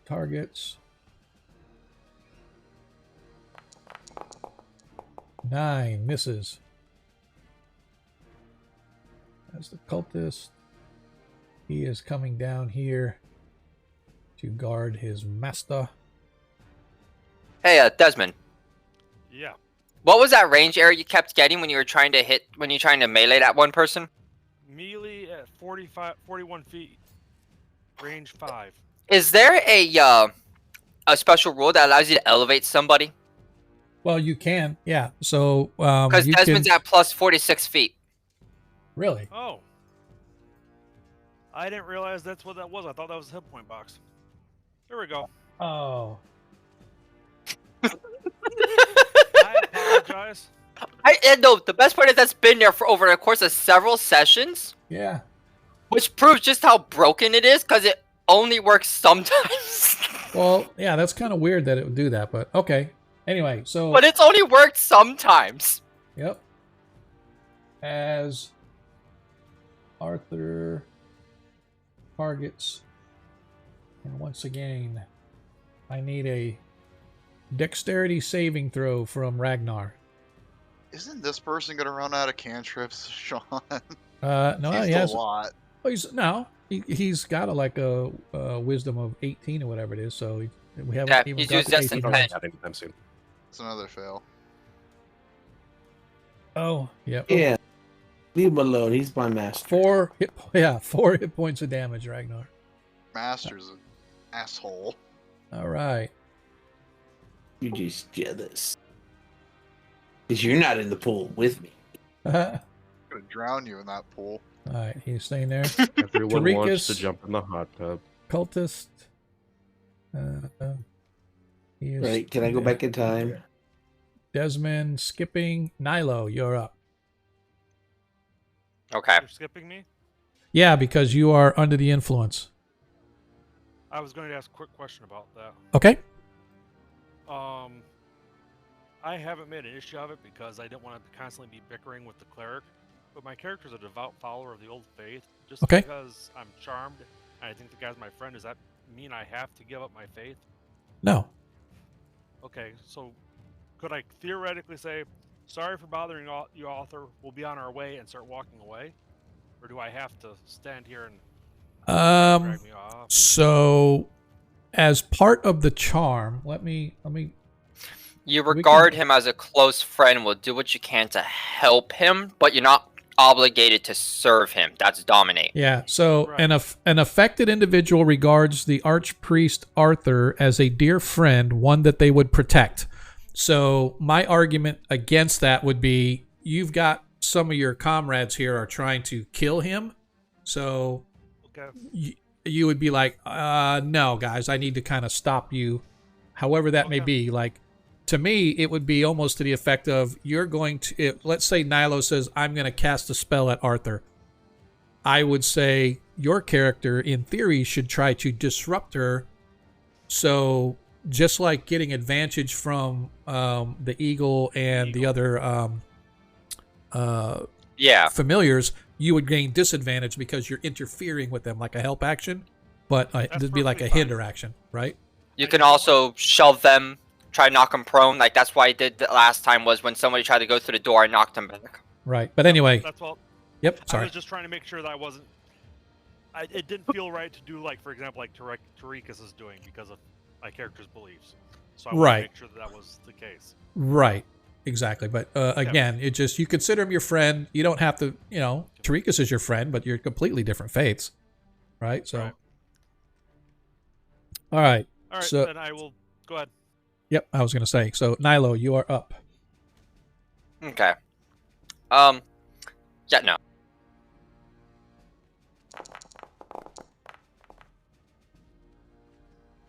targets 9, misses. As the cultist, he is coming down here to guard his master. Hey, Desmond. Yeah. What was that range area you kept getting when you were trying to melee that one person? Melee at 41 feet. Range 5. Is there a special rule that allows you to elevate somebody? Well, you can, yeah. So Because you Desmond's can at plus 46 feet. really. Oh. I didn't realize that's what that was. I thought that was a hit point box. There we go. Oh, I apologize. No, the best part is that's been there for over the course of several sessions, yeah. which proves just how broken it is because it only works sometimes. Well, yeah, that's kind of weird that it would do that, but okay. Anyway, so But it's only worked sometimes. yep. As Arthur targets, and once again, I need a dexterity saving throw from Ragnar. Isn't this person gonna run out of cantrips, Sean? No, He's he a has lot. He's got a wisdom of 18 or whatever it is. So we haven't Yeah, even he's got used to less 18 than rounds. 10. Anytime soon. It's another fail. Oh, yeah. Yeah. Leave him alone. He's my master. 4 hit points of damage, Ragnar. Master's an asshole. All right. You're just jealous. Because you're not in the pool with me. All I'm gonna drown you in that pool. right, he's staying there. Everyone wants to Tarikas. jump in the hot tub. Cultist. He is Right? Can I go there. back in time? Desmond, skipping. Nilo, you're up. Okay. You're skipping me? Yeah, because you are under the influence. I was going to ask a quick question about that. Okay. I haven't made an issue of it because I didn't want to constantly be bickering with the cleric, but my character's a devout follower of the old faith. Just Okay. because I'm charmed and I think the guy's my friend, does that mean I have to give up my faith? No. Okay, so could I theoretically say, sorry for bothering you, author, we'll be on our way and start walking away? Or do I have to stand here and drag me off? So as part of the charm, let me You can- regard him as a close friend, will do what you can to help him, but you're not obligated to serve him. That's dominate. Yeah, so Right. an affected individual regards the archpriest Arthur as a dear friend, one that they would protect. So my argument against that would be you've got some of your comrades here are trying to kill him. So Okay. you would be like, no, guys, I need to kind of stop you. However that may Okay. be. Like, to me, it would be almost to the effect of you're going to, let's say Nilo says, I'm going to cast a spell at Arthur. I would say your character, in theory, should try to disrupt her. So just like getting advantage from the eagle and the other Yeah. familiars, you would gain disadvantage because you're interfering with them like a help action, but it'd be like a perfectly hinder action, right? You can also shove them, try to knock them prone. Like that's why I did the last time was when somebody tried to go through the door, I knocked them back. Right. But anyway, That's all. yep, I sorry. was just trying to make sure that I wasn't. It didn't feel right to do like, for example, like Tarikas is doing because of my character's beliefs. So I wanted Right. to make sure that was the case. Right. Exactly. But again, it just, you consider him your friend. You don't have to, Tarikas is your friend, but you're completely different faiths. Right? So, Right. all right. All right, So- then I will go ahead. Yep, I was going to say. So, Nilo, you are up. Okay. Yeah, no.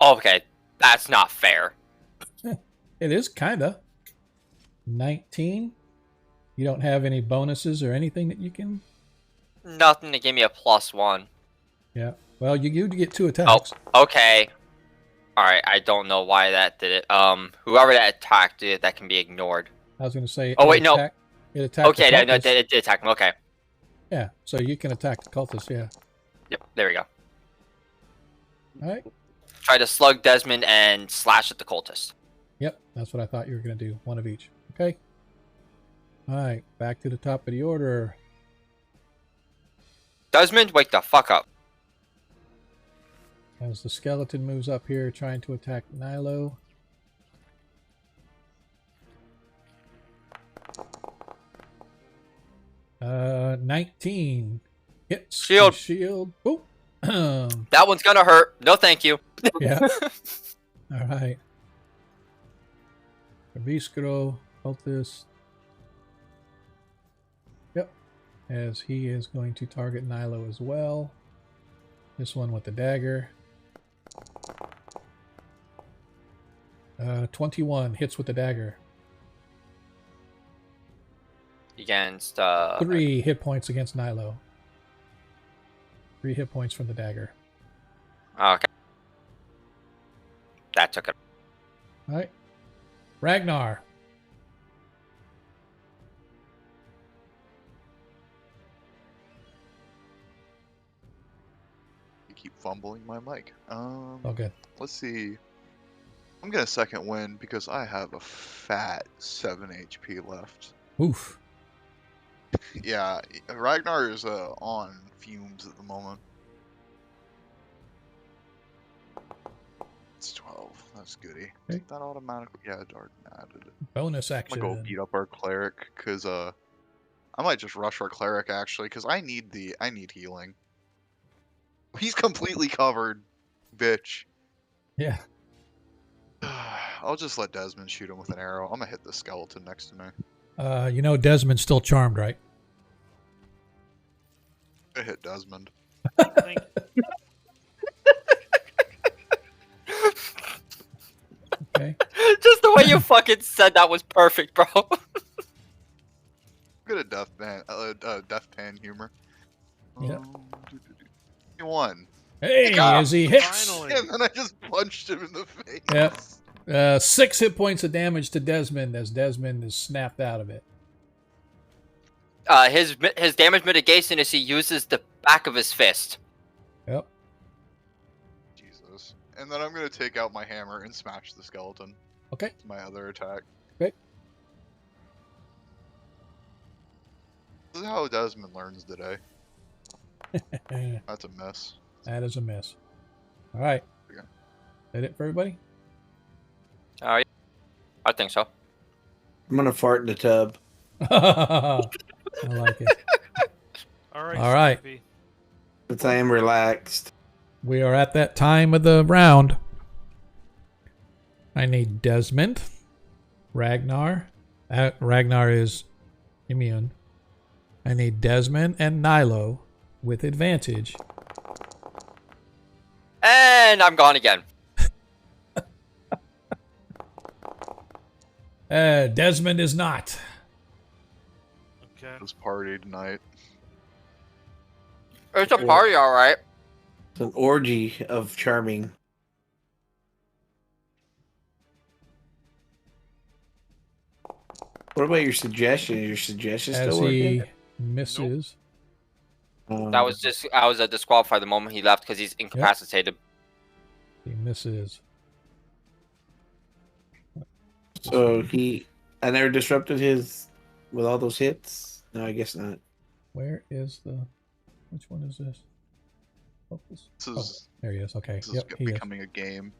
Okay, that's not fair. It is kind of. 19. You don't have any bonuses or anything that you can. Nothing to give me a +1. Yeah. Well, you get 2 attacks. Okay. Alright, I don't know why that did it. Whoever that attacked did, that can be ignored. I was going to say. Oh, it wait, no. It attacked. Okay, the no, cultist. it did attack him. Okay. Yeah. So you can attack the cultist. Yeah. Yep, there we go. All right. Try to slug Desmond and slash at the cultist. Yep. That's what I thought you were going to do. One of each. Okay. All right. Back to the top of the order. Desmond, wake the fuck up. As the skeleton moves up here, trying to attack Nilo. Uh, 19 hits. the Shield. Shield. Oh. That one's gonna hurt. No, thank you. Yeah. All right. Viscero, cultist. Yep. As he is going to target Nilo as well. This one with the dagger. 21 hits with the dagger. Against 3 hit points against Nilo. 3 hit points from the dagger. Okay. That took it. All right. Ragnar. You keep fumbling my mic. Oh, good. Let's see. I'm gonna second win because I have a fat 7 HP left. Oof. Yeah, Ragnar is on fumes at the moment. It's 12. That's goody. Okay. Is that automatically? Yeah, Dark added. Bonus I'm action. gonna go beat up our cleric because I might just rush our cleric actually because I need healing. He's completely covered, bitch. Yeah. I'll just let Desmond shoot him with an arrow. I'm gonna hit the skeleton next to me. You know Desmond's still charmed, right? I hit Desmond. Thank Okay. Just the way you fucking said that was perfect, bro. Good at deathpan humor. Yeah. 21. Hey, Ah, as he hits. finally. And then I just punched him in the face. Yep. 6 hit points of damage to Desmond as Desmond is snapped out of it. His damage mitigation is he uses the back of his fist. Yep. Jesus. And then I'm gonna take out my hammer and smash the skeleton. Okay. It's my other attack. Okay. This is how Desmond learns today. That's a miss. That is a miss. All right. Okay. That it for everybody? Yeah. I think so. I'm gonna fart in the tub. I like it. All right. All right. Snappy. Since I am relaxed. We are at that time of the round. I need Desmond, Ragnar. Ragnar is immune. I need Desmond and Nilo with advantage. And I'm gone again. Desmond is not. Okay. This party tonight. It's a party, all right. It's an orgy of charming. What about your suggestion? Is your suggestion As still he working? misses. That was just I was disqualified the moment he left because he's incapacitated. He misses. So I never disrupted his with all those hits? No, I guess not. Where is the... Which one is this? Focus. This is There he is. Okay. this is Yep, he is. becoming a game.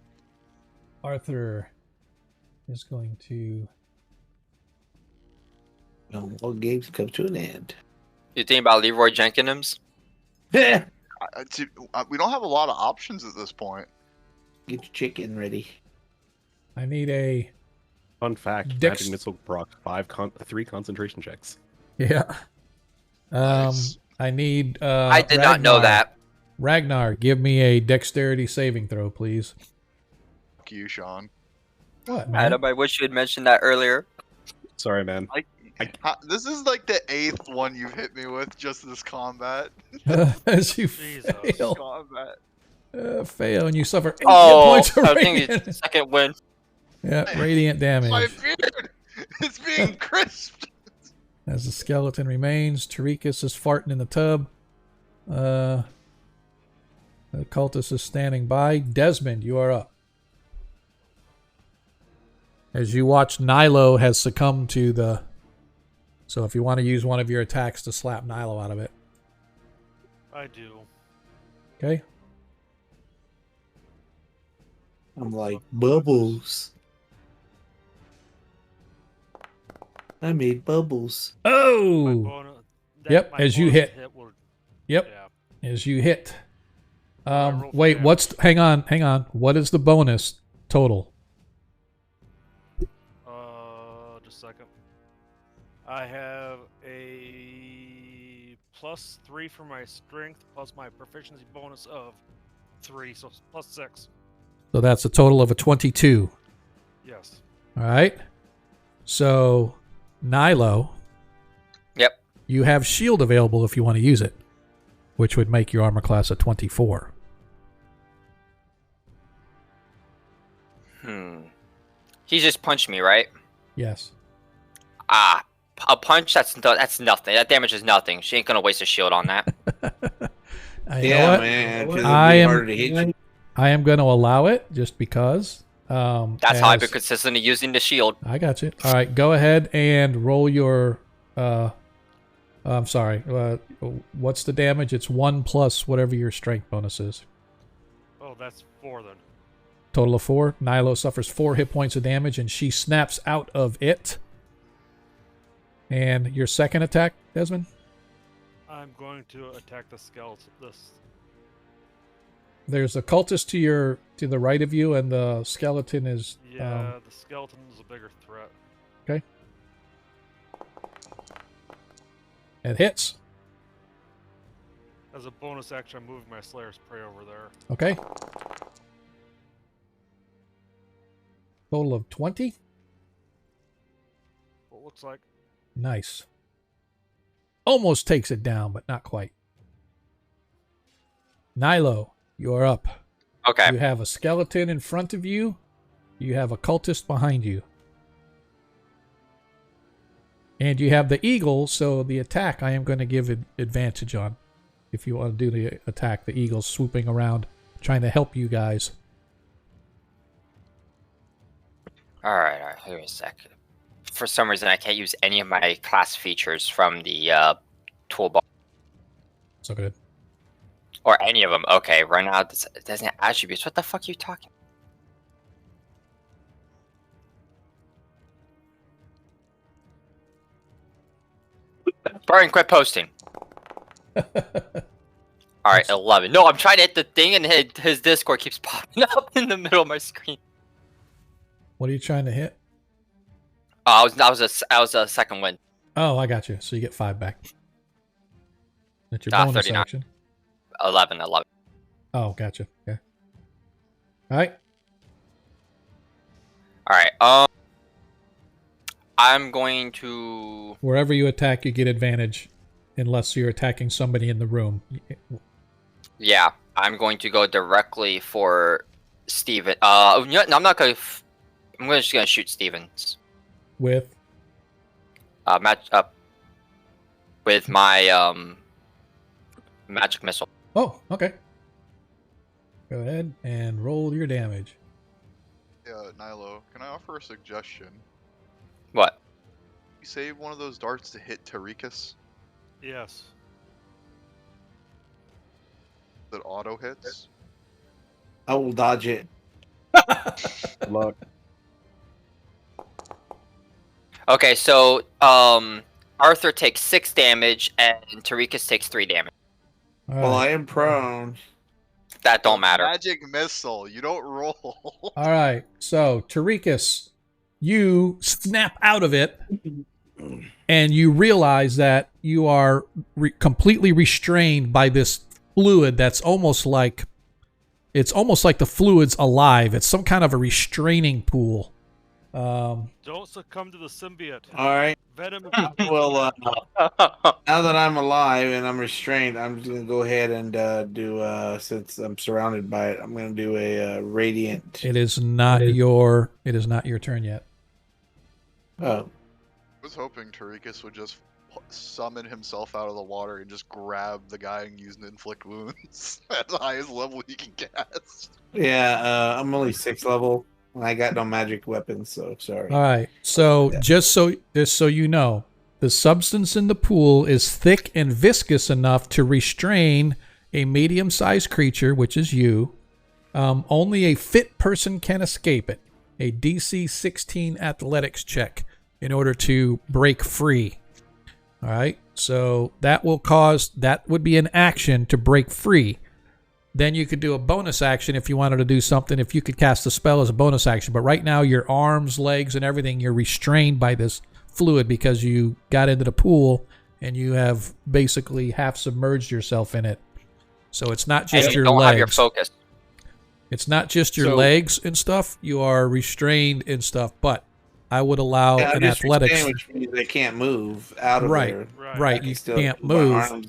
Arthur is going to... No, all games come to an end. You think about Leroy Jenkins? Get We don't have a lot of options at this point. your chicken ready. I need a... Fun fact: Dex- Magic Missile proc 3 concentration checks. Yeah. Nice. I need... I did not know that. Ragnar, give me a dexterity saving throw, please. Fuck you, Sean. What, man? Adam, I wish you had mentioned that earlier. Sorry, man. This is like the 8th one you've hit me with just this combat. As you Jesus. fail. Combat. Fail and you suffer 8 hit Oh, points of I think radiant. it's second win. Yeah, radiant damage. My beard! It's being crisped! As the skeleton remains, Tarikas is farting in the tub. The cultist is standing by. Desmond, you are up. As you watch, Nilo has succumbed to the... So if you want to use one of your attacks to slap Nilo out of it. I do. Okay? I'm like, bubbles. I made bubbles. My Oh! bonus- Yep, my as you bonus hit. will- Yep, Yeah. as you hit. roll for Wait, damage. what's... Hang on. What is the bonus total? Just a second. I have a +3 for my strength, plus my proficiency bonus of 3, so +6. So that's a total of a 22. Yes. All right. So, Nilo. Yep. You have shield available if you want to use it, which would make your armor class a 24. He just punched me, right? Yes. Ah, a punch. That's nothing. That damage is nothing. She ain't gonna waste a shield on that. You know what? man. 'cause it'd I be am- harder to hit you. I am going to allow it just because. That's how I've been as- consistently using the shield. I got you. All right, go ahead and roll your I'm sorry. What's the damage? It's 1 plus whatever your strength bonus is. Oh, that's 4 then. Total of 4. Nilo suffers 4 hit points of damage, and she snaps out of it. And your second attack, Desmond? I'm going to attack the skeleton. There's a cultist to the right of you, and the skeleton is... Yeah, the skeleton is a bigger threat. Okay. It hits. As a bonus action, I'm moving my Slayer's Prey over there. Okay. Total of 20. What looks like. Nice. Almost takes it down, but not quite. Nilo, you're up. Okay. You have a skeleton in front of you. You have a cultist behind you. And you have the eagle, so the attack I am going to give advantage on. If you want to do the attack, the eagle's swooping around, trying to help you guys. Alright, here a sec. For some reason, I can't use any of my class features from the toolbar. So good. Or any of them. Okay, run out. It doesn't have attributes. What the fuck are you talking? Brian, quit posting. Alright, 11. No, I'm trying to hit the thing and his Discord keeps popping up in the middle of my screen. What are you trying to hit? Oh, I was a second win. Oh, I got you. So you get 5 back. That's your bonus 39. action. 11. Oh, gotcha. Okay. Alright. Alright, I'm going to... Wherever you attack, you get advantage. Unless you're attacking somebody in the room. Yeah, I'm going to go directly for Steven. You know what? No, I'm not going to... I'm just going to shoot Stevens. With? Match up with my magic missile. Oh, okay. Go ahead and roll your damage. Yeah, Nilo, can I offer a suggestion? What? You save one of those darts to hit Tarikas Yes. that auto hits? I will dodge it. Good luck. Okay, so Arthur takes 6 damage and Tarikas takes 3 damage. All Well, right. I am prone. That don't matter. Magic missile, you don't roll. All right. So, Tarikas, you snap out of it, and you realize that you are completely restrained by this fluid that's almost like... It's almost like the fluid's alive. It's some kind of a restraining pool. Don't succumb to the symbiote. All right. Venom. Well, now that I'm alive and I'm restrained, I'm just gonna go ahead and do. Since I'm surrounded by it, I'm gonna do a radiant. It is not your turn yet. Oh, I was hoping Tarikas would just summon himself out of the water and just grab the guy and use inflict wounds at the highest level he can cast. yeah. I'm only 6th level. I got no magic weapons, so sorry. All right. So Yeah. just so you know, the substance in the pool is thick and viscous enough to restrain a medium-sized creature, which is you. Only a fit person can escape it. A DC 16 athletics check in order to break free. All right. So that would be an action to break free. Then you could do a bonus action if you wanted to do something, if you could cast a spell as a bonus action. But right now, your arms, legs, and everything, you're restrained by this fluid because you got into the pool and you have basically half submerged yourself in it. So it's not just And you your don't legs. have your focus. It's not just your So- legs and stuff. You are restrained and stuff. But I would allow Yeah, I'm an just athletics. restrained, which means they can't move out of Right. there. Right. Right. I can You still can't use my move. arms.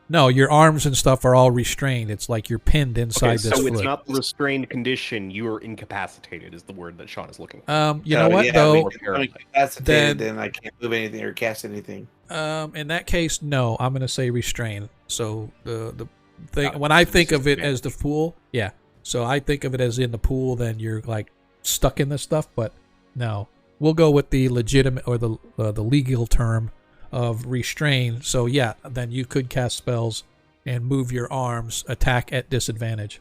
No, your arms and stuff are all restrained. It's like you're pinned inside Okay, this so fluid. it's not the restrained condition. You are incapacitated, is the word that Sean is looking for. You So, know what yeah, though? I'm incapacitated, Then- then I can't move anything or cast anything. In that case, no. I'm gonna say restrain. So the thing when I think of it as the pool, yeah. So I think of it as in the pool. Then you're like stuck in this stuff. But no, we'll go with the legitimate or the legal term of restrain. So yeah, then you could cast spells and move your arms, attack at disadvantage.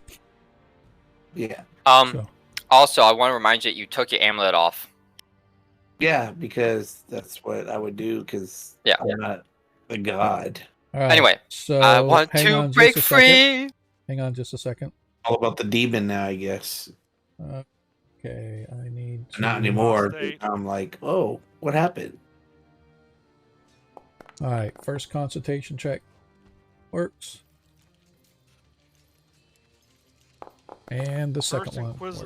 Yeah. So, Also, I want to remind you that you took your amulet off. Yeah, because that's what I would do, because Yeah. I'm not a god. all right. Anyway, so I want hang to on just break a second. free. Hang on just a second. All about the demon now, I guess. Okay, I need to... Not anymore. State. I'm like, oh, what happened? All right, first concentration check works. And the second one works.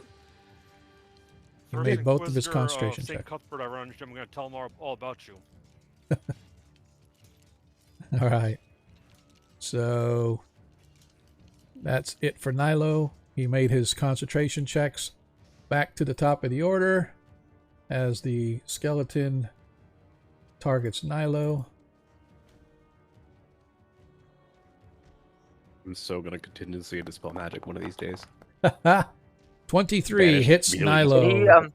He made both of his concentration St. checks. Cuthbert, I'm going to tell him all about you. All right. So that's it for Nilo. He made his concentration checks. Back to the top of the order as the skeleton targets Nilo. I'm so gonna contingency to spell magic one of these days. 23 Vanish hits immediately. Did he, Nilo.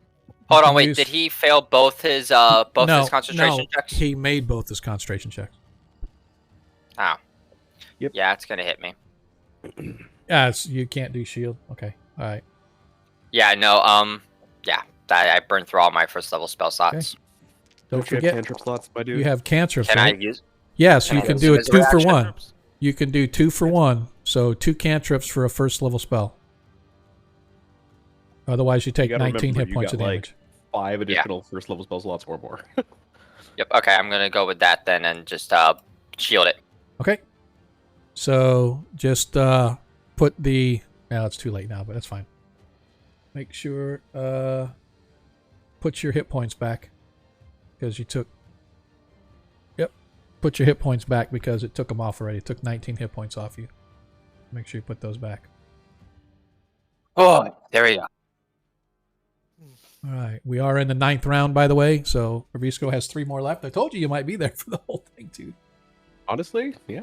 hold on, can wait. use- Did he fail both his concentration checks? He made both his concentration checks. Oh. Yep. Yeah, it's gonna hit me. Yeah, you can't do shield. Okay. All right. Yeah, no. Yeah, I burned through all my first level spell slots. Don't you have forget, cantrip slots, my dude? you have cantrips, Can I right? use? Yes, can you I can use do them it as a 2 for reaction? 1. You can do 2 for 1. So 2 cantrips for a first level spell. Otherwise, you take You gotta 19 remember, hit you points of got, damage. 5 additional first level spell slots or more. Yep. Okay, I'm gonna go with that then, and just shield it. Okay. So just put the... Well, it's too late now, but that's fine. Make sure... put your hit points back. Because you took... Yep. Put your hit points back because it took them off already. It took 19 hit points off you. Make sure you put those back. Oh, there we go. All right. We are in the 9th round, by the way. So Ravisco has 3 more left. I told you you might be there for the whole thing, too. Honestly, yeah.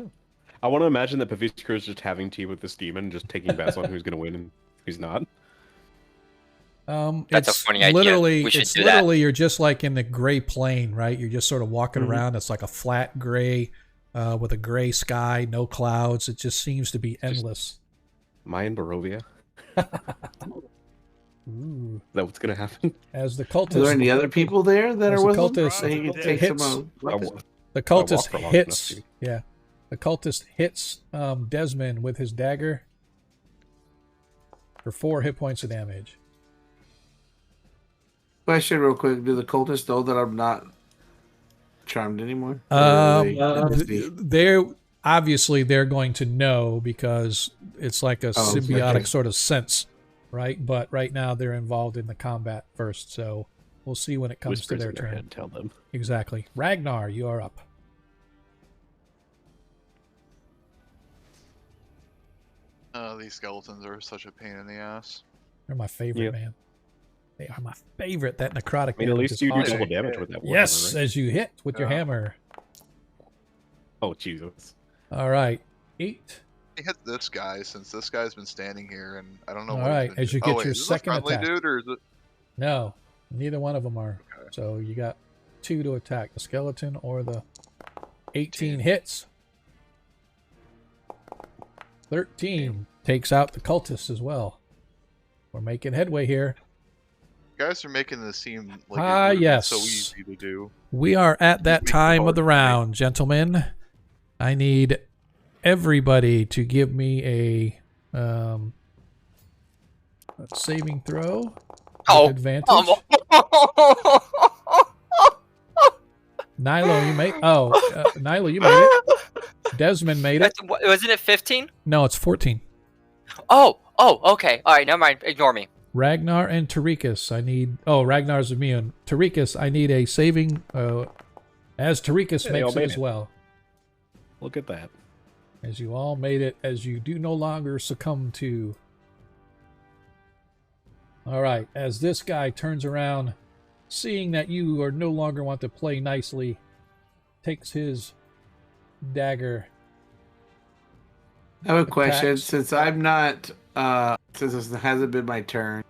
I want to imagine that Pavisco is just having tea with this demon, just taking bets on who's going to win and who's not. That's a It's funny idea. literally, We should it's do that. literally you're just like in the gray plain, right? You're just sort of walking around. It's like a flat gray with a gray sky, no clouds. It just seems to be endless. Mayan Barovia? Ooh. Is that what's going to happen? As the Are there any cultist, other people there that As are a with them? cultist, So he can it take hits- some weapons. the I cultist walked for long hits. enough Yeah, the cultist hits Desmond with his dagger for 4 hit points of damage. Question real quick. Do the cultists know that I'm not charmed anymore? Or are they- They're obviously they're going to know because it's like a symbiotic okay. sort of sense, right? But right now they're involved in the combat first, so we'll see when it comes Whispers to their in their turn. head, tell them. Exactly. Ragnar, you are up. These skeletons are such a pain in the ass. They're my favorite, Yep. man. They are my favorite. That necrotic I mean, at damage least is you do awesome. double damage with that one. Yes, Right? as you hit with your Yeah. hammer. Oh, Jesus. All right. 8. I hit this guy since this guy's been standing here, and I don't know. All what he's right, been as you doing. get Wait, your is this a second friendly attack. dude, or is it? No, neither one of them are. Okay. So you got 2 to attack, the skeleton or the 18 hits. 13 takes out the cultists as well. We're making headway here. You guys are making this seem like Ah, it would've been yes. so easy to do. We are at that Make it time of hard the for me. round, gentlemen. I need everybody to give me a saving throw with Oh. advantage. Oh. Nilo, you made. Oh, Nilo, you made it. Desmond made it. Wasn't it 15? No, it's 14. Oh, okay. All right, never mind. Ignore me. Ragnar and Tarikas, I need... Oh, Ragnar's immune. Tarikas, I need a saving... as Tarikas Yeah, they all makes it made as it. well. Look at that. As you all made it, as you do no longer succumb to... Alright, as this guy turns around, seeing that you are no longer want to play nicely, takes his dagger... I have a question. attacks. Since I'm not, since this hasn't been my turn,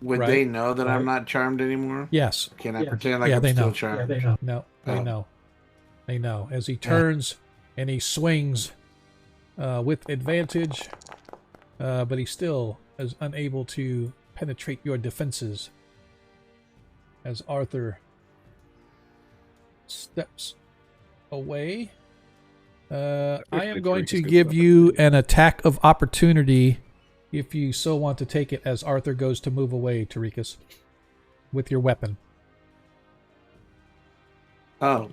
would Right. they know that I'm Right. not charmed anymore? Yes. Can I pretend like Yeah, I'm they still know. charmed? No. They know. They know. As he turns and he swings with advantage, but he still is unable to penetrate your defenses. As Arthur steps away, I am going to give you an attack of opportunity if you so want to take it as Arthur goes to move away, Tarikas, with your weapon. Oh.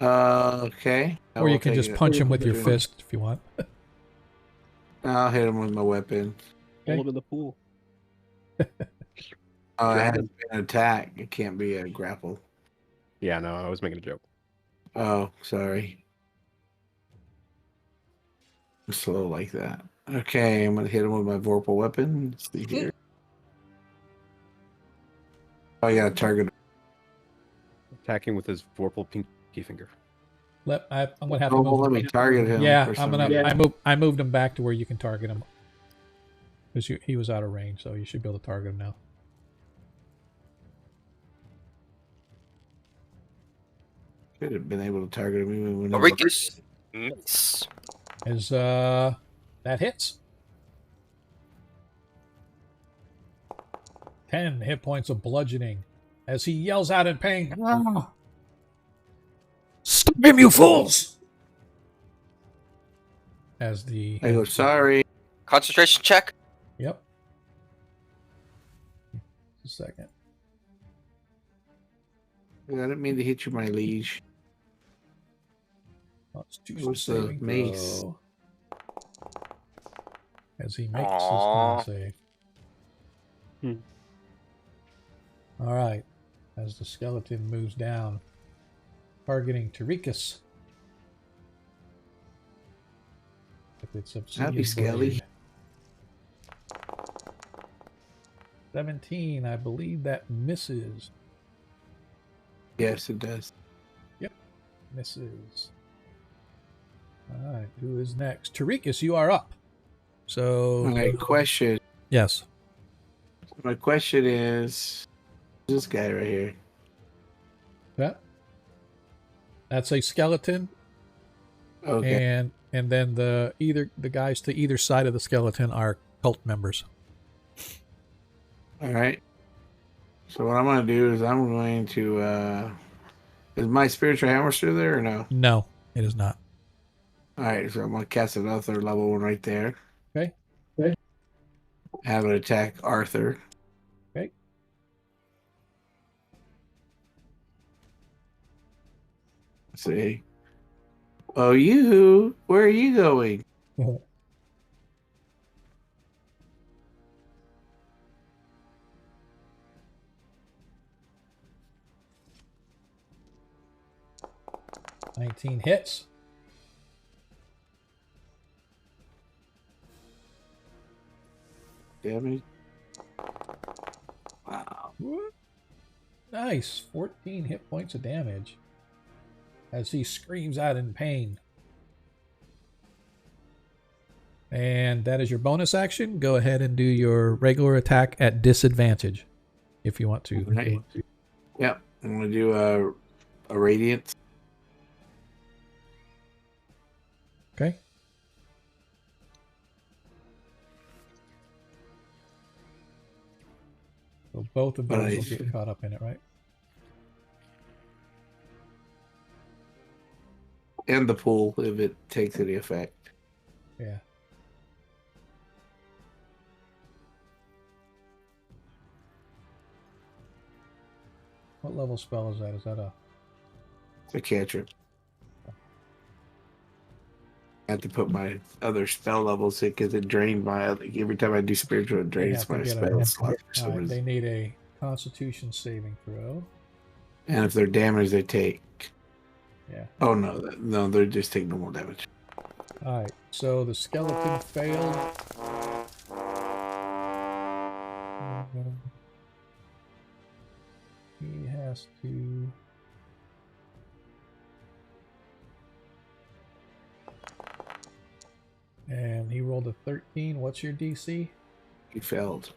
Okay. Or you can just punch him with your fist if you want. I'll hit him with my weapon. Pull him in the pool. Oh, it has to be an attack. It can't be a grapple. Yeah, no, I was making a joke. Oh, sorry. I'm slow like that. Okay, I'm gonna hit him with my Vorpal weapon. Let's see here. Oh yeah, target. Attacking with his Vorpal pinky finger. I'm gonna have to Oh, move let him. me target him. Yeah, for I'm some gonna. reason. I moved him back to where you can target him because he was out of range, so you should be able to target him now. Should have been able to target him even when Rikus. Nice. As that hits. 10 hit points of bludgeoning as he yells out in pain. Ah! Stop him, you fools! As the I go, sorry. Concentration check. Yep. A second. I didn't mean to hit you, my liege. Constitution What's the saving mace? throw. As he makes Aww. his con save. Hmm. All right. As the skeleton moves down, targeting Tarikas. With its obsidian Happy Skelly. blade. 17, I believe that misses. Yes, it does. Misses. All right, who is next? Tarikas, you are up. So, My question. yes. My question is, this guy right here. That's a skeleton, Okay. and then the guys to either side of the skeleton are cult members. All right. So what I'm gonna do is I'm going to. Is my spiritual hammer still there or no? No, it is not. All right. So I'm gonna cast another level one right there. Okay. Have it attack Arthur. Okay. Let's see. Oh, you! Where are you going? 19 hits. Damage. Wow. Nice. 14 hit points of damage. As he screams out in pain. And that is your bonus action. Go ahead and do your regular attack at disadvantage. If you want to. Right. Yep. I'm gonna do a radiant. Okay. So both of those will Nice. get caught up in it, right? And the pool if it takes any effect. Yeah. What level spell is that? Is that a... It's a cantrip. I have to put my other spell levels in because it drained my other. Every time I do spiritual, it They drains have to my get spell a... slot for some Alright, reason. they need a Constitution saving throw. And if they're damaged, they take. Yeah. Oh no, no, they just take normal damage. Alright, so the skeleton failed. He has to... And he rolled a 13. What's your DC? He failed.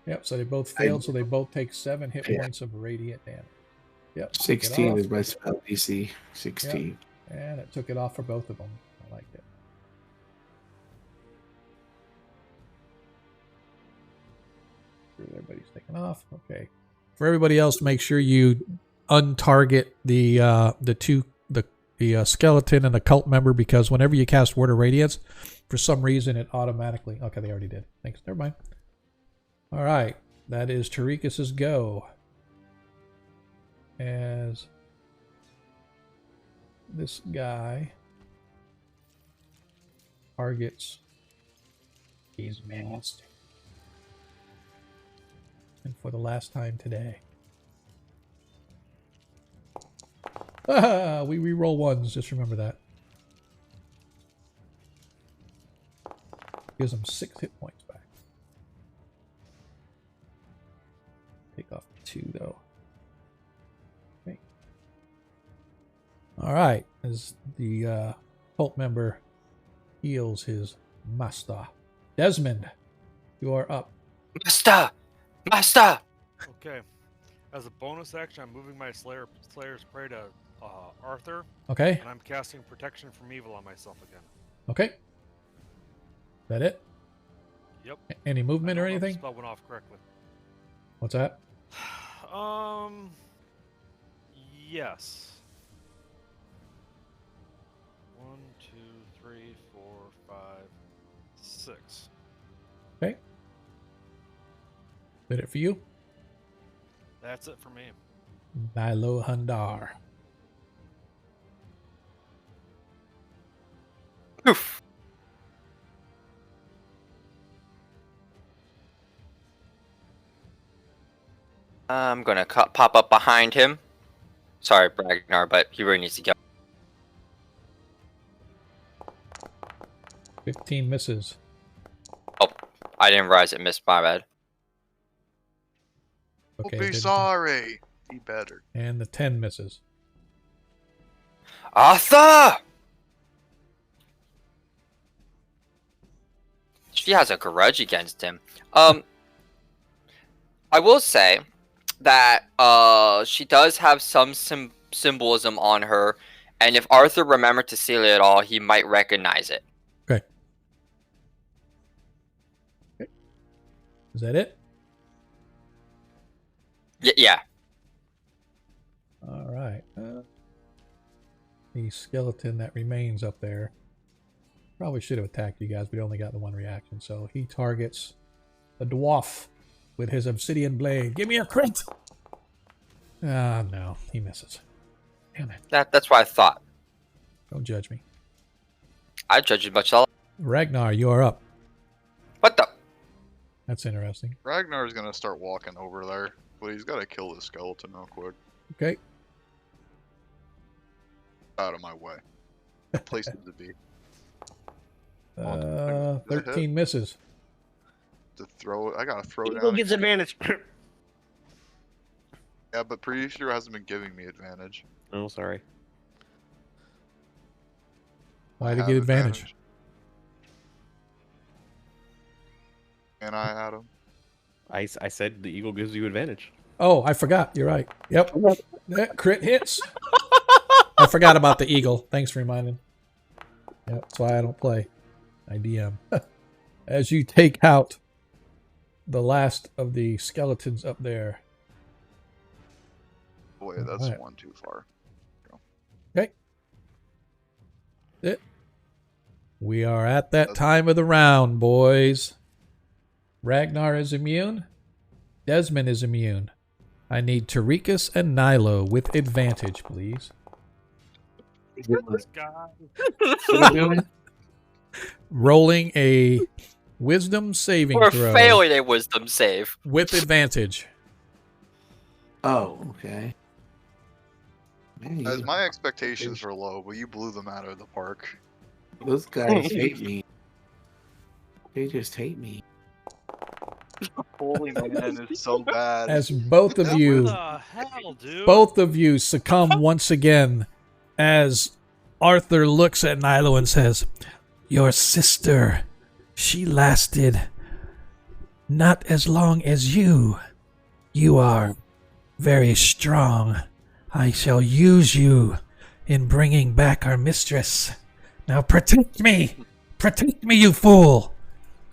Yep, so they both failed, so they both take 7 hit Yeah. points of radiant damage. Yep. took it 16 off. is my spell DC. 16. And it took it off for both of them. I like it. Everybody's taken off. Okay. For everybody else, make sure you untarget the skeleton and the cult member, because whenever you cast Word of Radiance, for some reason it automatically. Okay, they already did. Thanks. Never mind. All right, that is Tarikas's go. As this guy targets his master. And for the last time today. We re-roll ones, just remember that. Gives him 6 hit points back. Take off 2 though. Okay. Alright, as the cult member heals his master. Desmond, you are up. Master! Okay. As a bonus action, I'm moving my Slayer's Prey to Arthur, Okay. and I'm casting Protection from Evil on myself again. Okay. That it? Yep. Any I movement don't or know if the anything? spell went off correctly. What's that? Yes. 1, 2, 3, 4, 5, 6. Okay. Did it for you? That's it for me. Nilo Hundar. Oof. I'm gonna pop up behind him. Sorry, Ragnar, but he really needs to go. 15 misses. I didn't realize it missed, my bad. Okay. Be didn't- sorry. Be better. And the 10 misses. Arthur! She has a grudge against him. I will say that she does have some symbolism on her, and if Arthur remembered to seal it at all, he might recognize it. Okay. Is that it? Yeah. All right. The skeleton that remains up there probably should have attacked you guys, but he only got the one reaction. So he targets the dwarf with his obsidian blade. Give me a crit! Ah, no. He misses. Damn it. That's what I thought. Don't judge me. I judge you much. All. Ragnar, you are up. What the? That's interesting. Ragnar's gonna start walking over there, but he's gotta kill this skeleton real quick. Okay. Out of my way. The place needs to be. 13 misses. To throw it, I gotta throw Eagle down. gets advantage. Yeah, but pretty sure hasn't been giving me advantage. Oh, sorry. Why I did he have get advantage? And I had him. I said the eagle gives you advantage. Oh, I forgot. You're right. Yep. That crit hits. I forgot about the eagle. Thanks for reminding. Yep, that's why I don't play. I DM. As you take out the last of the skeletons up there. Boy, that's Alright. one too far. Okay. It. We are at that time of the round, boys. Ragnar is immune. Desmond is immune. I need Tarikas and Nilo with advantage, please. This guy. Rolling a wisdom saving We're throw failing a wisdom save. with advantage. Oh, okay. Man, As my expectations were low, but you blew them out of the park. those guys hate me. They just hate me. Holy man, it's so bad. As both of What you the hell, dude? both of you succumb once again as Arthur looks at Nilo and says, "Your sister, she lasted not as long as you. You are very strong, I shall use you in bringing back our mistress. Now protect me! Protect me, you fool!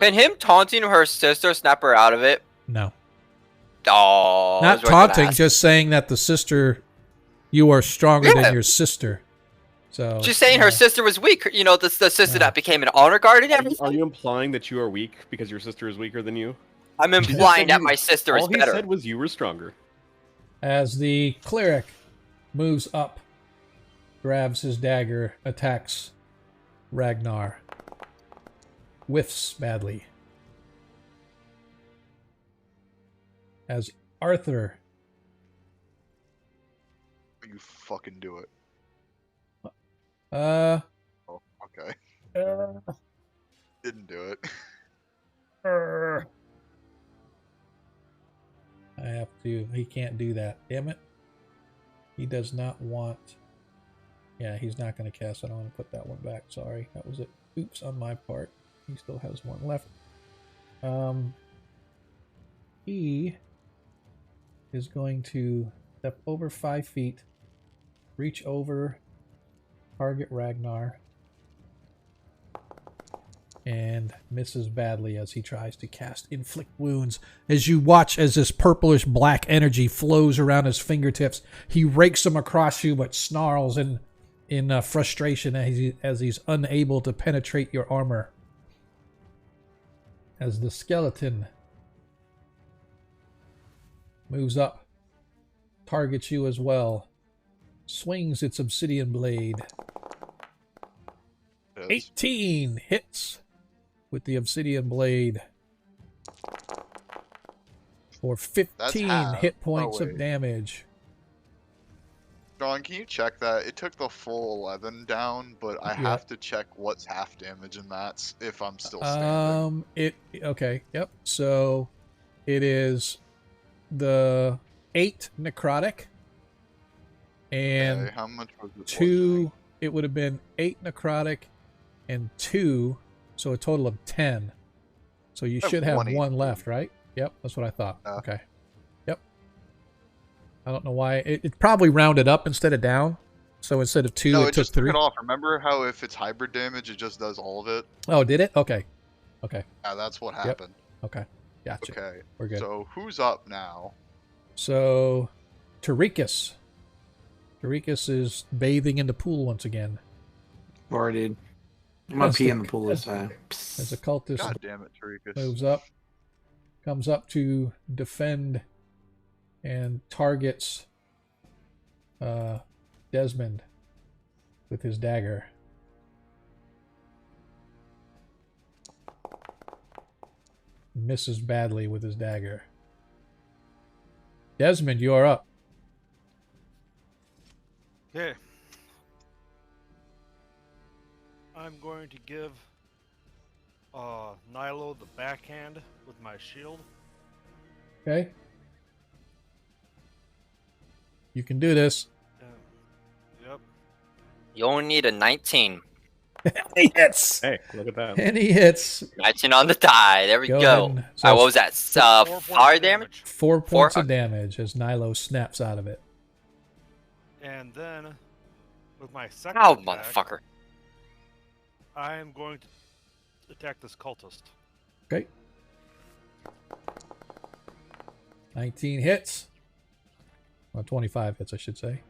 Can him taunting her sister snap her out of it? No. Oh, Not taunting, just saying that the sister, you are stronger than your sister. So she's saying her sister was weak. You know, the sister that became an honor guard and everything. Are you implying that you are weak because your sister is weaker than you? I'm implying that my sister is all better. All he said was you were stronger. As the cleric moves up, grabs his dagger, attacks Ragnar. Whiffs badly. As Arthur. You fucking do it. Oh, okay. Didn't do it. I have to. He can't do that. Damn it. He does not want. Yeah, he's not going to cast it. I want to put that one back. Sorry. That was it. Oops on my part. He still has one left. He is going to step over 5 feet, reach over, target Ragnar, and misses badly as he tries to cast Inflict Wounds. As you watch as this purplish black energy flows around his fingertips, he rakes them across you but snarls in frustration as he's unable to penetrate your armor. As the skeleton moves up, targets you as well, swings its obsidian blade. 18 hits with the obsidian blade for 15 hit points of damage. John, can you check that? It took the full 11 down, but I have to check what's half damage in that if I'm still standing. Okay, yep. So it is the 8 necrotic and how much was it? 2. It would have been 8 necrotic and 2, so a total of 10. So you should have 1 left, right? Yep, that's what I thought. Okay. Yep. I don't know why. It probably rounded up instead of down. So instead of 2, it took just 3. Took it off. Remember how if it's hybrid damage, it just does all of it? Oh, did it? Okay. Okay. Yeah, that's what happened. Yep. Okay. Gotcha. Okay. We're good. So who's up now? So, Tarikas. Tarikas is bathing in the pool once again. Farted. I'm gonna pee in the pool this time. As a cultist God damn it, Tarikas. moves up, comes up to defend, and targets Desmond with his dagger. Misses badly with his dagger. Desmond, you are up. Okay. I'm going to give Nilo the backhand with my shield. Okay. You can do this. Yep. You only need a 19. He hits. Hey, look at that. And he hits. 19 on the die. There we go. So what was that? 4 damage? 4 points of damage as Nilo snaps out of it. And then, with my second Ow, attack, motherfucker. I am going to attack this cultist. Okay. 19 hits. Well, 25 hits, I should say.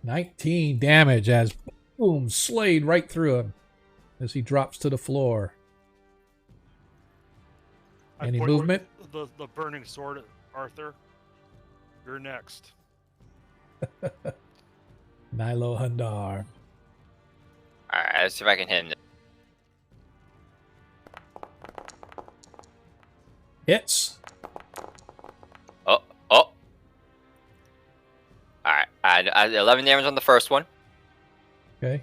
$19 damage as boom, slayed right through him as he drops to the floor. Any movement? The burning sword, Arthur. You're next. Nilo Hundar. Alright, let's see if I can hit him. Hits. Oh. Alright, I had 11 damage on the first one. Okay.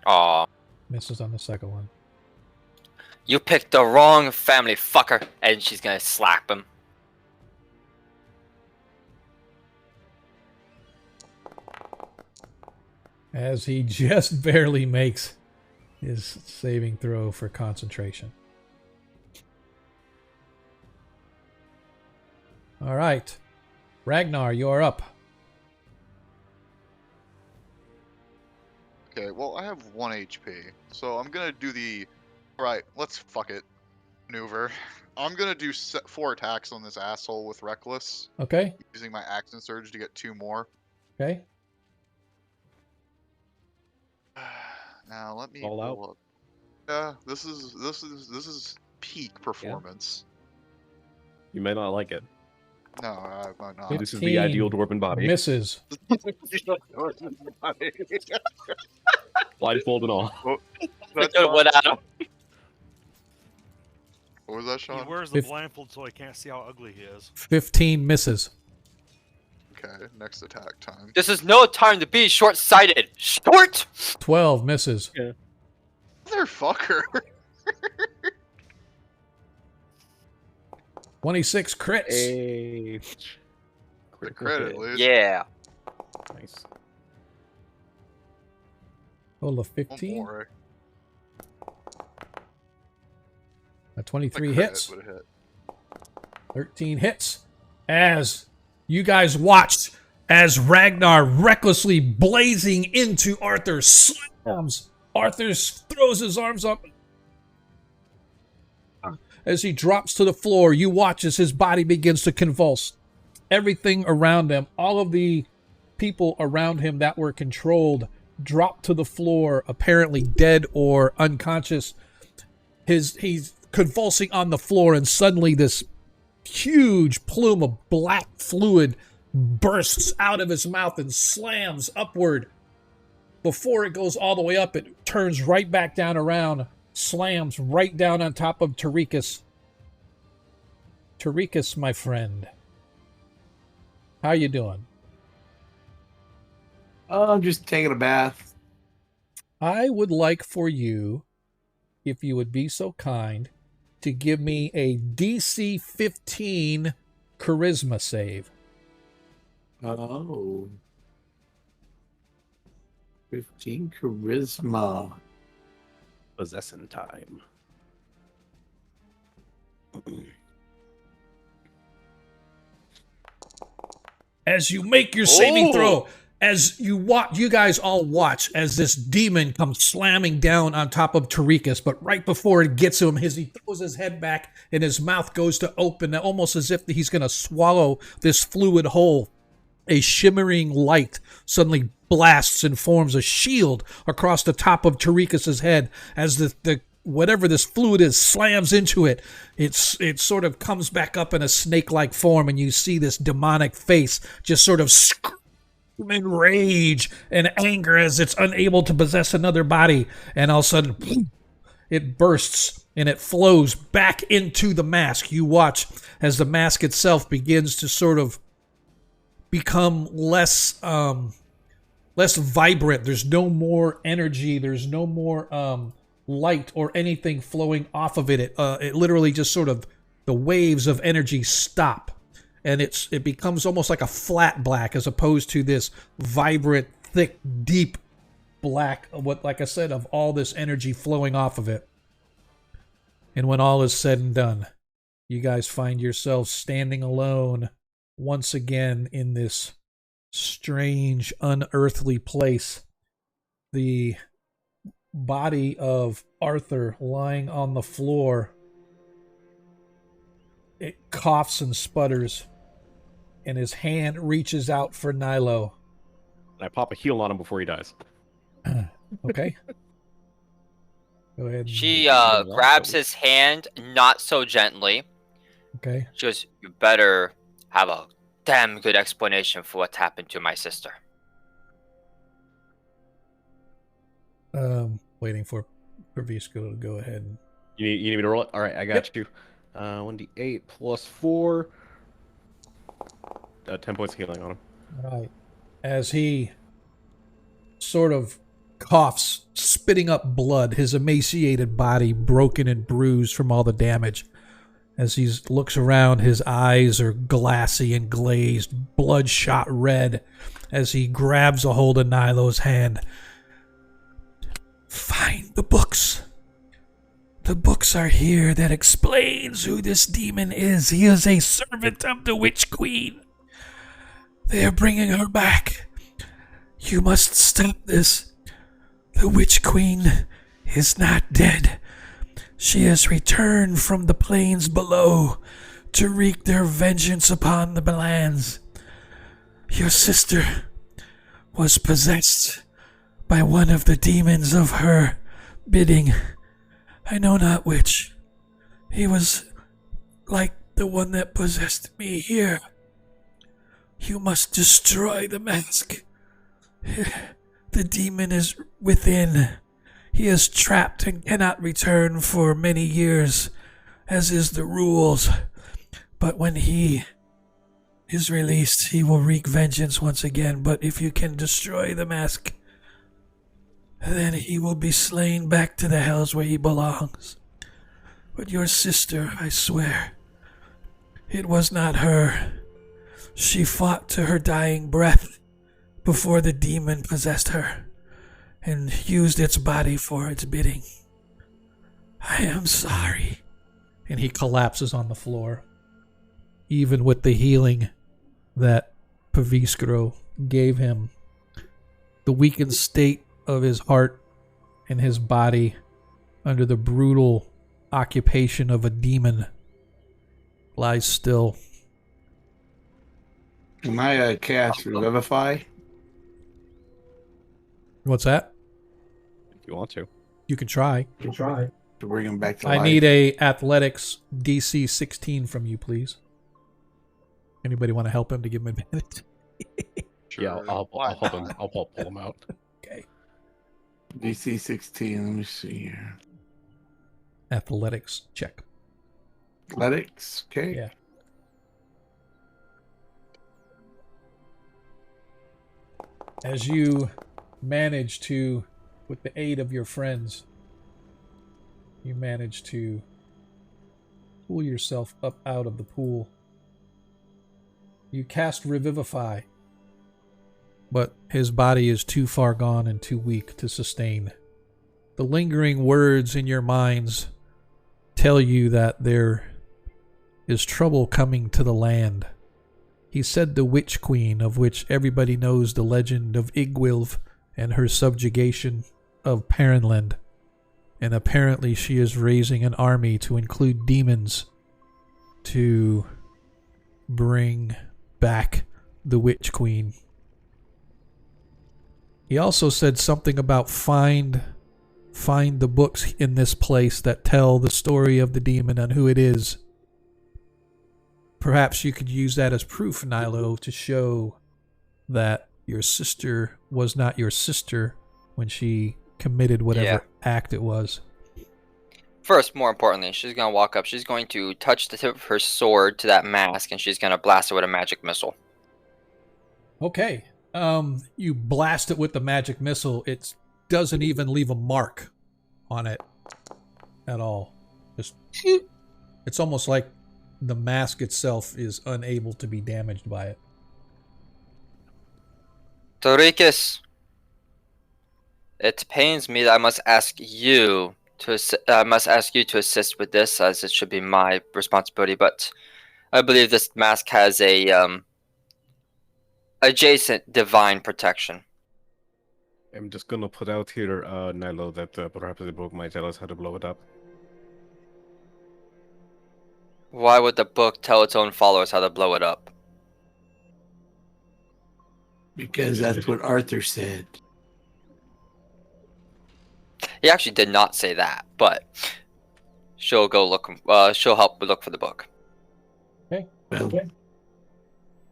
Aw. Misses on the second one. You picked the wrong family, fucker. And she's gonna slap him. As he just barely makes his saving throw for concentration. All right. Ragnar, you're up. Okay, well, I have 1 HP, so I'm gonna do the... Alright, let's fuck it. Maneuver. I'm gonna do 4 attacks on this asshole with Reckless, Okay. using my Action Surge to get 2 more. Okay. Now, let me All out. pull up. Yeah, this is peak performance. You may not like it. No, I might not. This is the ideal dwarven body. Misses. Blindfold and all. That's Good one, fine. Adam. What was that, He Sean? wears the If- blindfold so he can't see how ugly he is. 15 misses. Okay, next attack time. This is no time to be short-sighted. Short. 12 misses. Motherfucker! 26 crits. A The credit, Luke. Yeah. Nice. Total of One 15. more. 23 The credit hits. would've hit. 13 hits. As you guys watch as Ragnar recklessly blazing into Arthur slams. Arthur throws his arms up. As he drops to the floor, you watch as his body begins to convulse. Everything around him, all of the people around him that were controlled, drop to the floor, apparently dead or unconscious. He's convulsing on the floor, and suddenly this huge plume of black fluid bursts out of his mouth and slams upward. Before it goes all the way up, it turns right back down around, slams right down on top of Tarikas. Tarikas, my friend. How you doing? Oh, I'm just taking a bath. I would like for you, if you would be so kind, to give me a DC 15 charisma save. Oh. 15 charisma. Possession time. As you make your saving Oh! throw, as you watch, you guys all watch as this demon comes slamming down on top of Tarikas, but right before it gets to him, as he throws his head back and his mouth goes to open, almost as if he's going to swallow this fluid whole, a shimmering light suddenly blasts and forms a shield across the top of Tarikas' head as the whatever this fluid is slams into it. It sort of comes back up in a snake-like form, and you see this demonic face just sort of screaming rage and anger as it's unable to possess another body, and all of a sudden it bursts and it flows back into the mask. You watch as the mask itself begins to sort of become less vibrant. There's no more energy. There's no more light or anything flowing off of it. It literally just sort of, the waves of energy stop, and it becomes almost like a flat black as opposed to this vibrant, thick, deep black. What, like I said, of all this energy flowing off of it. And when all is said and done, you guys find yourselves standing alone once again in this strange, unearthly place. The body of Arthur lying on the floor. It coughs and sputters, and his hand reaches out for Nilo. I pop a heal on him before he dies. Okay. Go ahead. She grabs his hand, not so gently. Okay. She goes, "You better have a damn good explanation for what happened to my sister." Waiting for Visco to go ahead. You need me to roll it? All right, I got you. 1d8 plus 4. 10 points of healing on him. All right. As he sort of coughs, spitting up blood, his emaciated body broken and bruised from all the damage. As he looks around, his eyes are glassy and glazed, bloodshot red, as he grabs a hold of Nilo's hand. Find the books. The books are here that explains who this demon is. He is a servant of the Witch Queen. They are bringing her back. You must stop this. The Witch Queen is not dead. She has returned from the plains below to wreak their vengeance upon the lands. Your sister was possessed by one of the demons of her bidding. I know not which. He was like the one that possessed me here. You must destroy the mask. The demon is within. He is trapped and cannot return for many years, as is the rules. But when he is released, he will wreak vengeance once again. But if you can destroy the mask, then he will be slain back to the hells where he belongs. But your sister, I swear, it was not her. She fought to her dying breath before the demon possessed her and used its body for its bidding. I am sorry. And he collapses on the floor. Even with the healing that Paviskro gave him, the weakened state of his heart and his body under the brutal occupation of a demon lies still. Can I cast Revivify? What's that? If you want to. You can try. To bring him back to I life. need a athletics DC 16 from you, please. Anybody want to help him to give him advantage? Yeah, I'll help him. I'll pull him out. Okay. DC 16. Let me see here. Athletics check. Athletics. Okay. Yeah. As you manage to, with the aid of your friends, you manage to pull yourself up out of the pool. You cast Revivify, but his body is too far gone and too weak to sustain. The lingering words in your minds tell you that there is trouble coming to the land. He said the Witch Queen, of which everybody knows the legend of Igwilv and her subjugation of Paranland. And apparently she is raising an army to include demons to bring back the Witch Queen. He also said something about find the books in this place that tell the story of the demon and who it is. Perhaps you could use that as proof, Nilo, to show that your sister was not your sister when she committed whatever act it was. First, more importantly, she's going to walk up. She's going to touch the tip of her sword to that mask, and she's going to blast it with a magic missile. Okay. You blast it with the magic missile. It doesn't even leave a mark on it at all. Just, it's almost like the mask itself is unable to be damaged by it. Torikis, it pains me that I must ask you to assist with this, as it should be my responsibility. But I believe this mask has a adjacent divine protection. I'm just gonna put out here, Nilo, that perhaps the book might tell us how to blow it up. Why would the book tell its own followers how to blow it up? Because that's what Arthur said. He actually did not say that, but she'll go look. She'll help look for the book. Okay. Well,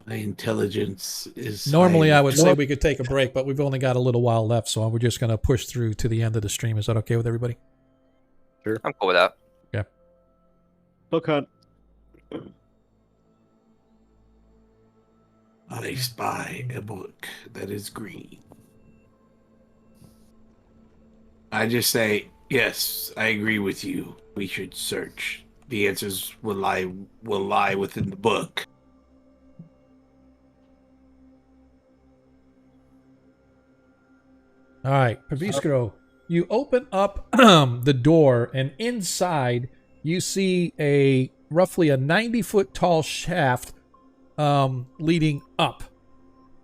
my intelligence is... Normally I would say we could take a break, but we've only got a little while left, so we're just going to push through to the end of the stream. Is that okay with everybody? Sure. I'm cool with that. Yeah. Look, Hunt. I spy a book that is green. I just say, yes, I agree with you. We should search. The answers will lie within the book. All right, Paviskro, you open up the door, and inside you see roughly a 90-foot tall shaft leading up.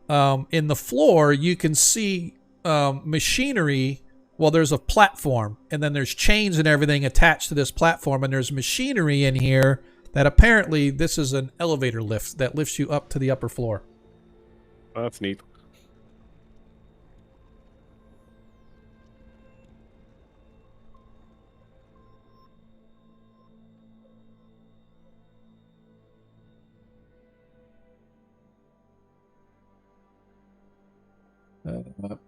In the floor, you can see machinery. Well, there's a platform, and then there's chains and everything attached to this platform, and there's machinery in here that apparently this is an elevator lift that lifts you up to the upper floor. Oh, that's neat.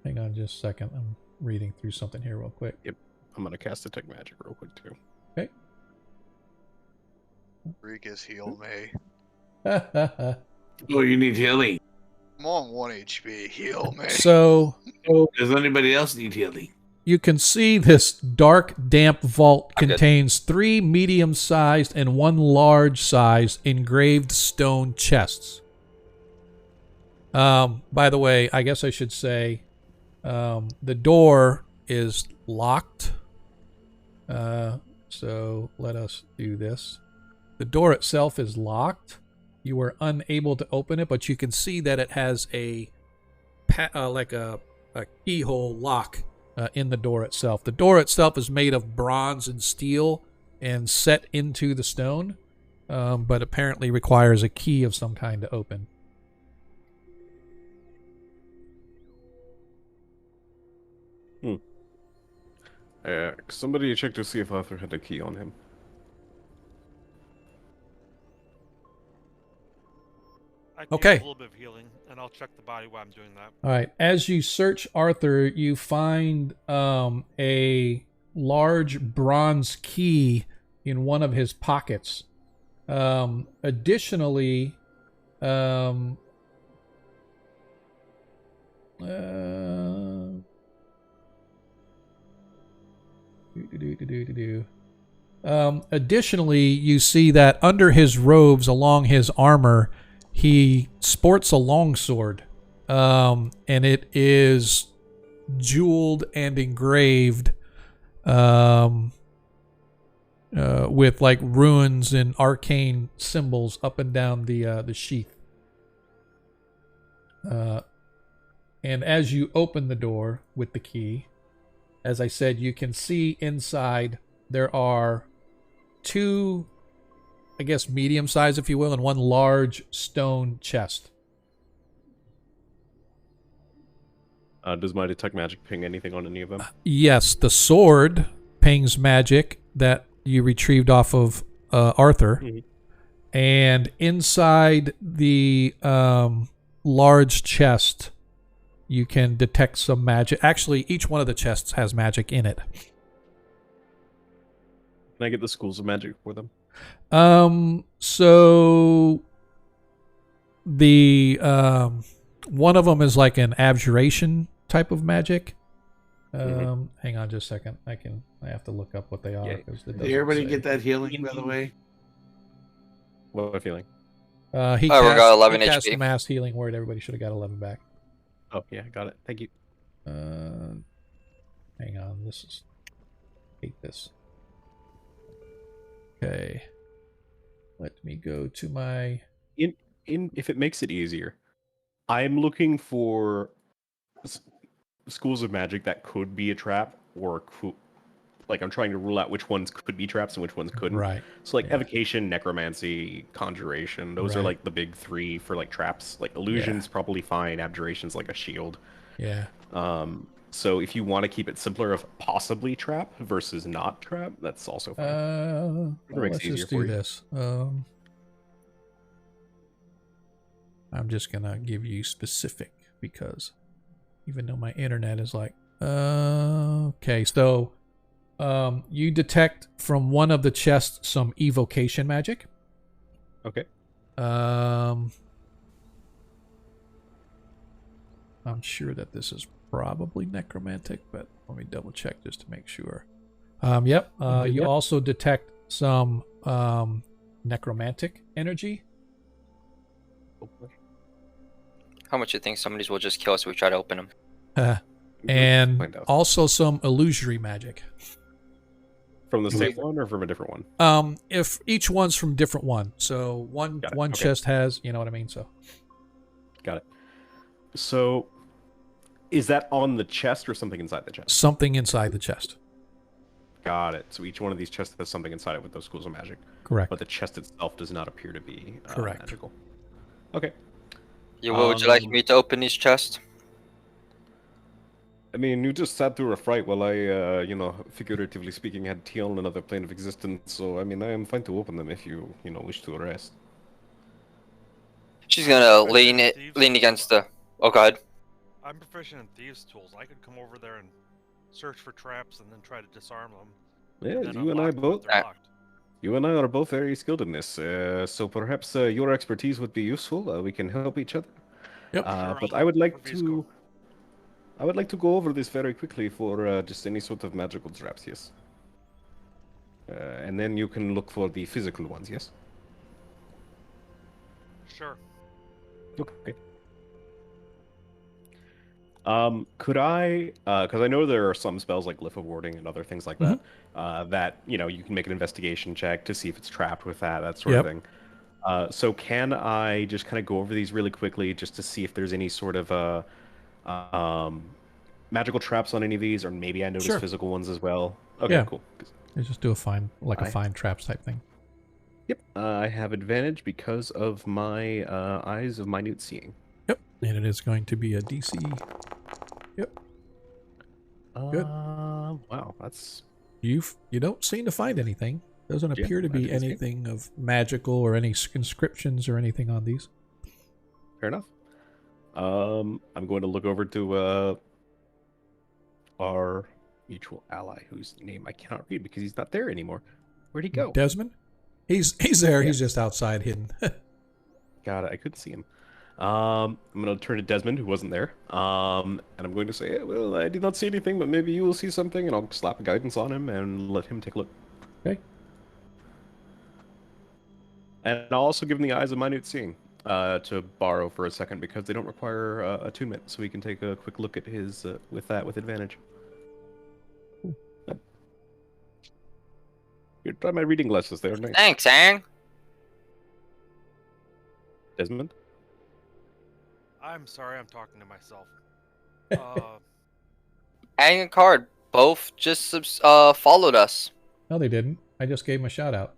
Hang on just a second. I'm reading through something here real quick. Yep. I'm going to cast Detect Magic real quick, too. Okay. Rikus, heal me. Oh, you need healing. I'm on 1 HP. Heal me. So Does anybody else need healing? you can see this dark, damp vault I'm good. contains 3 medium-sized and 1 large-sized engraved stone chests. By the way, I guess I should say the door is locked. So let us do this. The door itself is locked. You were unable to open it, but you can see that it has like a keyhole lock in the door itself. The door itself is made of bronze and steel and set into the stone, but apparently requires a key of some kind to open. Somebody check to see if Arthur had a key on him. I need Okay. a little bit of healing, and I'll check the body while I'm doing that. All right. As you search Arthur, you find a large bronze key in one of his pockets. Additionally, additionally, you see that under his robes, along his armor, he sports a longsword, and it is jeweled and engraved with like runes and arcane symbols up and down the sheath. And as you open the door with the key, as I said, you can see inside there are 2, I guess, medium size, if you will, and 1 large stone chest. Does my Detect Magic ping anything on any of them? Yes, the sword pings magic that you retrieved off of Arthur. Mhm. And inside the large chest, you can detect some magic. Actually, each one of the chests has magic in it. Can I get the schools of magic for them? So the one of them is like an abjuration type of magic. Hang on just a second. I have to look up what they are. Yeah. 'Cause it Did doesn't everybody say. get that healing, by the way? What am I feeling? He Oh, we cast, got 11 he cast HP. the mass healing word. Everybody should have got 11 back. Oh, yeah, got it. Thank you. Hang on. Hate this. Okay. Let me go to my... If it makes it easier, I'm looking for schools of magic that could be a trap, or like I'm trying to rule out which ones could be traps and which ones couldn't. Right. So like Yeah. Evocation, Necromancy, Conjuration, those are Right. like the big 3 for like traps. Like Illusion's probably fine, Abjuration's like a shield. Yeah. So if you want to keep it simpler of possibly trap versus not trap, that's also fine. Well, makes let's it easier just for do you. this. I'm just gonna give you specific because even though my internet is like, okay, so you detect from one of the chests some evocation magic. Okay. I'm sure that this is probably necromantic, but let me double check just to make sure. Yep. You also detect some necromantic energy. How much you think somebody's will just kill us if we try to open them? and Find out. also some illusory magic. From the same one or from a different one? If each one's from different one, so one Okay. chest has, you know what I mean. So Got it. So, is that on the chest or something inside the chest? something inside the chest. Got it. So each one of these chests has something inside it with those schools of magic. Correct. But the chest itself does not appear to be Correct. magical. Okay. Would you like me to open these chests? I mean, you just sat through a fright while I, figuratively speaking, had tea on another plane of existence. So, I mean, I am fine to open them if you, wish to rest. She's gonna Proficient in lean thieves' against tools. the. Oh, go ahead. I'm proficient in thieves' tools. I could come over there and search for traps and then try to disarm them. Yeah, then you and I unlock them if both. they're locked. You and I are both very skilled in this. So perhaps your expertise would be useful. We can help each other. Yep. Sure, But I'll I would like let these to. go. I would like to go over this very quickly for just any sort of magical traps, yes. And then you can look for the physical ones, yes? Sure. Okay. Could I, because I know there are some spells like Glyph of Warding and other things like that, that, you can make an investigation check to see if it's trapped with that sort of thing. So can I just kind of go over these really quickly just to see if there's any sort of magical traps on any of these, or maybe I notice Sure. physical ones as well? Okay, Yeah. cool. You just do a find traps type thing. Yep, I have advantage because of my eyes of minute seeing. Yep. And it is going to be a DC. Yep. Good. Wow, that's You don't seem to find anything. Doesn't Yeah, appear to be magic is good. anything of magical or any inscriptions or anything on these. fair enough. I'm going to look over to our mutual ally, whose name I cannot read because he's not there anymore. Where'd he go? Desmond? He's there. Yeah. He's just outside hidden. Got it. I couldn't see him. I'm going to turn to Desmond, who wasn't there. And I'm going to say, well, I did not see anything, but maybe you will see something, and I'll slap a guidance on him and let him take a look. Okay. And I'll also give him the eyes of minute seeing to borrow for a second because they don't require attunement, so we can take a quick look at his with advantage. Here, try my reading glasses. They're nice. Thanks, Ang. Desmond? I'm sorry, I'm talking to myself. Ang and Card both just followed us. No, they didn't. I just gave him a shout out.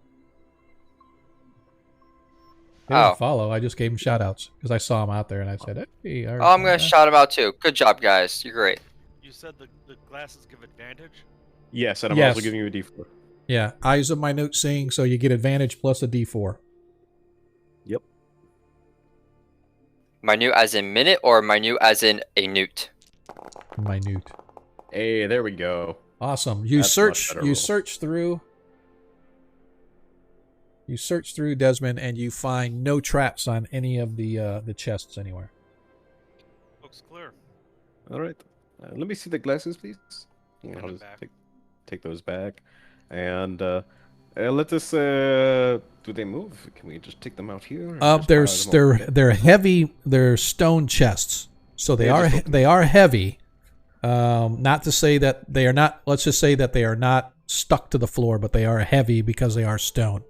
They Oh. didn't follow. I just gave him shout outs because I saw him out there and I said, hey. Oh, I'm gonna shout him out too. Good job, guys. You're great. You said the glasses give advantage? Yes, and I'm Yes. also giving you a D4. Yeah, eyes of my note seeing, so you get advantage plus a D4. Yep. Minute as in minute or minute as in a newt? Minute. Hey, there we go. Awesome. You That's much better roll. search through. You search through Desmond, and you find no traps on any of the chests anywhere. Looks clear. All right. Let me see the glasses, please. Put I'll them just back. take those back. And let us... do they move? Can we just take them out here? or just fire them over there? They're heavy. They're stone chests, so they Yeah, are just open they are heavy. Not to say that they are not. Let's just say that they are not stuck to the floor, but they are heavy because they are stone.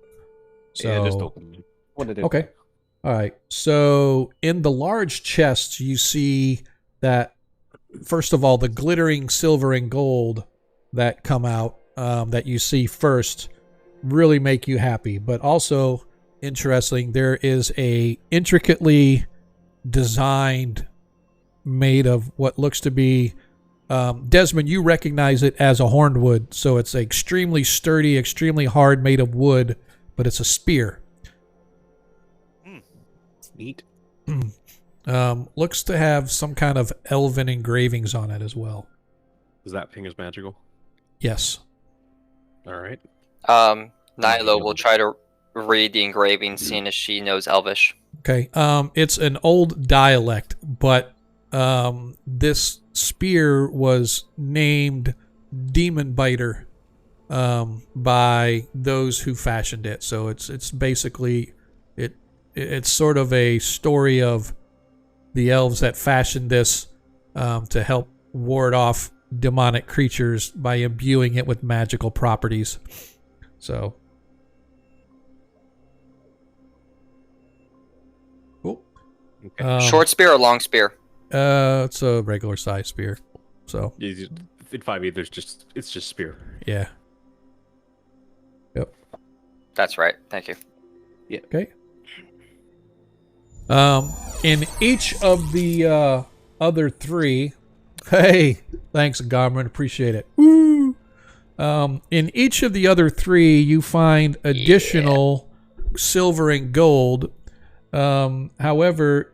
So Yeah, just open them. One at a okay. time. All right. So in the large chests, you see that, first of all, the glittering silver and gold that come out, that you see first, really make you happy. But also, interesting, there is a intricately designed, made of what looks to be, Desmond, you recognize it as a hornwood. So it's extremely sturdy, extremely hard, made of wood, but it's a spear. Neat. Looks to have some kind of elven engravings on it as well. Is that thing is magical? Yes. All right. Nyla will try to read the engraving, seeing as she knows Elvish. Okay. It's an old dialect, but this spear was named Demon Biter by those who fashioned it. So it's basically it's sort of a story of the elves that fashioned this to help ward off demonic creatures by imbuing it with magical properties. So, cool. Okay. Short spear or long spear? It's a regular size spear. So, In 5e, it's just spear. yeah. Yep. That's right. Thank you. Yeah. Okay. In each of the other three, hey, thanks, Garmin, appreciate it. Woo! In each of the other three, you find additional silver and gold. However,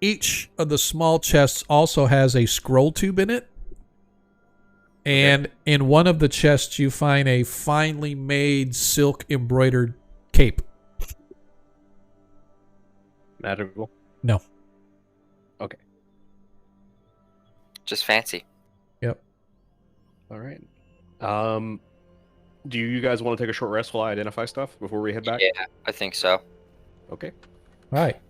each of the small chests also has a scroll tube in it. And in one of the chests, you find a finely made silk embroidered cape. Magical? No. Okay. Just fancy. Yep. All right. Do you guys want to take a short rest while I identify stuff before we head back? Yeah, I think so. Okay. All right.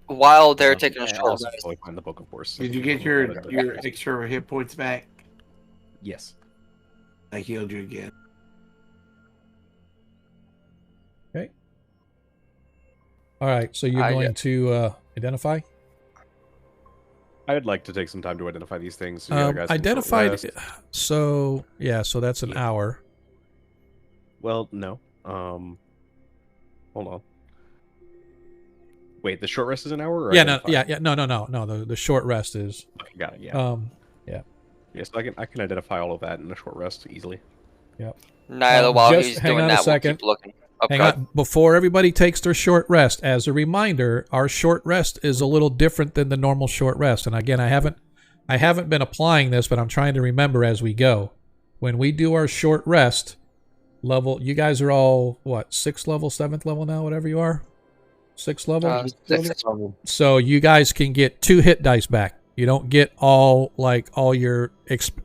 While they're taking a I'll short also rest, probably find the book, of course. Did you get your extra hit points back? Yes. I healed you again. Okay. All right. So you're going to identify? I'd like to take some time to identify these things. So you guys can short Identified. rest. So yeah. So that's an hour. Well, no. Hold on. Wait, the short rest is an hour? Or Yeah. No. identify? Yeah. Yeah. No. The short rest is. Okay, got it. Yeah. Yeah. Yes, I can identify all of that in a short rest easily. Yep. Nyla, while just he's hang doing on a that, we'll second. keep looking. Oh, Hang God. on. Before everybody takes their short rest, as a reminder, our short rest is a little different than the normal short rest. And again, I haven't been applying this, but I'm trying to remember as we go. When we do our short rest level, you guys are all what, 6th level, 7th level now, whatever you are, 6th level. Six. So you guys can get 2 hit dice back. You don't get all your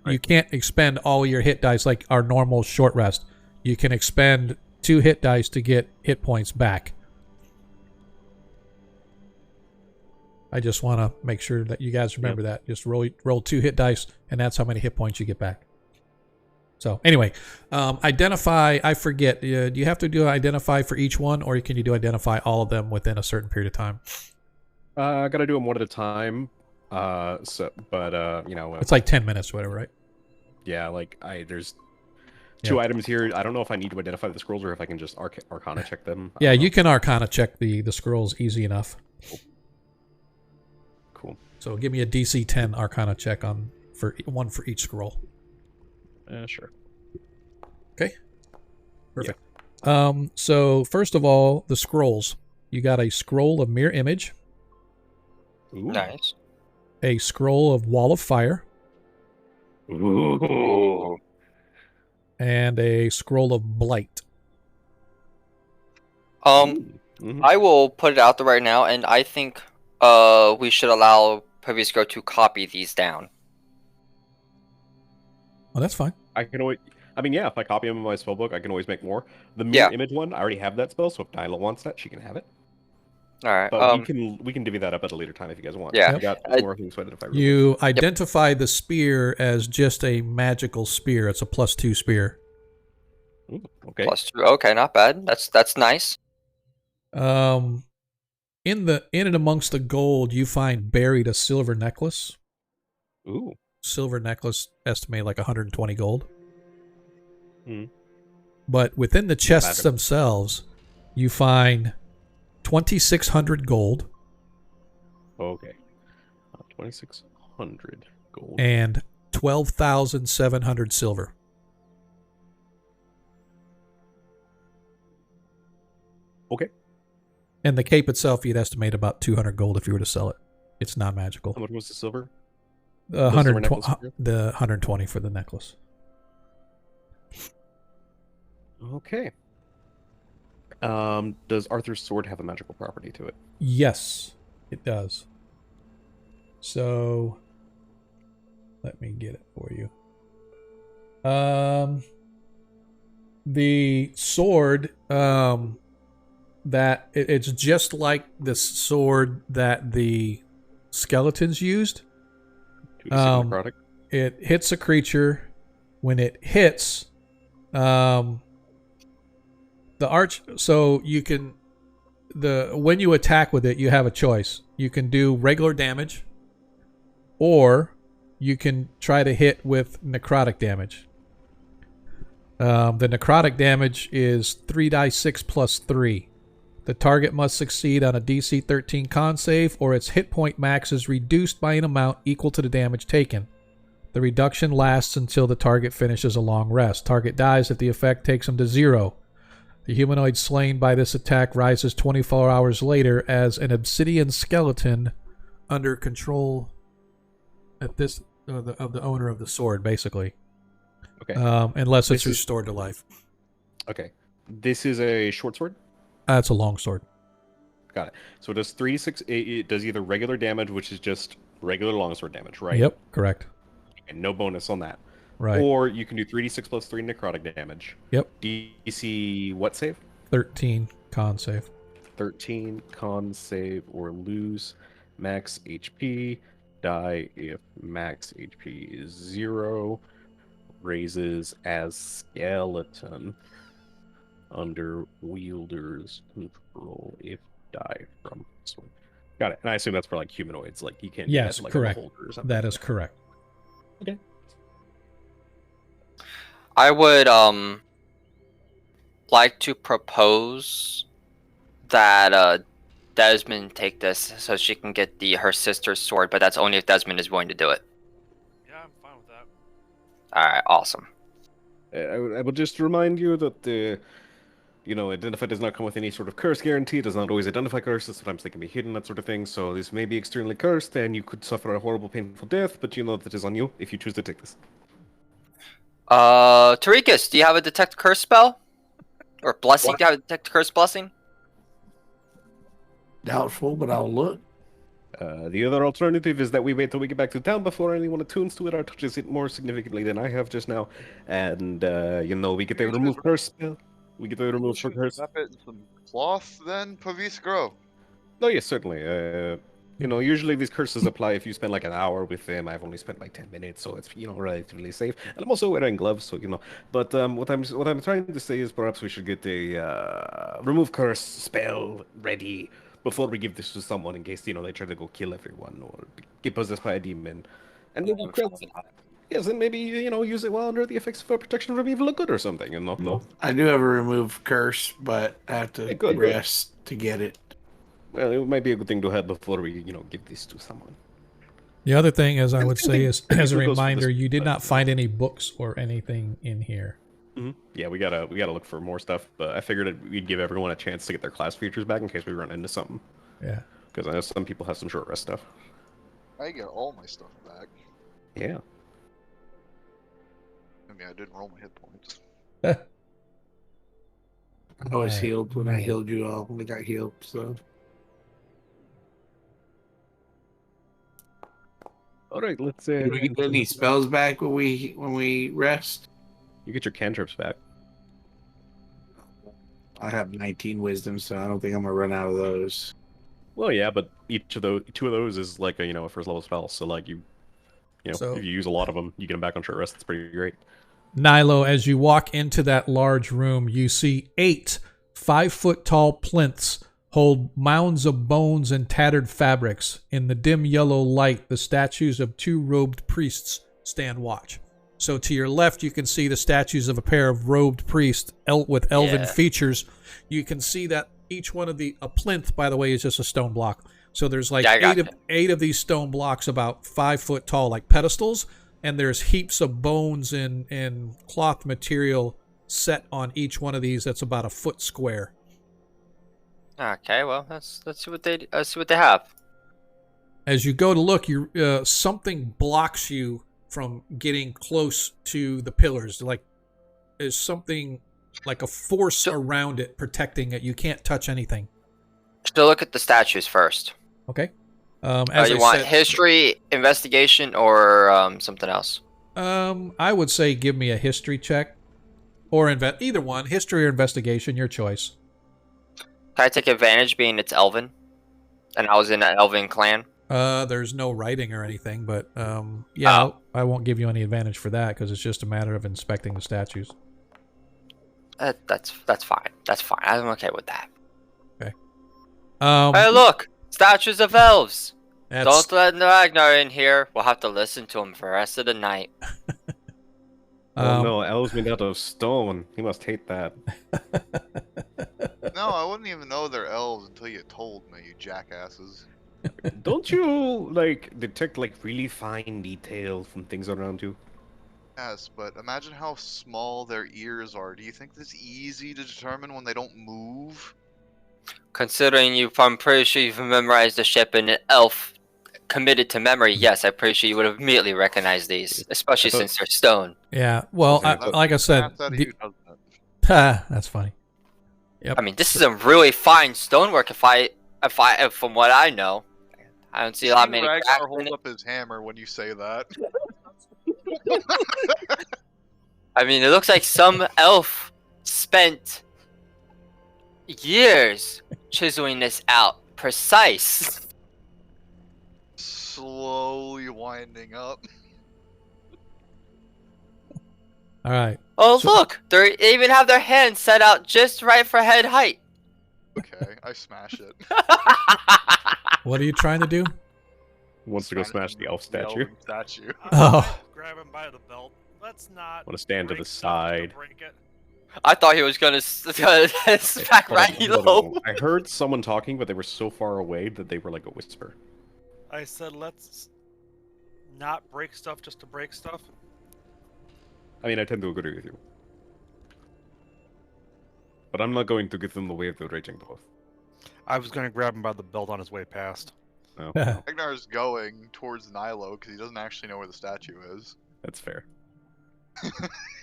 you can't expend all your hit dice like our normal short rest. You can expend 2 hit dice to get hit points back. I just want to make sure that you guys remember that. Just roll 2 hit dice, and that's how many hit points you get back. So anyway, identify. I forget. Do you have to do identify for each one, or can you do identify all of them within a certain period of time? I gotta do them one at a time. It's like 10 minutes or whatever, right? Yeah, there's 2 items here. I don't know if I need to identify the scrolls or if I can just Arcana check them. Yeah, you can Arcana check the scrolls easy enough. Cool. So give me a DC 10 Arcana check for each scroll. Sure. Okay. Perfect. Yeah. So first of all, the scrolls. You got a scroll of mirror image. Ooh. Nice. A scroll of wall of fire. Ooh. And a scroll of blight. Mm-hmm. I will put it out there right now, and I think we should allow Previous Grow to copy these down. Oh, that's fine. I can always. I mean, yeah, if I copy them in my spellbook, I can always make more. The mirror image one, I already have that spell, so if Nyla wants that, she can have it. All right. But we can divvy that up at a later time if you guys want. Yeah. We got more things to identify. You identify the spear as just a magical spear. It's a +2 spear. Ooh, okay. +2. Okay, not bad. That's nice. In and amongst the gold, you find buried a silver necklace. Ooh. Silver necklace, estimated like 120 gold. Hmm. But within the chests themselves, you find 2,600 gold. Okay. 2,600 gold. And 12,700 silver. Okay. And the cape itself, you'd estimate about 200 gold if you were to sell it. It's not magical. How much was the silver? 120 for the necklace. Okay. Does Arthur's sword have a magical property to it? Yes, it does. So, let me get it for you. The sword that it's just like the sword that the skeletons used. 2d6 necrotic. It hits a creature. When it hits, the arch. So you can when you attack with it, you have a choice. You can do regular damage, or you can try to hit with necrotic damage. The necrotic damage is 3d6 plus 3. The target must succeed on a DC 13 con save, or its hit point max is reduced by an amount equal to the damage taken. The reduction lasts until the target finishes a long rest. Target dies if the effect takes him to 0. The humanoid slain by this attack rises 24 hours later as an obsidian skeleton under control of the owner of the sword, basically. Okay. Unless it's restored to life. Okay. This is a short sword? That's a long sword. Got it. So it does 3d6. It does either regular damage, which is just regular longsword damage, right? Yep, correct. And no bonus on that. Right. Or you can do 3d6 plus 3 necrotic damage. Yep. DC what save? 13 con save. 13 con save or lose max HP. Die if max HP is 0. Raises as skeleton under wielder's control if die from sword. Got it. And I assume that's for like humanoids. Like you can't. Yes, like correct. A beholder or something. That is correct. Okay. I would like to propose that Desmond take this so she can get her sister's sword, but that's only if Desmond is willing to do it. Yeah, I'm fine with that. All right, awesome. I will just remind you that the, identify does not come with any sort of curse guarantee. It does not always identify curses. Sometimes they can be hidden, that sort of thing. So this may be externally cursed, and you could suffer a horrible, painful death. But that is on you if you choose to take this. Tarikas, do you have a detect curse spell or blessing? What? Do you have a detect curse blessing? Doubtful, but I'll look. The other alternative is that we wait till we get back to town before anyone attunes to it or touches it more significantly than I have just now. And, we get to remove curse spell. We get to remove curse. Wrap it in some cloth, then Pavis grow. Oh, yes, certainly. Usually these curses apply if you spend like an hour with them. I've only spent like 10 minutes, so it's, relatively safe. And I'm also wearing gloves, so, But what I'm trying to say is perhaps we should get a remove curse spell ready before we give this to someone in case, they try to go kill everyone or get possessed by a demon. And maybe, yes, and maybe, use it while under the effects of protection from evil or good or something, No. I do have a remove curse, but I have to rest to get it. Well, it might be a good thing to have before we, give this to someone. The other thing, as I would say, is as a Goes for reminder, this- you did not find any books or anything in here. Mm-hmm. Yeah, we gotta look for more stuff, but I figured we'd give everyone a chance to get their class features back in case we run into something. Yeah. Because I know some people have some short rest stuff. I get all my stuff back. Yeah. I mean, I didn't roll my hit points. I was healed when I healed you all. We got healed, so. All right, let's. Do we get any spells back when we rest? You get your cantrips back. I have 19 wisdom, so I don't think I'm gonna run out of those. Well, yeah, but two of those is like a first level spell. So like So- if you use a lot of them, you get them back on short rest. It's pretty great. Nilo, as you walk into that large room, you see 8 5-foot-tall plinths hold mounds of bones and tattered fabrics. In the dim yellow light, the statues of 2 robed priests stand watch. So to your left, you can see the statues of a pair of robed priests with elven features. You can see that each one of a plinth, by the way, is just a stone block. So there's like eight of these stone blocks about 5 foot tall, like pedestals, and there's heaps of bones and cloth material set on each one of these. That's about a foot square. Okay, well, let's see what they have. As you go to look, something blocks you from getting close to the pillars. Like there's something like a force around it protecting it. You can't touch anything. So look at the statues first. Okay. You want history, investigation, or something else? I would say give me a history check, or either one, history or investigation, your choice. Can I take advantage being it's Elven? And I was in an Elven clan? There's no writing or anything, but yeah, I won't give you any advantage for that because it's just a matter of inspecting the statues. That's fine. That's fine. I'm okay with that. Okay. Hey, look! Statues of elves! That's, Don't let Ragnar in here. We'll have to listen to him for the rest of the night. Oh no, elves made out of stone. He must hate that. No, I wouldn't even know they're elves until you told me, you jackasses. Don't you, like, detect, like, really fine detail from things around you? Yes, but imagine how small their ears are. Do you think that's easy to determine when they don't move? Considering I'm pretty sure you've memorized the ship and an elf committed to memory, yes, I'm pretty sure you would have immediately recognized these, especially since they're stone. yeah. Well, Okay, like I said, Math out of you does that. that's funny. Yep. I mean, this is a really fine stonework. From what I know, I don't see a lot of many cracks Ragnar in hold it. up his hammer when you say that. I mean, it looks like some elf spent years chiseling this out, precise. Slowly winding up. All right. Oh, So- look! They even have their hands set out just right for head height. Okay, I smash it. What are you trying to do? Wants to go smash the elf statue. elven statue. Oh. Grab him by the belt. Let's not. Want to stand to break the stuff side. break it. I thought he was gonna smack Hold on, Raggy hold on, low. hold on. I heard someone talking, but they were so far away that they were like a whisper. I said, let's not break stuff just to break stuff. I mean, I tend to agree with you. But I'm not going to get in the way of the raging both. I was gonna grab him by the belt on his way past. No, Ragnar's going towards Nilo because he doesn't actually know where the statue is. that's fair.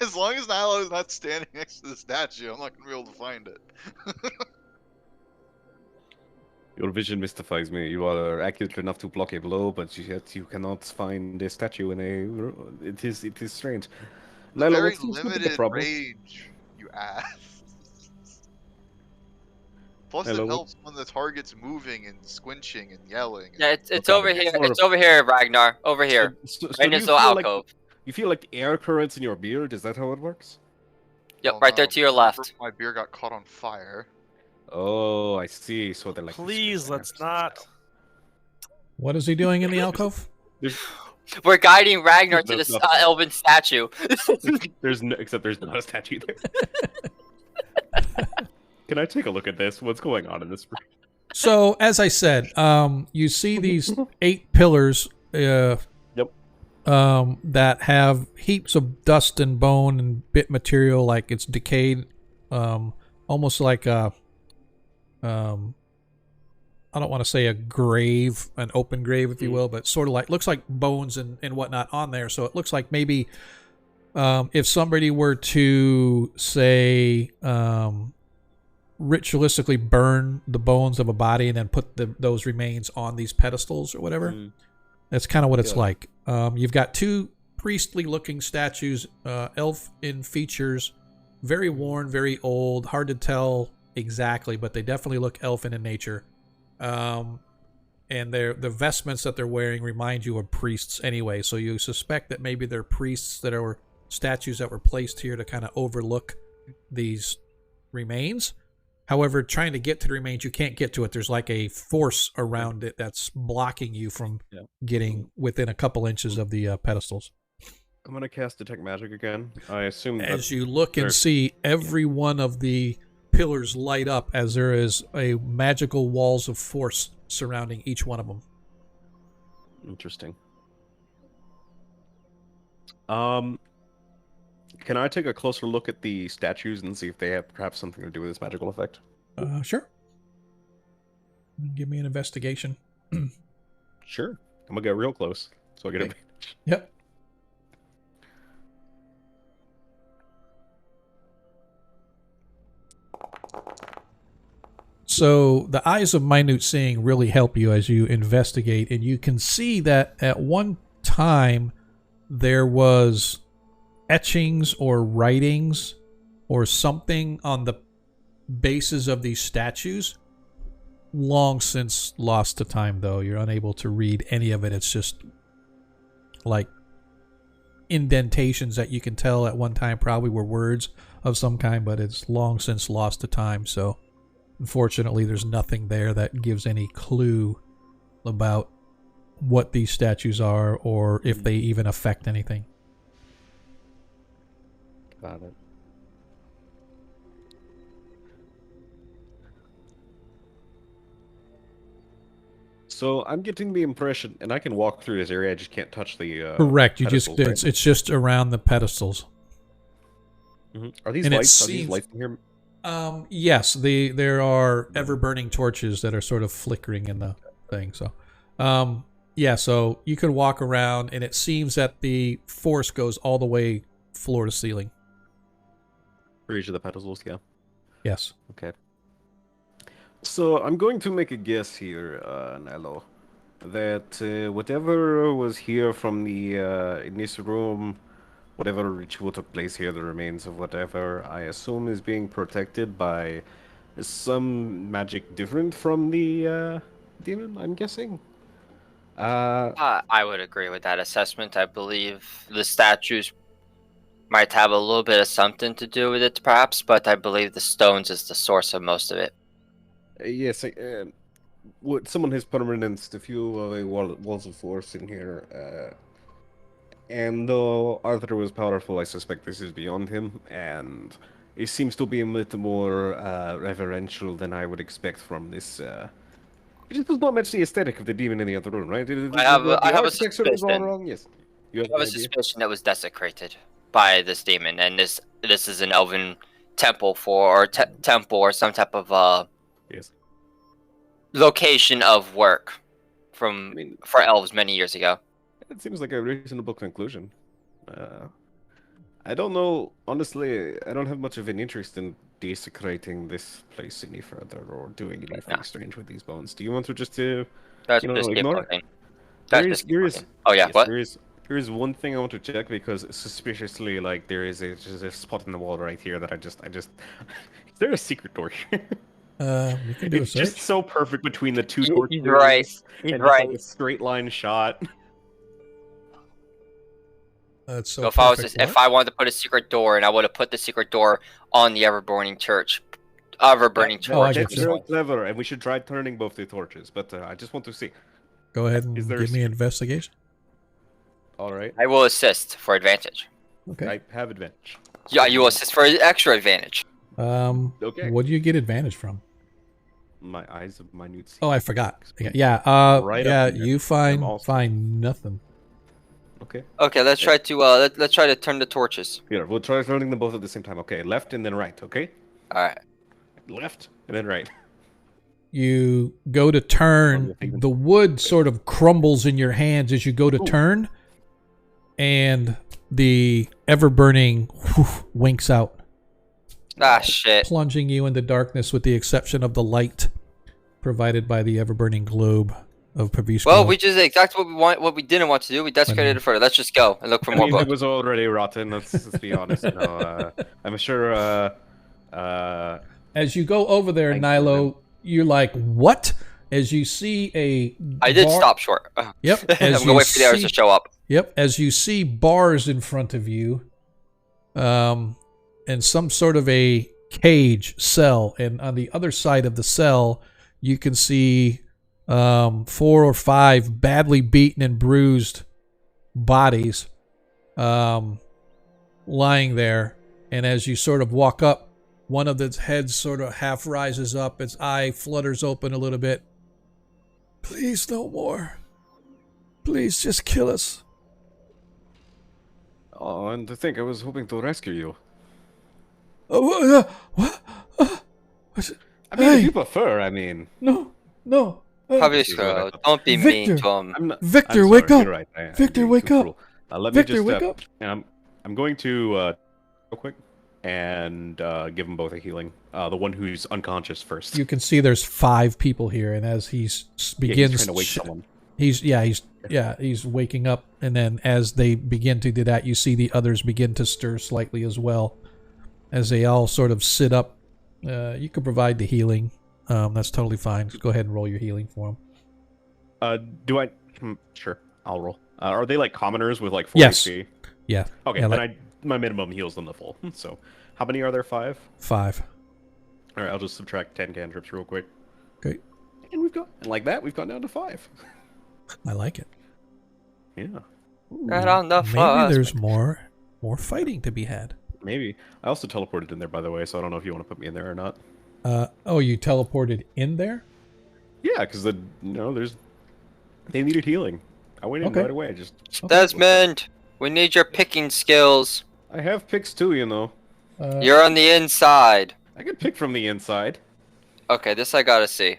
As long as Nilo is not standing next to the statue, I'm not gonna be able to find it. Your vision mystifies me. You are accurate enough to block a blow, but yet you cannot find a statue in a. It is strange. Lila, Very what seems to be the limited problem? range, you ass. Plus, Hello, it what- helps when the target's moving and squinching and yelling. Yeah, it's Okay, over it's here. sort It's of- over here, Ragnar. Over here. So Right do in you this little feel like alcove. you feel like air currents in your beard? Is that how it works? Yep, Oh, right there no, to your remember left. My beer got caught on fire. Oh, I see. So they're like. Please, let's not. What is he doing in the alcove? We're guiding Ragnar to There's this nothing. elven statue. There's no, except there's not a statue there. Can I take a look at this? What's going on in this room? So, as I said, you see these 8 pillars that have heaps of dust and bone and bit material, like it's decayed, almost like a, I don't want to say a grave, an open grave, if you will, but sort of like, looks like bones and whatnot on there. So it looks like maybe if somebody were to, say, ritualistically burn the bones of a body and then put those remains on these pedestals or whatever. That's kind of what it's like. You've got 2 priestly looking statues, elf in features, very worn, very old, hard to tell exactly, but they definitely look elfin in nature. And the vestments that they're wearing remind you of priests anyway, so you suspect that maybe they're priests that are statues that were placed here to kind of overlook these remains. However, trying to get to the remains, you can't get to it. There's like a force around it that's blocking you from getting within a couple inches of the pedestals. I'm gonna cast Detect Magic again. I assume that As you look and see every one of the pillars light up as there is a magical walls of force surrounding each one of them. Interesting. Can I take a closer look at the statues and see if they have perhaps something to do with this magical effect? Sure. Give me an investigation. Sure. I'm gonna get real close so I get Okay. advantage. Yep. So the eyes of minute seeing really help you as you investigate, and you can see that at one time there was etchings or writings or something on the bases of these statues long since lost to time, though. You're unable to read any of it. It's just like indentations that you can tell at one time probably were words of some kind, but it's long since lost to time. So unfortunately, there's nothing there that gives any clue about what these statues are or if they even affect anything. Got it. So I'm getting the impression, and I can walk through this area. I just can't touch the. Correct. You just pedestals, right? it's just around the pedestals. Are these and it lights? Are these seems- lights in here? Yes, there are ever burning torches that are sort of flickering in the thing. So, yeah, so you could walk around, and it seems that the force goes all the way floor to ceiling. For each of the pedestals, yeah. Yes. Okay. So I'm going to make a guess here, Nello, that whatever was here from the in this room, whatever ritual took place here, the remains of whatever, I assume is being protected by some magic different from the demon, I'm guessing. I would agree with that assessment. I believe the statues might have a little bit of something to do with it, perhaps, but I believe the stones is the source of most of it. Yes, what someone has permanence a few walls of force in here, and though Arthur was powerful, I suspect this is beyond him, and it seems to be a little more reverential than I would expect from this. It does not match the aesthetic of the demon in the other room, right? I have a architecture is all suspicion. wrong. Yes, you I have have an a idea? suspicion that was desecrated by this demon, and this is an elven temple temple or some type of Yes. location of work from for elves many years ago. It seems like a reasonable conclusion. I don't know. Honestly, I don't have much of an interest in desecrating this place any further or doing anything strange with these bones. Do you want to just That's you know, just ignore it? looking. There That's is, there is. Oh yeah, Yes, what? there is one thing I want to check because suspiciously, like there is just a spot in the wall right here that I just. Is there a secret door here? You can do a It's search. just so perfect between the two He's torches. right. He's and just, right. like a straight line shot. That's so So if I was perfect. if I wanted to put a secret door, and I would have put the secret door on the ever-burning church, ever-burning Oh, I torch. get That's you. very clever, and we should try turning both the torches. But I just want to see. Go ahead and Is there a give me secret- investigation. All right, I will assist for advantage. Okay. I have advantage. Yeah, you will assist for extra advantage. Okay. What do you get advantage from? My eyes of minute. Oh, I forgot. Yeah. Right yeah. up in there. You I'm all- find nothing. Okay. Okay, let's try to let's try to turn the torches. Here, we'll try turning them both at the same time. Okay, left and then right. Okay. All right. Left and then right. You go to turn, the wood sort of crumbles in your hands as you go to turn, and the ever-burning winks out, Ah, shit. plunging you into darkness with the exception of the light provided by the ever-burning globe of Pavisco. Well, we just exactly what we didn't want to do. We desecrated it further. Let's just go and look for I more mean, it books. was already rotten. Let's be honest. I'm sure. As you go over there, Nilo, you're like, what? As you see a I did bar- stop short. Yep. I'm As gonna you wait for the others see- to show up. Yep, as you see bars in front of you, and some sort of a cage cell, and on the other side of the cell, you can see 4 or 5 badly beaten and bruised bodies lying there. And as you sort of walk up, one of the heads sort of half rises up, its eye flutters open a little bit. Please, no more. Please, just kill us. Oh, and to think, I was hoping to rescue you. Oh, what? I mean, if Hey. you prefer, I mean. No. Pavisco, don't be mean Victor. to him. I'm not. Victor, I'm wake sorry, up. You're right. I'm Victor, being wake too up. cruel. Let Victor, me just, wake up. I'm going to real quick and give them both a healing. The one who's unconscious first. You can see there's 5 people here, and as he begins, he's trying to wake someone. He's waking up, and then as they begin to do that, you see the others begin to stir slightly as well, as they all sort of sit up. You could provide the healing. That's totally fine. Just go ahead and roll your healing for him. Do I? Sure, I'll roll. Are they like commoners with like 4 Yes. HP? Yeah. Okay, Yeah, then my minimum heals them to full. So, how many are there? 5. 5. All right, I'll just subtract 10 cantrips real quick. Okay. And like that, we've gone down to 5. I like it. Yeah. Right on the Maybe fuzz. there's more fighting to be had. Maybe. I also teleported in there, by the way, so I don't know if you want to put me in there or not. Oh, you teleported in there? Yeah, because they needed healing. I went in Okay. right away. Just Desmond, we need your picking skills. I have picks too, you know. You're on the inside. I can pick from the inside. Okay, this I gotta see.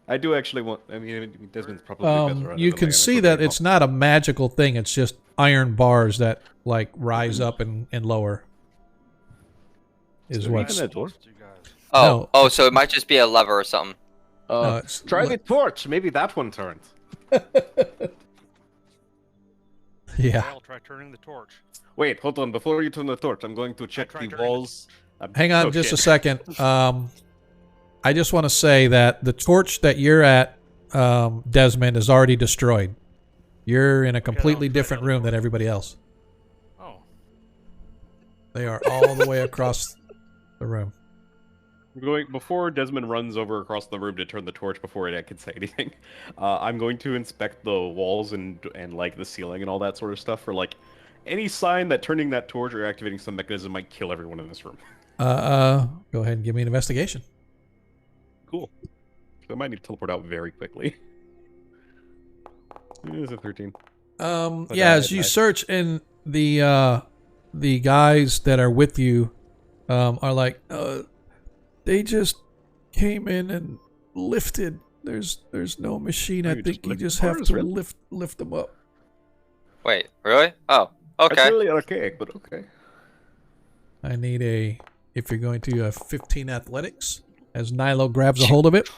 I do actually want. I mean, Desmond's probably better at it You than I can am see at that football. it's not a magical thing. It's just iron bars that like rise up and lower. Is So what's even that door? You guys. No. Oh, so it might just be a lever or something. no, it's Try the torch. Maybe that one turns. yeah. I'll try turning the torch. Wait, hold on. Before you turn the torch, I'm going to check tried the turning it. walls. Hang on Oh, just shit. a second. I just want to say that the torch that you're at, Desmond, is already destroyed. You're in a completely try different another room than torch. everybody else. Oh. They are all the way across the room. Before Desmond runs over across the room to turn the torch before it can say anything. I'm going to inspect the walls and like the ceiling and all that sort of stuff for like any sign that turning that torch or activating some mechanism might kill everyone in this room. Go ahead and give me an investigation. Cool. I might need to teleport out very quickly. It's a 13. Yeah, Okay, as you search, and the guys that are with you are like, they just came in and lifted. There's no machine. I You just think you lift just bars, have to really? lift them up. Wait, really? Oh, It's okay. really archaic, but okay. I need if you're going to 15 athletics, as Nilo grabs a hold of it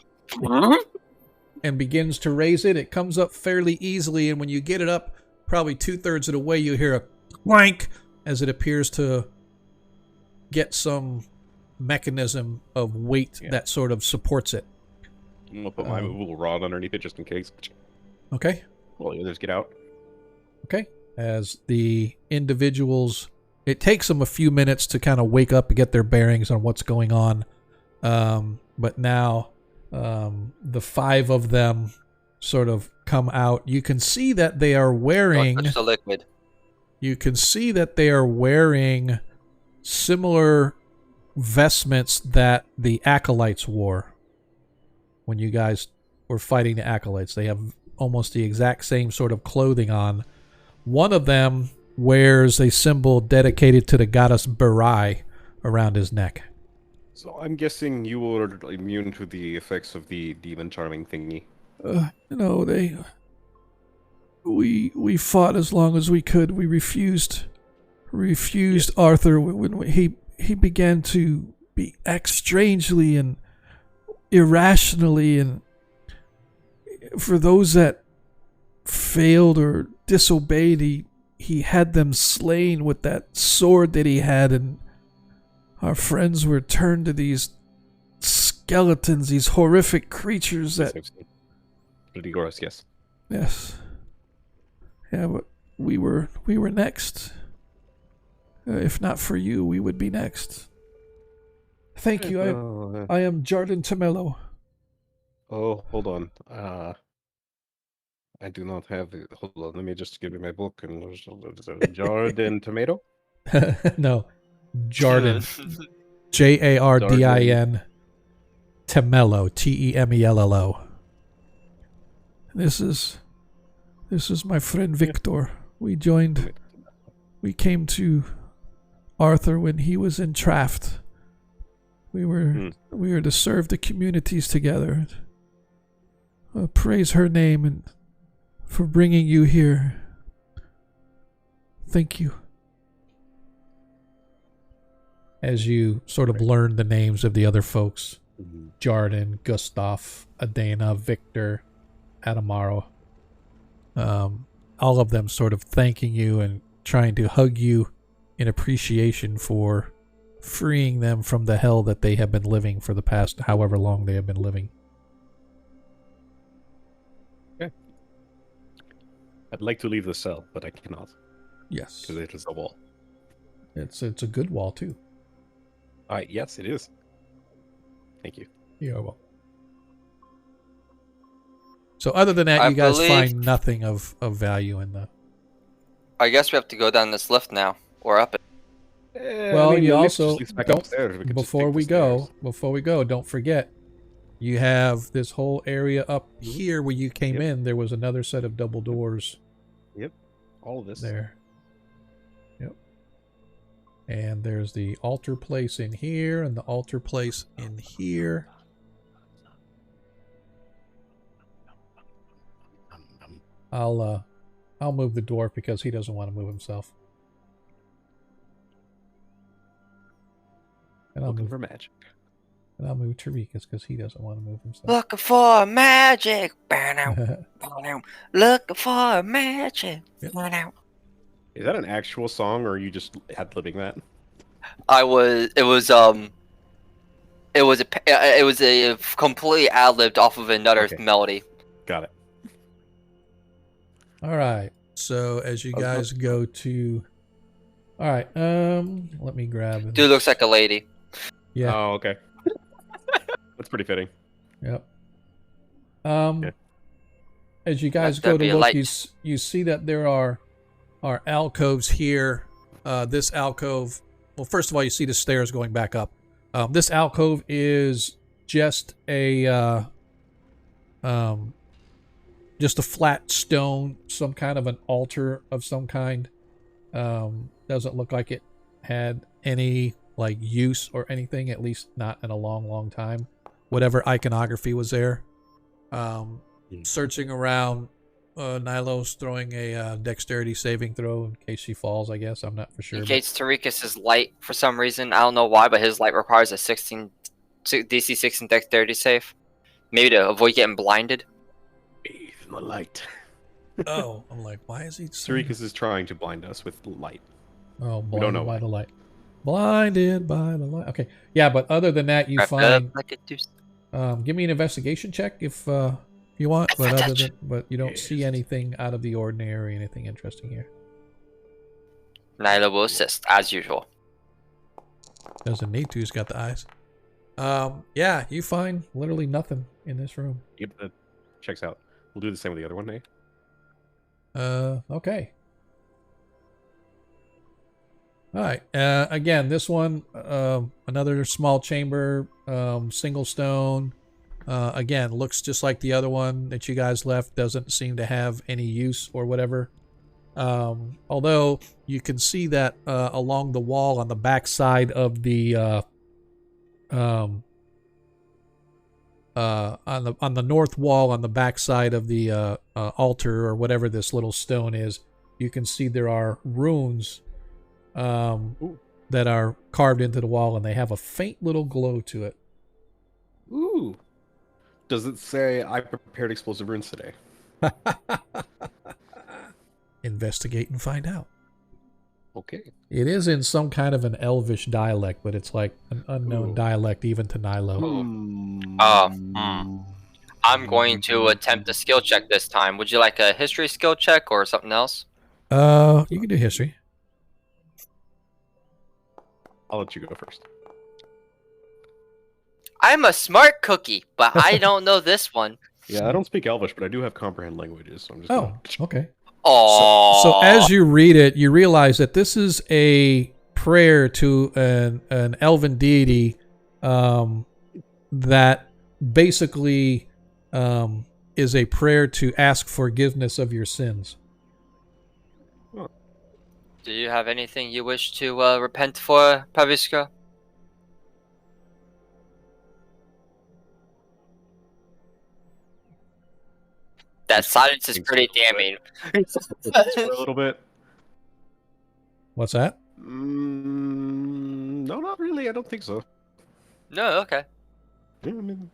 and begins to raise it. It comes up fairly easily, and when you get it up probably 2/3 of the way, you hear a clank as it appears to get some mechanism of weight that sort of supports it. I'm gonna put my movable rod underneath it just in case. Okay? Well, the others get out. Okay. As the individuals, it takes them a few minutes to kind of wake up and get their bearings on what's going on. But now the 5 of them sort of come out. You can see that they are wearing... Don't touch the liquid. You can see that they are wearing similar vestments that the acolytes wore when you guys were fighting the acolytes. They have almost the exact same sort of clothing on. One of them wears a symbol dedicated to the goddess Barai around his neck. So I'm guessing you were immune to the effects of the demon charming thingy. We fought as long as we could. We refused Arthur when he began to act strangely and irrationally, and for those that failed or disobeyed, he had them slain with that sword that he had, and our friends were turned to these skeletons, these horrific creatures that... Pretty gross, yes. Yes. Yeah, but we were next. If not for you, we would be next. Thank you. I am Jardin Tamello. Oh, hold on. I do not have it. Hold on, let me just give you my book and Jordan Tomato. No, Jardin. Jardin. Tamello. Temello. This is my friend Victor. We came to Arthur when he was entrapped. We were to serve the communities together. Praise her name and for bringing you here. Thank you. As you sort of learn the names of the other folks, Jardin, Gustav, Adena, Victor, Adamaro, all of them sort of thanking you and trying to hug you in appreciation for freeing them from the hell that they have been living for the past however long they have been living. Okay. I'd like to leave the cell, but I cannot Yes. because it is a wall. It's a good wall, too. Yes, it is. Thank you. Yeah, well. So other than that, I you guys believe- find nothing of value in the... I guess we have to go down this lift now, or up it. Well, you the lift also just leads back don't... upstairs. We could just Before take we the go, don't forget, you have this whole area up Mhm. here where you came Yep. in. There was another set of double doors stairs. All of this. there. Yep. And there's the altar place in here and the altar place in here. I'll move the dwarf because he doesn't want to move himself. And I'll Looking move, for magic. and I'll move Tarikas because he doesn't want to move himself. Looking for magic. Looking for magic. Yep. Is that an actual song, or are you just ad-libbing that? It was a completely ad-libbed off of another Okay. melody. Got it. All right. So as you Oh, no. guys go to, all right. Let me grab. Dude looks like a lady. Yeah. Oh, okay. That's pretty fitting. Yep. Okay. As you guys Let go there to be look, light. you see that there are alcoves here. This alcove. Well, first of all, you see the stairs going back up. This alcove is just a flat stone, some kind of an altar of some kind. Doesn't look like it had any like use or anything, at least not in a long time. Whatever iconography was there. Searching around, Nilo's throwing a dexterity saving throw in case she falls, I guess. I'm not for sure. In but- case Tarikas' light, for some reason, I don't know why, but his light requires a DC 16 dexterity save. Maybe to avoid getting blinded. Bathe in the light. Oh, I'm like, why is he saying... Sarikas is trying to blind us with light. Oh, We don't blinded know by why. the light. Blinded by the light. Okay. Yeah, but other than that, you Wrapped find... up like a deuce. Give me an investigation check if you want, but you don't see anything out of the ordinary, anything interesting here. Nyla will assist, as usual. Doesn't need to, he's got the eyes. Yeah, you find literally nothing in this room. Yep, that checks out. We'll do the same with the other one, eh? Okay. All right. Again, this one, another small chamber, single stone. Again, looks just like the other one that you guys left. Doesn't seem to have any use or whatever. Although you can see that along the wall on the back side of the on the north wall on the back side of the altar or whatever this little stone is, you can see there are runes that are carved into the wall, and they have a faint little glow to it. Ooh. Does it say I prepared explosive runes today? Investigate and find out. Okay. It is in some kind of an elvish dialect, but it's like an unknown Ooh. dialect even to Nilo. I'm going to attempt a skill check this time. Would you like a history skill check or something else? You can do history. I'll let you go first. I'm a smart cookie, but I don't know this one. Yeah, I don't speak Elvish, but I do have comprehend languages, so I'm just Oh, gonna... okay. Oh. So as you read it, you realize that this is a prayer to an elven deity that basically is a prayer to ask forgiveness of your sins. Do you have anything you wish to repent for, Paviska? That silence is pretty damning. for a little bit. What's that? No, not really. I don't think so. No, okay. Yeah, I mean...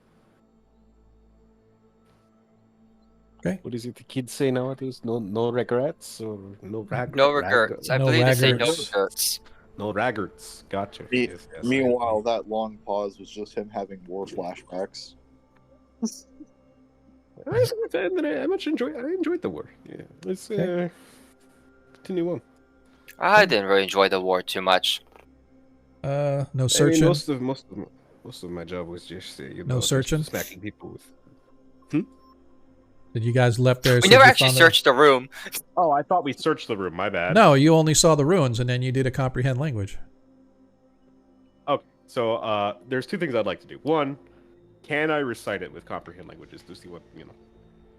Okay. What is it the kids say nowadays? No regrets or no rag? No regrets. I No believe they say no raggarts. regrets. No raggarts. Gotcha. Me- Yes, yes, Meanwhile, that long pause was just him having war flashbacks. I enjoyed the war. Yeah. Let's continue on. I didn't really enjoy the war too much. No I mean, searching. most of my job was just No searching? just smacking people with. Did you guys left there? We so never you actually found searched the room. Oh, I thought we searched the room. My bad. No, you only saw the ruins, and then you did a comprehend language. Okay, so there's two things I'd like to do. One, can I recite it with comprehend languages to see what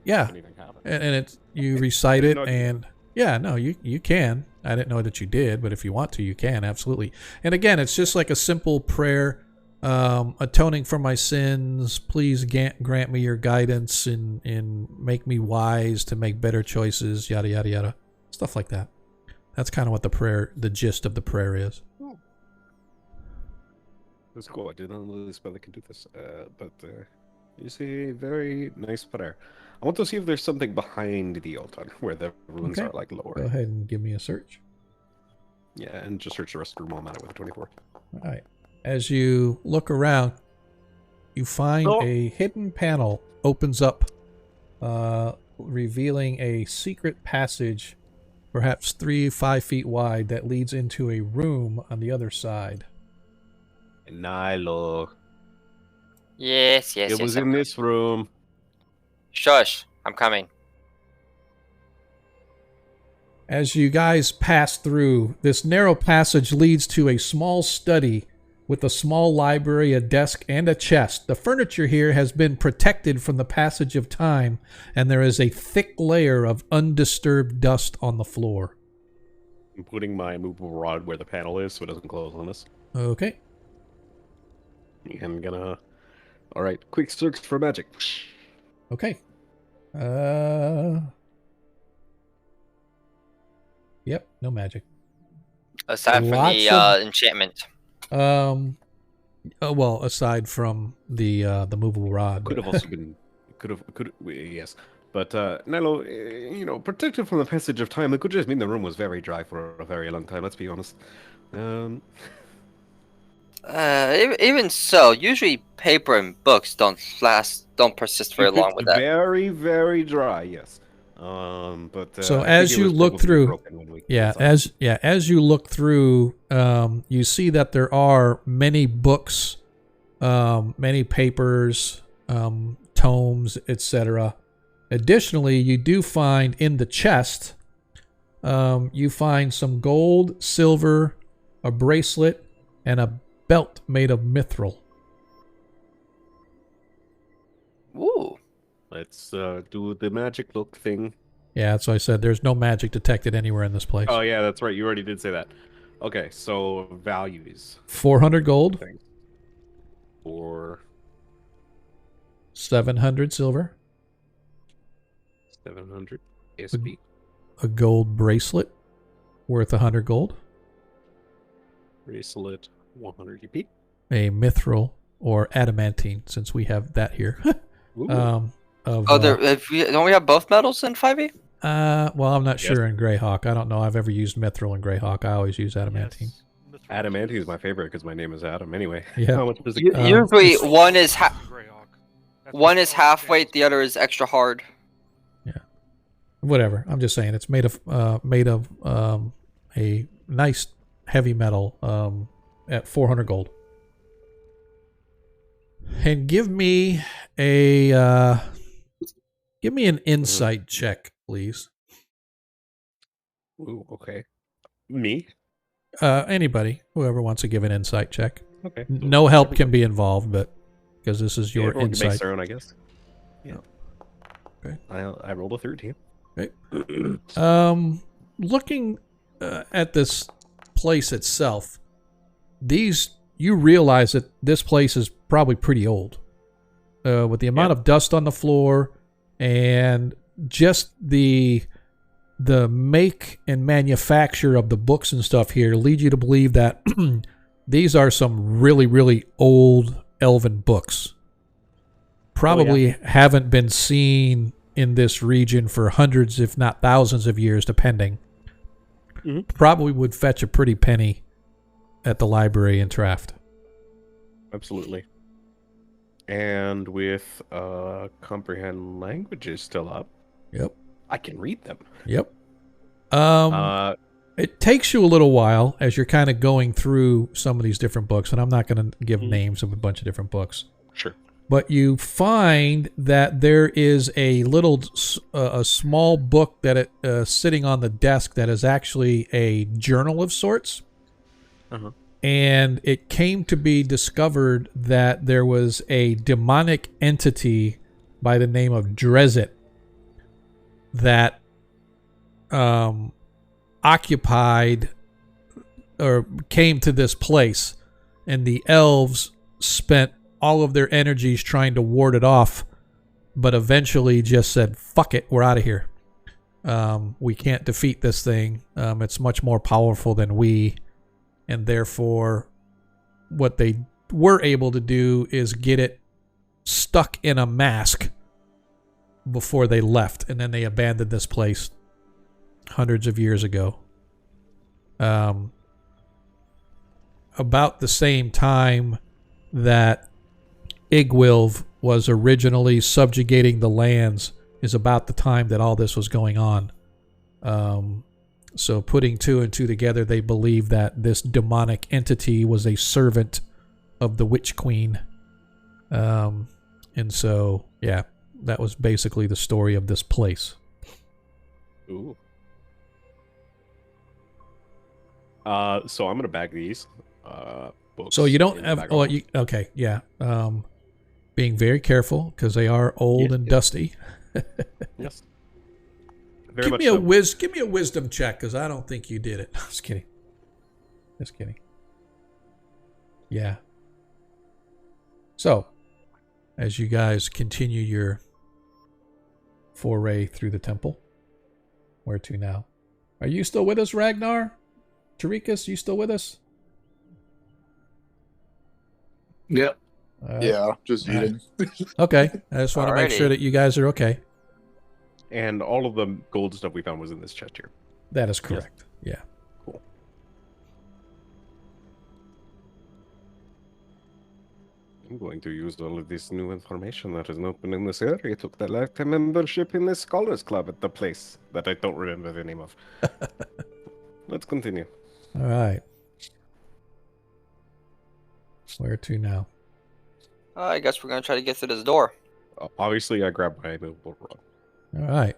Yeah, if anything happens? and it's you recite it, know you and yeah, no, you can. I didn't know that you did, but if you want to, you can absolutely. And again, it's just like a simple prayer, atoning for my sins. Please grant me your guidance and make me wise to make better choices. Yada yada yada, stuff like that. That's kind of what the gist of the prayer is. That's cool. I didn't know this spell that could do this, but you see, very nice prayer. I want to see if there's something behind the altar where the runes Okay. are like lower. Go ahead and give me a search. Yeah, and just search the rest of the room while I'm at it with a 24. All right. As you look around, you find a hidden panel opens up, revealing a secret passage, perhaps 3-5 feet wide, that leads into a room on the other side. Nilo. Yes. It was in this room. Shush. I'm coming. As you guys pass through, this narrow passage leads to a small study with a small library, a desk, and a chest. The furniture here has been protected from the passage of time, and there is a thick layer of undisturbed dust on the floor. I'm putting my movable rod where the panel is so it doesn't close on us. Okay. I'm gonna... Alright, quick search for magic. Okay. Yep, no magic. Aside from Lots the of- enchantment. Well, aside from the movable rod. Could have also been... yes. But, Nilo, protected from the passage of time, it could just mean the room was very dry for a very long time, let's be honest. Even so, usually paper and books don't persist very long with that. Very, very dry, yes. But So I as think it you was look probably through- broken when we Yeah, inside. as you look through, you see that there are many books, many papers, tomes, etc. Additionally, you do find in the chest, you find some gold, silver, a bracelet, and a belt made of mithril. Ooh. Let's do the magic look thing. Yeah, that's why I said there's no magic detected anywhere in this place. Oh yeah, that's right. You already did say that. Okay, so values 400 gold, things for 700 silver, 700 SP. a gold bracelet worth 100 gold, Bracelet 100 EP. a mithril or adamantine, since we have that here. Ooh. Don't we have both metals in 5e? Well, I'm not Yes. sure in Greyhawk. I don't know. I've ever used mithril in Greyhawk. I always use adamantine. Yes. Adamantine is my favorite because my name is Adam. Anyway, Yeah. how much does it? Usually one is Greyhawk. That's one what is all half the weight, channels the other is extra hard. Whatever. I'm just saying it's made of a nice heavy metal at 400 gold. And give me an insight check, please. Ooh, okay. Me? Anybody, whoever wants to give an insight check. Okay. No help can be involved, but because this is your everyone makes insight. their own, I guess. Yeah. Okay. I rolled a 13. Looking at this place itself, you realize that this place is probably pretty old. With the amount of dust on the floor and just the make and manufacture of the books and stuff here lead you to believe that these are some really, really old elven books. Probably haven't been seen in this region for hundreds, if not thousands of years, depending. Mhm. Probably would fetch a pretty penny at the library in Traft. Absolutely. And with comprehend languages still up. Yep. I can read them. Yep. It takes you a little while as you're kind of going through some of these different books, and I'm not going to give names of a bunch of different books. Sure. But you find that there is a small book that sitting on the desk that is actually a journal of sorts. Uh-huh. And it came to be discovered that there was a demonic entity by the name of Drezit that occupied or came to this place, and the elves spent all of their energies trying to ward it off, but eventually just said, fuck it, we're out of here. We can't defeat this thing. It's much more powerful than we, and therefore what they were able to do is get it stuck in a mask before they left, and then they abandoned this place hundreds of years ago. About the same time that Igwilv was originally subjugating the lands is about the time that all this was going on. So putting two and two together, they believe that this demonic entity was a servant of the Witch Queen. And so, yeah, that was basically the story of this place. Ooh. So I'm gonna bag these books. So you don't have. Oh, okay, yeah. Being very careful because they are old and dusty. Yes. Give me a wisdom check because I don't think you did it. Just kidding. Just kidding. Yeah. So, as you guys continue your foray through the temple, where to now? Are you still with us, Ragnar? Tarikas, you still with us? Yep. Yeah, just eating. Okay. I just want to make sure that you guys are okay. And all of the gold stuff we found was in this chest here. That is correct. Yes. Yeah. Cool. I'm going to use all of this new information that is open in this area. I took the lifetime membership in the Scholars Club at the place that I don't remember the name of. Let's continue. All right. Where to now? I guess we're going to try to get through this door. Obviously, I grabbed my movable rod. All right.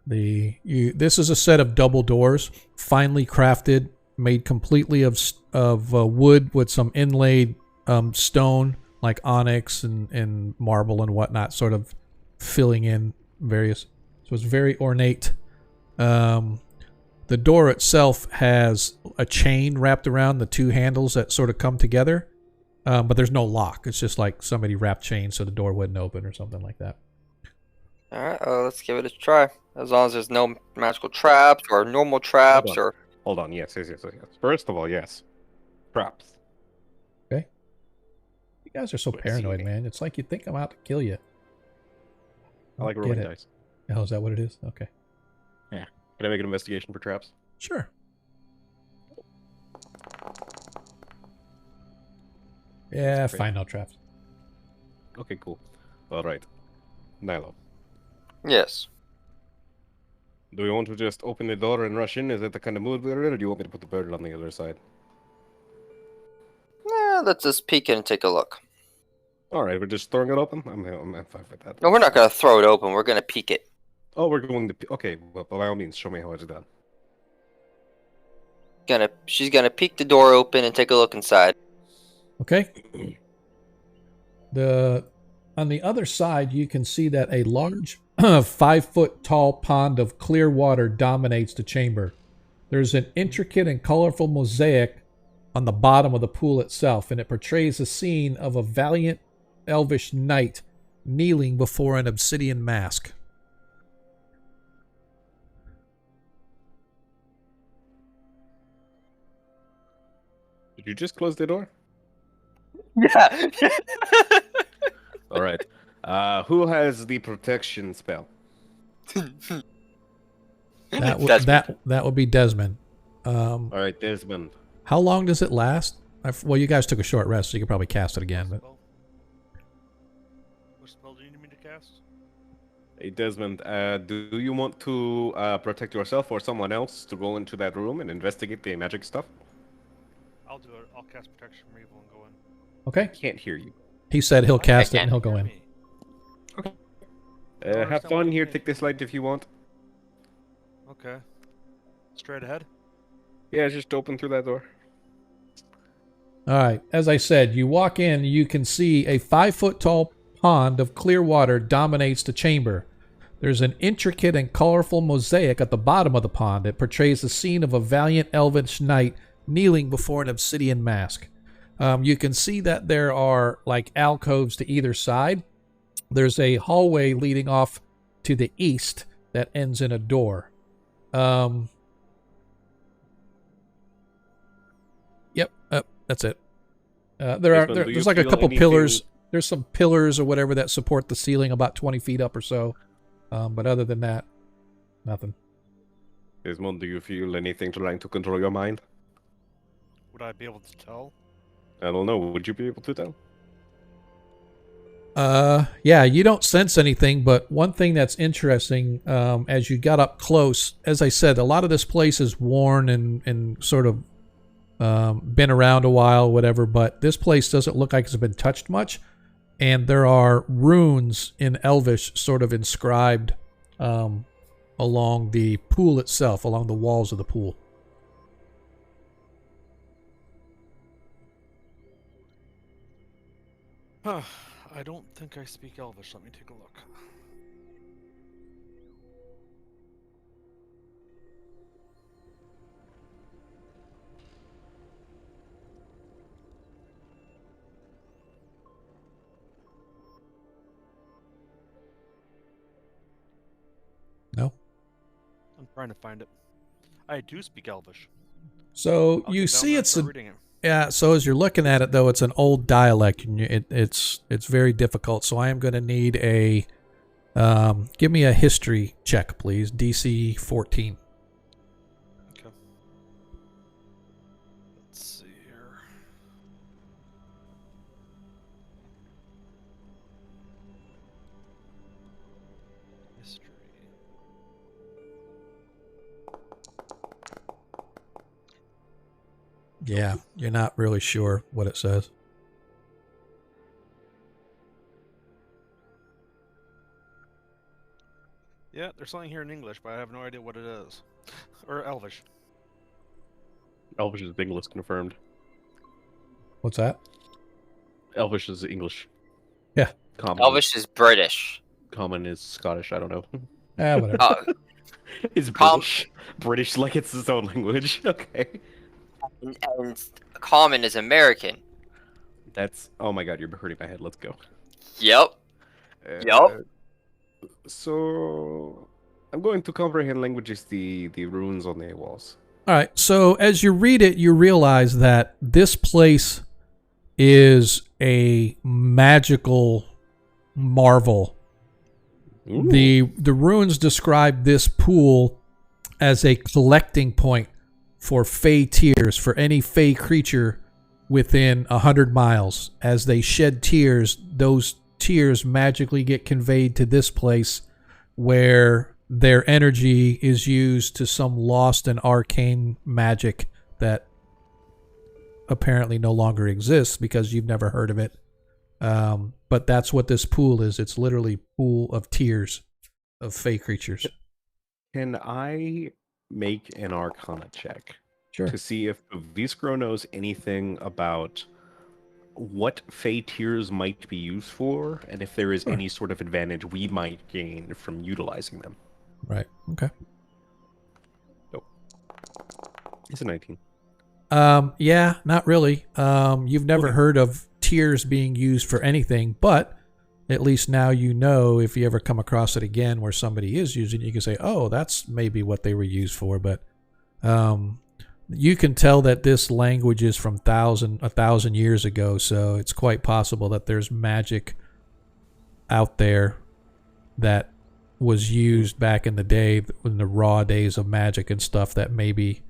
This is a set of double doors, finely crafted, made completely of wood with some inlaid stone like onyx and marble and whatnot, sort of filling in various. So it's very ornate. The door itself has a chain wrapped around the two handles that sort of come together, but there's no lock. It's just like somebody wrapped chain so the door wouldn't open or something like that. All right, let's give it a try. As long as there's no magical traps or normal traps or... Hold on, yes. First of all, yes. Traps. Okay. You guys are so paranoid, man. It's like you think I'm out to kill you. I like rolling dice. Oh, is that what it is? Okay. Yeah. Can I make an investigation for traps? Sure. Yeah, find no traps. Okay, cool. All right. Nilo. Yes. Do you want to just open the door and rush in? Is that the kind of mood we're in, or do you want me to put the bird on the other side? Let's just peek in and take a look. All right, we're just throwing it open? I'm fine with that. No, we're not going to throw it open. We're going to peek it. Oh, we're going to... Okay, well, by all means, show me how it's done. She's going to peek the door open and take a look inside. Okay. On the other side, you can see that a large 5-foot tall pond of clear water dominates the chamber. There's an intricate and colorful mosaic on the bottom of the pool itself, and it portrays a scene of a valiant elvish knight kneeling before an obsidian mask. Did you just close the door? Yeah. All right. Who has the protection spell? That would be Desmond. All right, Desmond. How long does it last? Well, you guys took a short rest, so you could probably cast it again. But Which spell do you need me to cast? Hey, Desmond, do you want to protect yourself or someone else to go into that room and investigate the magic stuff? I'll do it. I'll cast Protection from Evil and go in. okay. Can't hear you. He said he'll cast it can. and he'll go in. Have fun here. Take this light if you want. Okay. Straight ahead? Yeah, just open through that door. All right. As I said, you walk in, you can see a 5-foot tall pond of clear water dominates the chamber. There's an intricate and colorful mosaic at the bottom of the pond. It portrays the scene of a valiant elvish knight kneeling before an obsidian mask. You can see that there are like alcoves to either side. There's a hallway leading off to the east that ends in a door. Yep, that's it. There's like a couple pillars. There's some pillars or whatever that support the ceiling about 20 feet up or so. But other than that, nothing. Desmond, do you feel anything trying to control your mind? Would I be able to tell? I don't know. Would you be able to tell? Yeah, you don't sense anything, but one thing that's interesting, as you got up close, as I said, a lot of this place is worn and sort of been around a while, whatever, but this place doesn't look like it's been touched much, and there are runes in Elvish sort of inscribed along the pool itself, along the walls of the pool. I don't think I speak Elvish. Let me take a look. No? I'm trying to find it. I do speak Elvish. So I'll you get down see there and it's start a... reading it. Yeah, so as you're looking at it, though, it's an old dialect, and it's very difficult. So I am going to need a... give me a history check, please. DC 14. Okay. Let's see here. History. Yeah, you're not really sure what it says. Yeah, there's something here in English, but I have no idea what it is. Or Elvish. Elvish is English confirmed. What's that? Elvish is English. Yeah. Common. Elvish is British. Common is Scottish. I don't know. Yeah, whatever. It's Com- British. British like it's its own language. Okay. and common is American. That's... Oh my god, you're hurting my head. Let's go. Yep. Yup. So... I'm going to comprehend languages, the runes on the walls. All right, so as you read it, you realize that this place is a magical marvel. Ooh. The runes describe this pool as a collecting point for fey tears, for any fey creature within 100 miles. As they shed tears, those tears magically get conveyed to this place where their energy is used to some lost and arcane magic that apparently no longer exists because you've never heard of it. But that's what this pool is. It's literally pool of tears of fey creatures. Can I make an Arcana check? Sure. To see if Viscro knows anything about what fey tears might be used for, and if there is any sort of advantage we might gain from utilizing them. Right. Okay. Nope. It's a 19. Yeah, not really. You've never heard of tears being used for anything, but at least now you know if you ever come across it again where somebody is using it, you can say, oh, that's maybe what they were used for. But you can tell that this language is from 1,000 years ago, so it's quite possible that there's magic out there that was used back in the day, in the raw days of magic and stuff, that maybe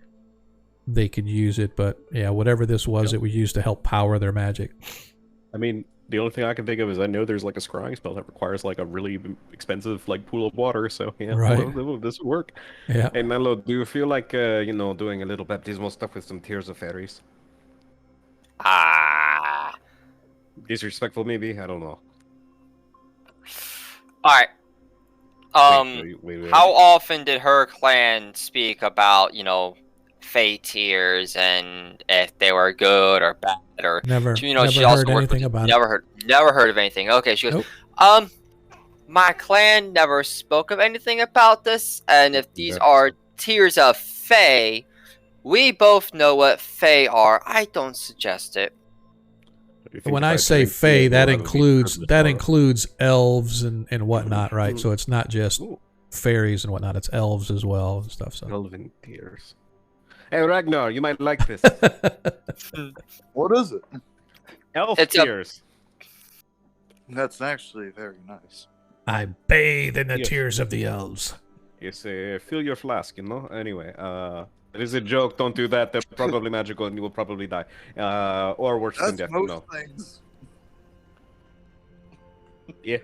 they could use it. But yeah, whatever this was, it was used to help power their magic. I mean, the only thing I can think of is I know there's like a scrying spell that requires like a really expensive like pool of water. So yeah, Right. well, this would work. Yeah. Hey Mello, do you feel like doing a little baptismal stuff with some tears of fairies? Ah. Disrespectful, maybe? I don't know. All right. Wait. How often did her clan speak about, Fey tears and if they were good or bad or Never she heard also worked anything with, about never heard of anything. Okay, she goes, Nope. My clan never spoke of anything about this, and if these are tears of Fey, we both know what Fey are. I don't suggest it. When I say Fey, that includes elves and whatnot, right? So it's not just fairies and whatnot; it's elves as well and stuff. So Elven tears. Hey Ragnar, you might like this. What is it? Elf It's tears. That's actually very nice. I bathe in the Yes. tears of the elves. Yes, fill your flask, Anyway, it is a joke. Don't do that. They're probably magical, and you will probably die, or worse than That's death. most things. Yeah.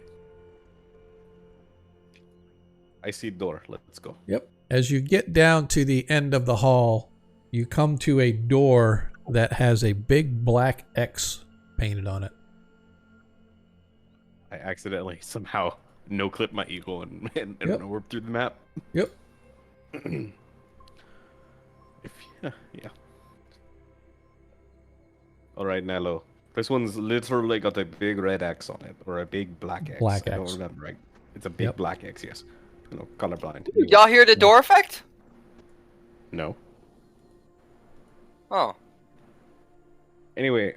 I see door. Let's go. Yep. As you get down to the end of the hall, you come to a door that has a big black X painted on it. I accidentally somehow no-clip my eagle and Yep. warp through the map. Yep. Yeah. All right, Nello. This one's literally got a big red X on it, or a big black X. Black I don't X. remember, right? It's a big Yep. black X, yes. Colorblind. Y'all hear the door effect? No. Oh. Anyway,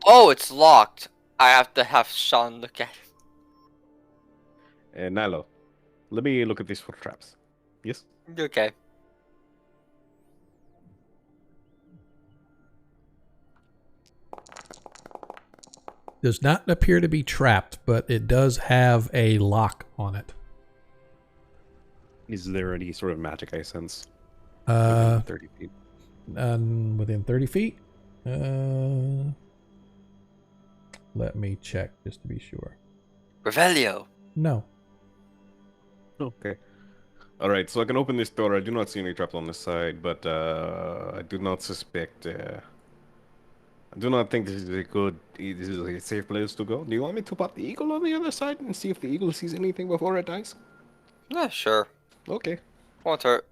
Oh, it's locked. I have to have Sean look at it. Nalo, let me look at these foot traps. Yes? Okay. Does not appear to be trapped, but it does have a lock on it. Is there any sort of magic I sense? Uh, 30 feet. within 30 feet? Let me check just to be sure. Revelio. No. Okay. Alright, so I can open this door. I do not see any traps on this side, but I do not suspect... I do not think this is a safe place to go. Do you want me to pop the eagle on the other side and see if the eagle sees anything before it dies? Yeah, sure. Okay. Won't hurt.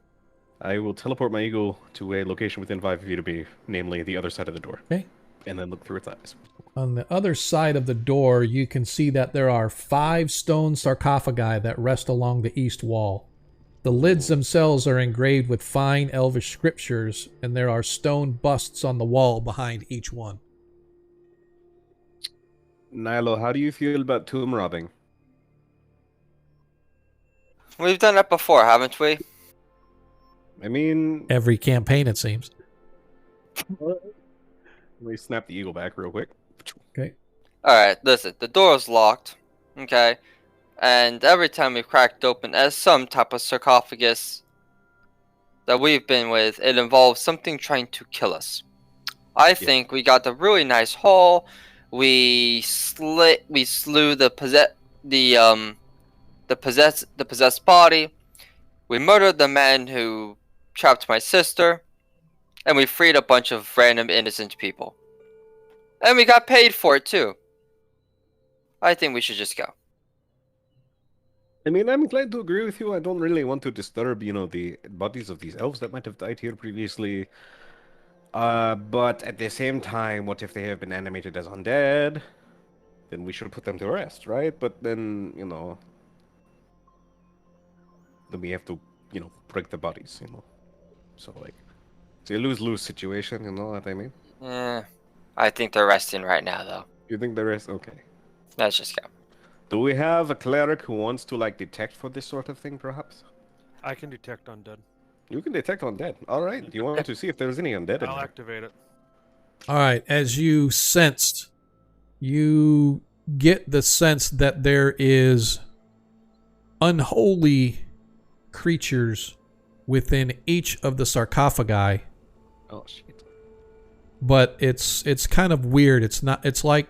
I will teleport my eagle to a location within 5 feet of me, namely the other side of the door. Okay. And then look through its eyes. On the other side of the door, you can see that there are 5 stone sarcophagi that rest along the east wall. The lids themselves are engraved with fine elvish scriptures, and there are stone busts on the wall behind each one. Nilo, how do you feel about tomb robbing? We've done that before, haven't we? I mean, Every campaign, it seems. let me snap the eagle back real quick. Okay. Alright, listen. The door is locked. Okay. And every time we've cracked open as some type of sarcophagus that we've been with, it involves something trying to kill us. I think we got a really nice haul. We slew the possessed body. We murdered the man who trapped my sister, and we freed a bunch of random innocent people. And we got paid for it too. I think we should just go. I mean, I'm glad to agree with you. I don't really want to disturb, the bodies of these elves that might have died here previously. But at the same time, what if they have been animated as undead? Then we should put them to rest, right? But then, then we have to, break the bodies, So, it's a lose-lose situation, you know what I mean? I think they're resting right now, though. You think there is? Okay. Let's just go. Do we have a cleric who wants to, detect for this sort of thing, perhaps? I can detect undead. You can detect undead. All right. Do you want to see if there's any undead in I'll here? activate it. All right. As you sensed, you get the sense that there is unholy creatures within each of the sarcophagi Oh shit. But it's kind of weird. It's not. It's like,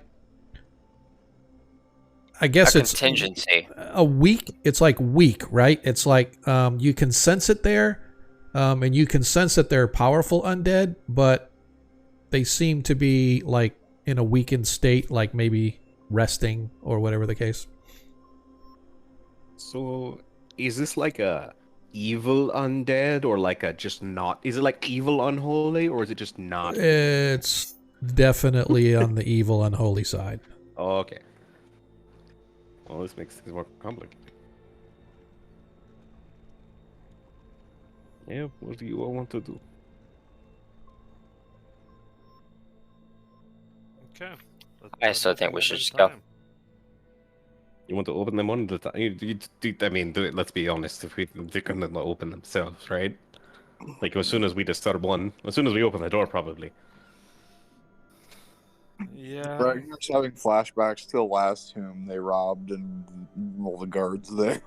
I guess A it's contingency. a weak. It's like weak, right? It's like you can sense it there, and you can sense that they're powerful undead, but they seem to be like in a weakened state, like maybe resting or whatever the case. So, is this like a evil undead or like a just not? Is it like evil unholy or is it just not? It's definitely on the evil, unholy side. Oh, okay. Well, this makes things more complicated. Yeah, what do you all want to do? Okay. I still think we should just go. You want to open them one at a time? I mean, let's be honest. If they're gonna open themselves, right? Like as soon as we disturb one, as soon as we open the door, probably. Yeah. Ragnar's having flashbacks to the last whom they robbed and all the guards there.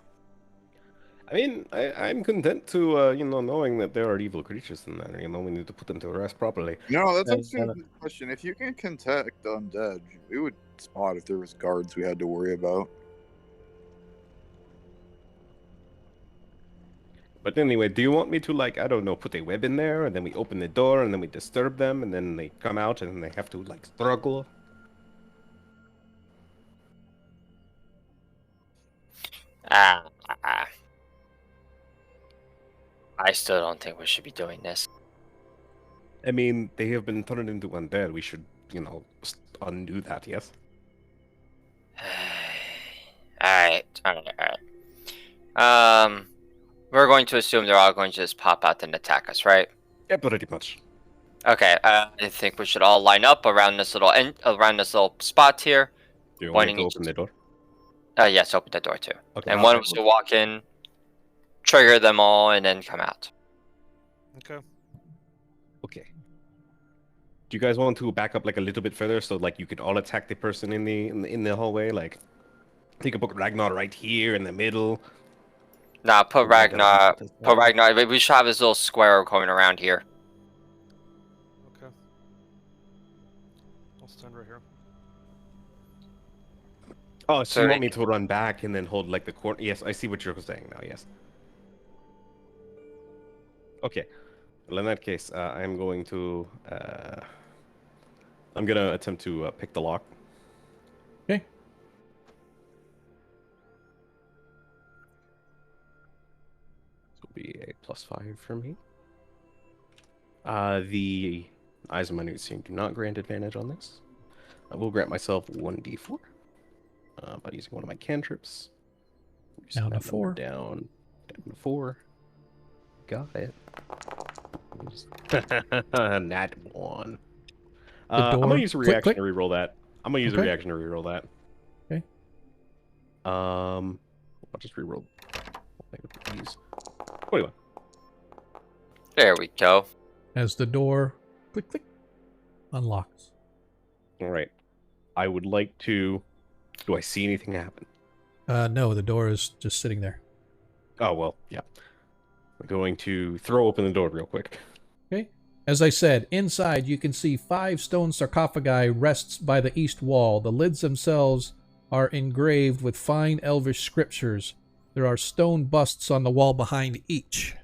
I mean, I'm content to, knowing that there are evil creatures in there. We need to put them to rest properly. No, that's And, actually a good question. If you can contact undead, we would spot if there was guards we had to worry about. But anyway, do you want me to, like, I don't know, put a web in there, and then we open the door, and then we disturb them, and then they come out, and they have to, like, struggle? I still don't think we should be doing this. I mean, they have been turned into undead. We should, undo that, yes? Alright. We're going to assume they're all going to just pop out and attack us, right? Yeah, pretty much. Okay, I think we should all line up around this little spot here. Do you want me Pointing to open the door? Yes, open the door too. Okay. And one of us will walk in, trigger them all, and then come out. Okay. Okay. Do you guys want to back up like a little bit further so like you could all attack the person in the hallway? Like, you could put Ragnar right here in the middle. Nah, put Ragnar. We should have this little square going around here. Okay. I'll stand right here. Oh, so So you want me to run back and then hold like the corner? Yes, I see what you're saying now. Yes. Okay. Well, in that case, I'm going to attempt to pick the lock. Okay. This will be a +5 for me. The eyes of minute seeing do not grant advantage on this. I will grant myself 1d4 by using one of my cantrips. Down to 4. Down to 4. Got it. Nat 1. I'm gonna use a reaction to reroll that. I'm gonna use a reaction to reroll that. Okay. I'll just reroll. Use 21. There we go. As the door click unlocks. All right. I would like to. Do I see anything happen? No, the door is just sitting there. Oh well, yeah. I'm going to throw open the door real quick. Okay. As I said, inside you can see 5 stone sarcophagi rests by the east wall. The lids themselves are engraved with fine elvish scriptures. There are stone busts on the wall behind each.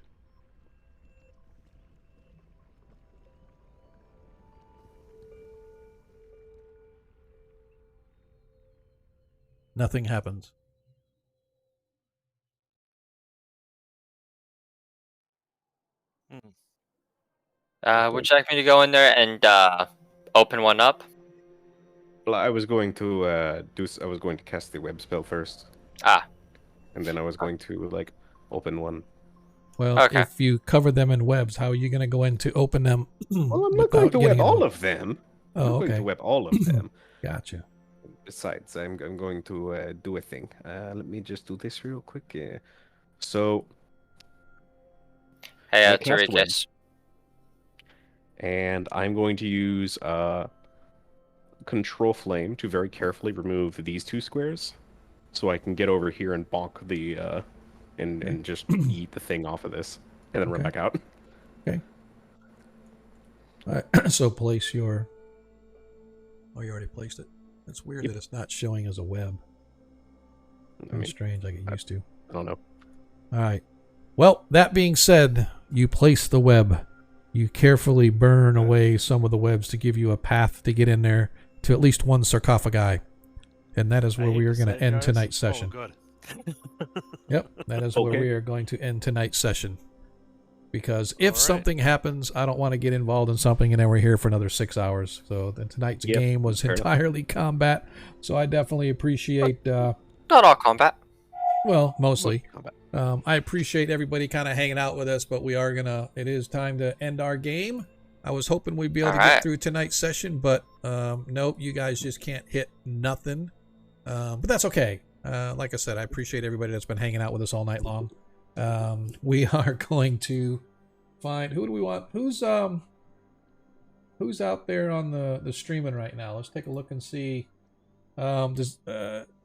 Nothing happens. Would you like me to go in there and open one up? Well, I was going to I was going to cast the web spell first. And then I was going to like open one. Well, okay. If you cover them in webs, how are you going to go in to open them? Well, I'm not going to web all of them. Oh, I'm okay. going to web all of them. Gotcha. Besides, I'm going to do a thing. Let me just do this real quick. So. Hey, Tarikas. And I'm going to use Control Flame to very carefully remove these 2 squares, so I can get over here and bonk the and just eat the thing off of this, and then run back out. Okay. All right, so place your... Oh, you already placed it. It's weird that it's not showing as a web. It's strange like it used to. I don't know. All right. Well, that being said, you place the web. You carefully burn away some of the webs to give you a path to get in there to at least one sarcophagi. And that is where we are going to end tonight's session. Oh, good. Yep, that is where we are going to end tonight's session. Because if something happens, I don't want to get involved in something and then we're here for another 6 hours. So then tonight's game was entirely combat. So I definitely appreciate... Not all combat. Well, mostly. I appreciate everybody kind of hanging out with us, but we are gonna. It is time to end our game. I was hoping we'd be able to get through tonight's session, but nope, you guys just can't hit nothing. But that's okay. Like I said, I appreciate everybody that's been hanging out with us all night long. We are going to find who do we want? Who's out there on the streaming right now? Let's take a look and see. Does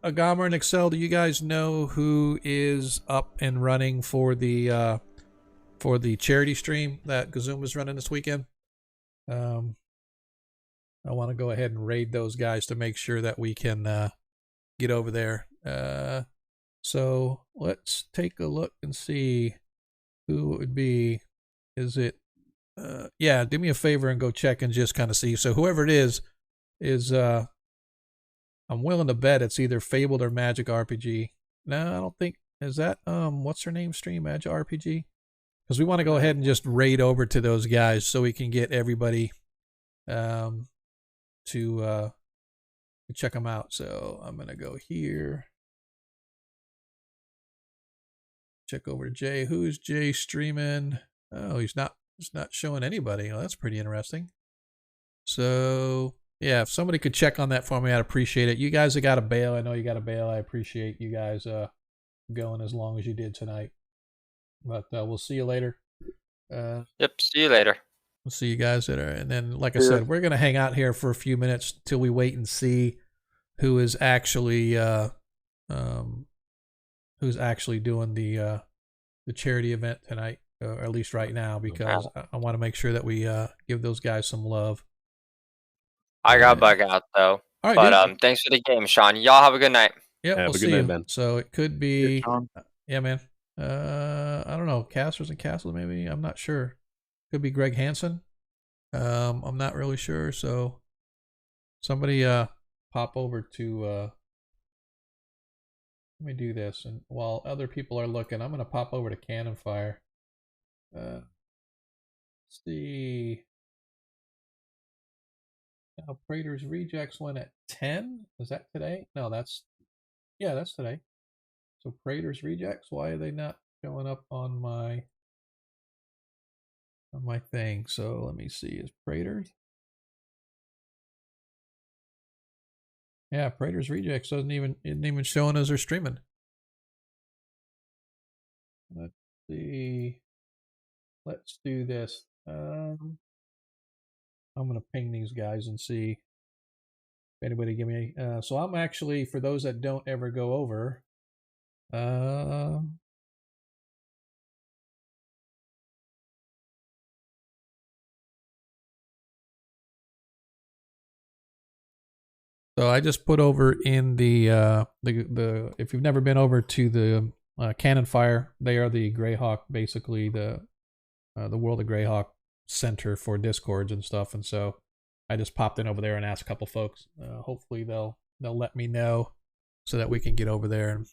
Agora and Excel, do you guys know who is up and running for the charity stream that Gazuma's running this weekend? I want to go ahead and raid those guys to make sure that we can get over there. So let's take a look and see who it would be. Is it yeah, do me a favor and go check and just kind of see. So whoever it is I'm willing to bet it's either Fabled or Magic RPG. No, I don't think... Is that, what's her name stream? Magic RPG? Because we want to go ahead and just raid over to those guys so we can get everybody to check them out. So I'm going to go here. Check over to Jay. Who's Jay streaming? Oh, he's not showing anybody. Oh, that's pretty interesting. So... yeah, if somebody could check on that for me, I'd appreciate it. You guys have got to bail. I know you got to bail. I appreciate you guys going as long as you did tonight. But we'll see you later. Yep, see you later. We'll see you guys later. And then, like I said, we're going to hang out here for a few minutes till we wait and see who is actually doing the charity event tonight, or at least right now, because I want to make sure that we give those guys some love. I got bug out though. All right, but thanks for the game, Sean. Y'all have a good night. Yeah, have we'll a see good night, you. Ben. So it could be, Yeah, man. I don't know, Casters and Castles maybe. I'm not sure. Could be Greg Hansen. I'm not really sure. So somebody pop over to. Let me do this, and while other people are looking, I'm gonna pop over to Cannon Fire. Let's see. Now, Prater's Rejects went at 10. Is that today? No, that's today. So Prater's Rejects, why are they not showing up on my thing? So let me see. Is Prater's? Yeah, Prater's Rejects isn't even showing as they're streaming. Let's see. Let's do this. I'm going to ping these guys and see if anybody give me... so I'm actually, for those that don't ever go over... so I just put over in the if you've never been over to the Cannon Fire, they are the Greyhawk, basically the World of Greyhawk center for discords and stuff, and so I just popped in over there and asked a couple folks. Hopefully they'll let me know so that we can get over there. And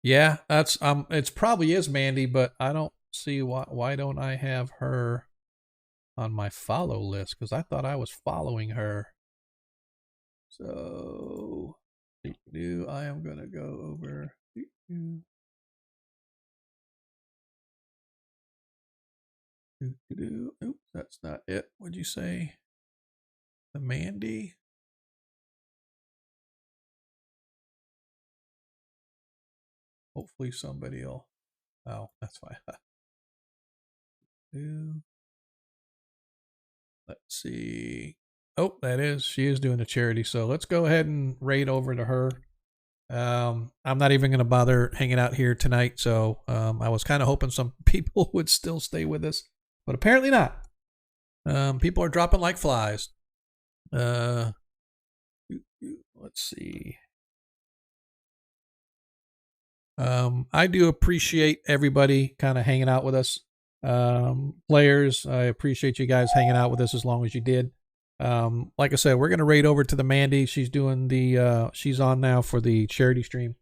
yeah, that's it's probably is Mandy, but I don't see why don't I have her on my follow list, because I thought I was following her. So I am gonna go over. Oops, that's not it. What'd you say? The Mandy? Hopefully somebody will. Oh, that's fine. Let's see. Oh, she is doing the charity. So let's go ahead and raid over to her. I'm not even going to bother hanging out here tonight. So I was kind of hoping some people would still stay with us, but apparently not. People are dropping like flies. Let's see. I do appreciate everybody kind of hanging out with us. Players, I appreciate you guys hanging out with us as long as you did. Like I said, we're gonna raid over to the Mandy. She's doing the she's on now for the charity stream,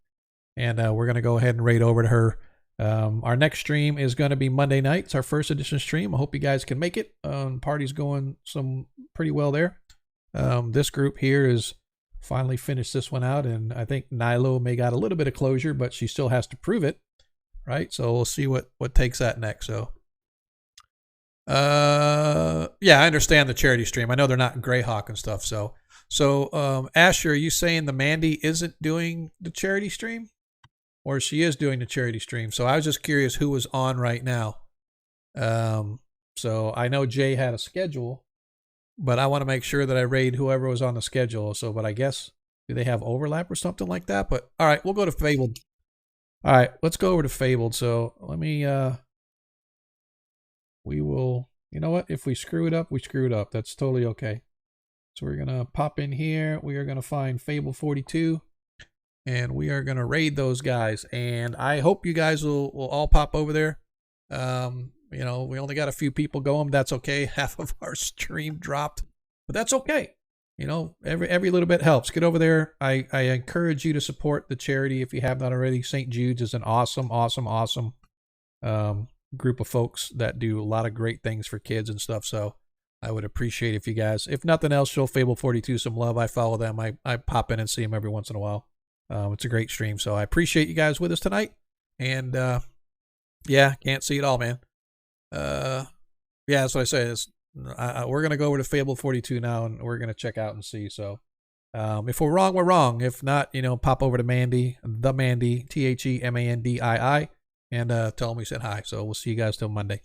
and we're gonna go ahead and raid over to her. Our next stream is going to be Monday night. It's our first edition stream. I hope you guys can make it. Party's going some pretty well there. This group here is finally finished this one out, and I think Nilo may got a little bit of closure, but she still has to prove it, right? So we'll see what takes that next. So, yeah, I understand the charity stream. I know they're not Greyhawk and stuff. So, Asher, are you saying the Mandy isn't doing the charity stream? Or she is doing the charity stream. So I was just curious who was on right now. So I know Jay had a schedule, but I want to make sure that I raid whoever was on the schedule. So, but I guess, do they have overlap or something like that? But all right, we'll go to Fabled. All right, let's go over to Fabled. So let me, we will, you know what? If we screw it up, we screw it up. That's totally okay. So we're going to pop in here. We are going to find Fable 42. And we are going to raid those guys. And I hope you guys will all pop over there. You know, we only got a few people going. That's okay. Half of our stream dropped. But that's okay. You know, every little bit helps. Get over there. I encourage you to support the charity if you have not already. St. Jude's is an awesome group of folks that do a lot of great things for kids and stuff. So I would appreciate if you guys, if nothing else, show Fable 42 some love. I follow them. I pop in and see them every once in a while. It's a great stream, so I appreciate you guys with us tonight. And yeah, can't see it all, man. Yeah, that's what I say. We're gonna go over to Fable 42 now, and we're gonna check out and see. So, if we're wrong, we're wrong. If not, you know, pop over to Mandy, the Mandy, TheMandii, and tell them we said hi. So we'll see you guys till Monday.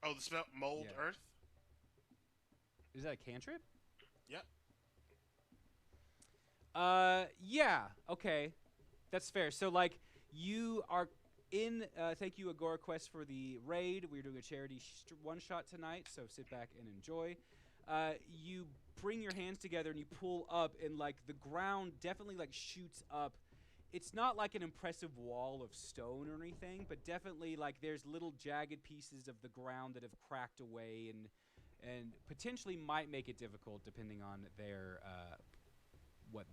Oh, the spell mold earth. Is that a cantrip? Yep. Yeah. Okay, that's fair. So like, you are in. Thank you, Agora Quest, for the raid. We're doing a charity one shot tonight, so sit back and enjoy. You bring your hands together and you pull up, and like the ground definitely like shoots up. It's not like an impressive wall of stone or anything, but definitely like there's little jagged pieces of the ground that have cracked away and potentially might make it difficult depending on their what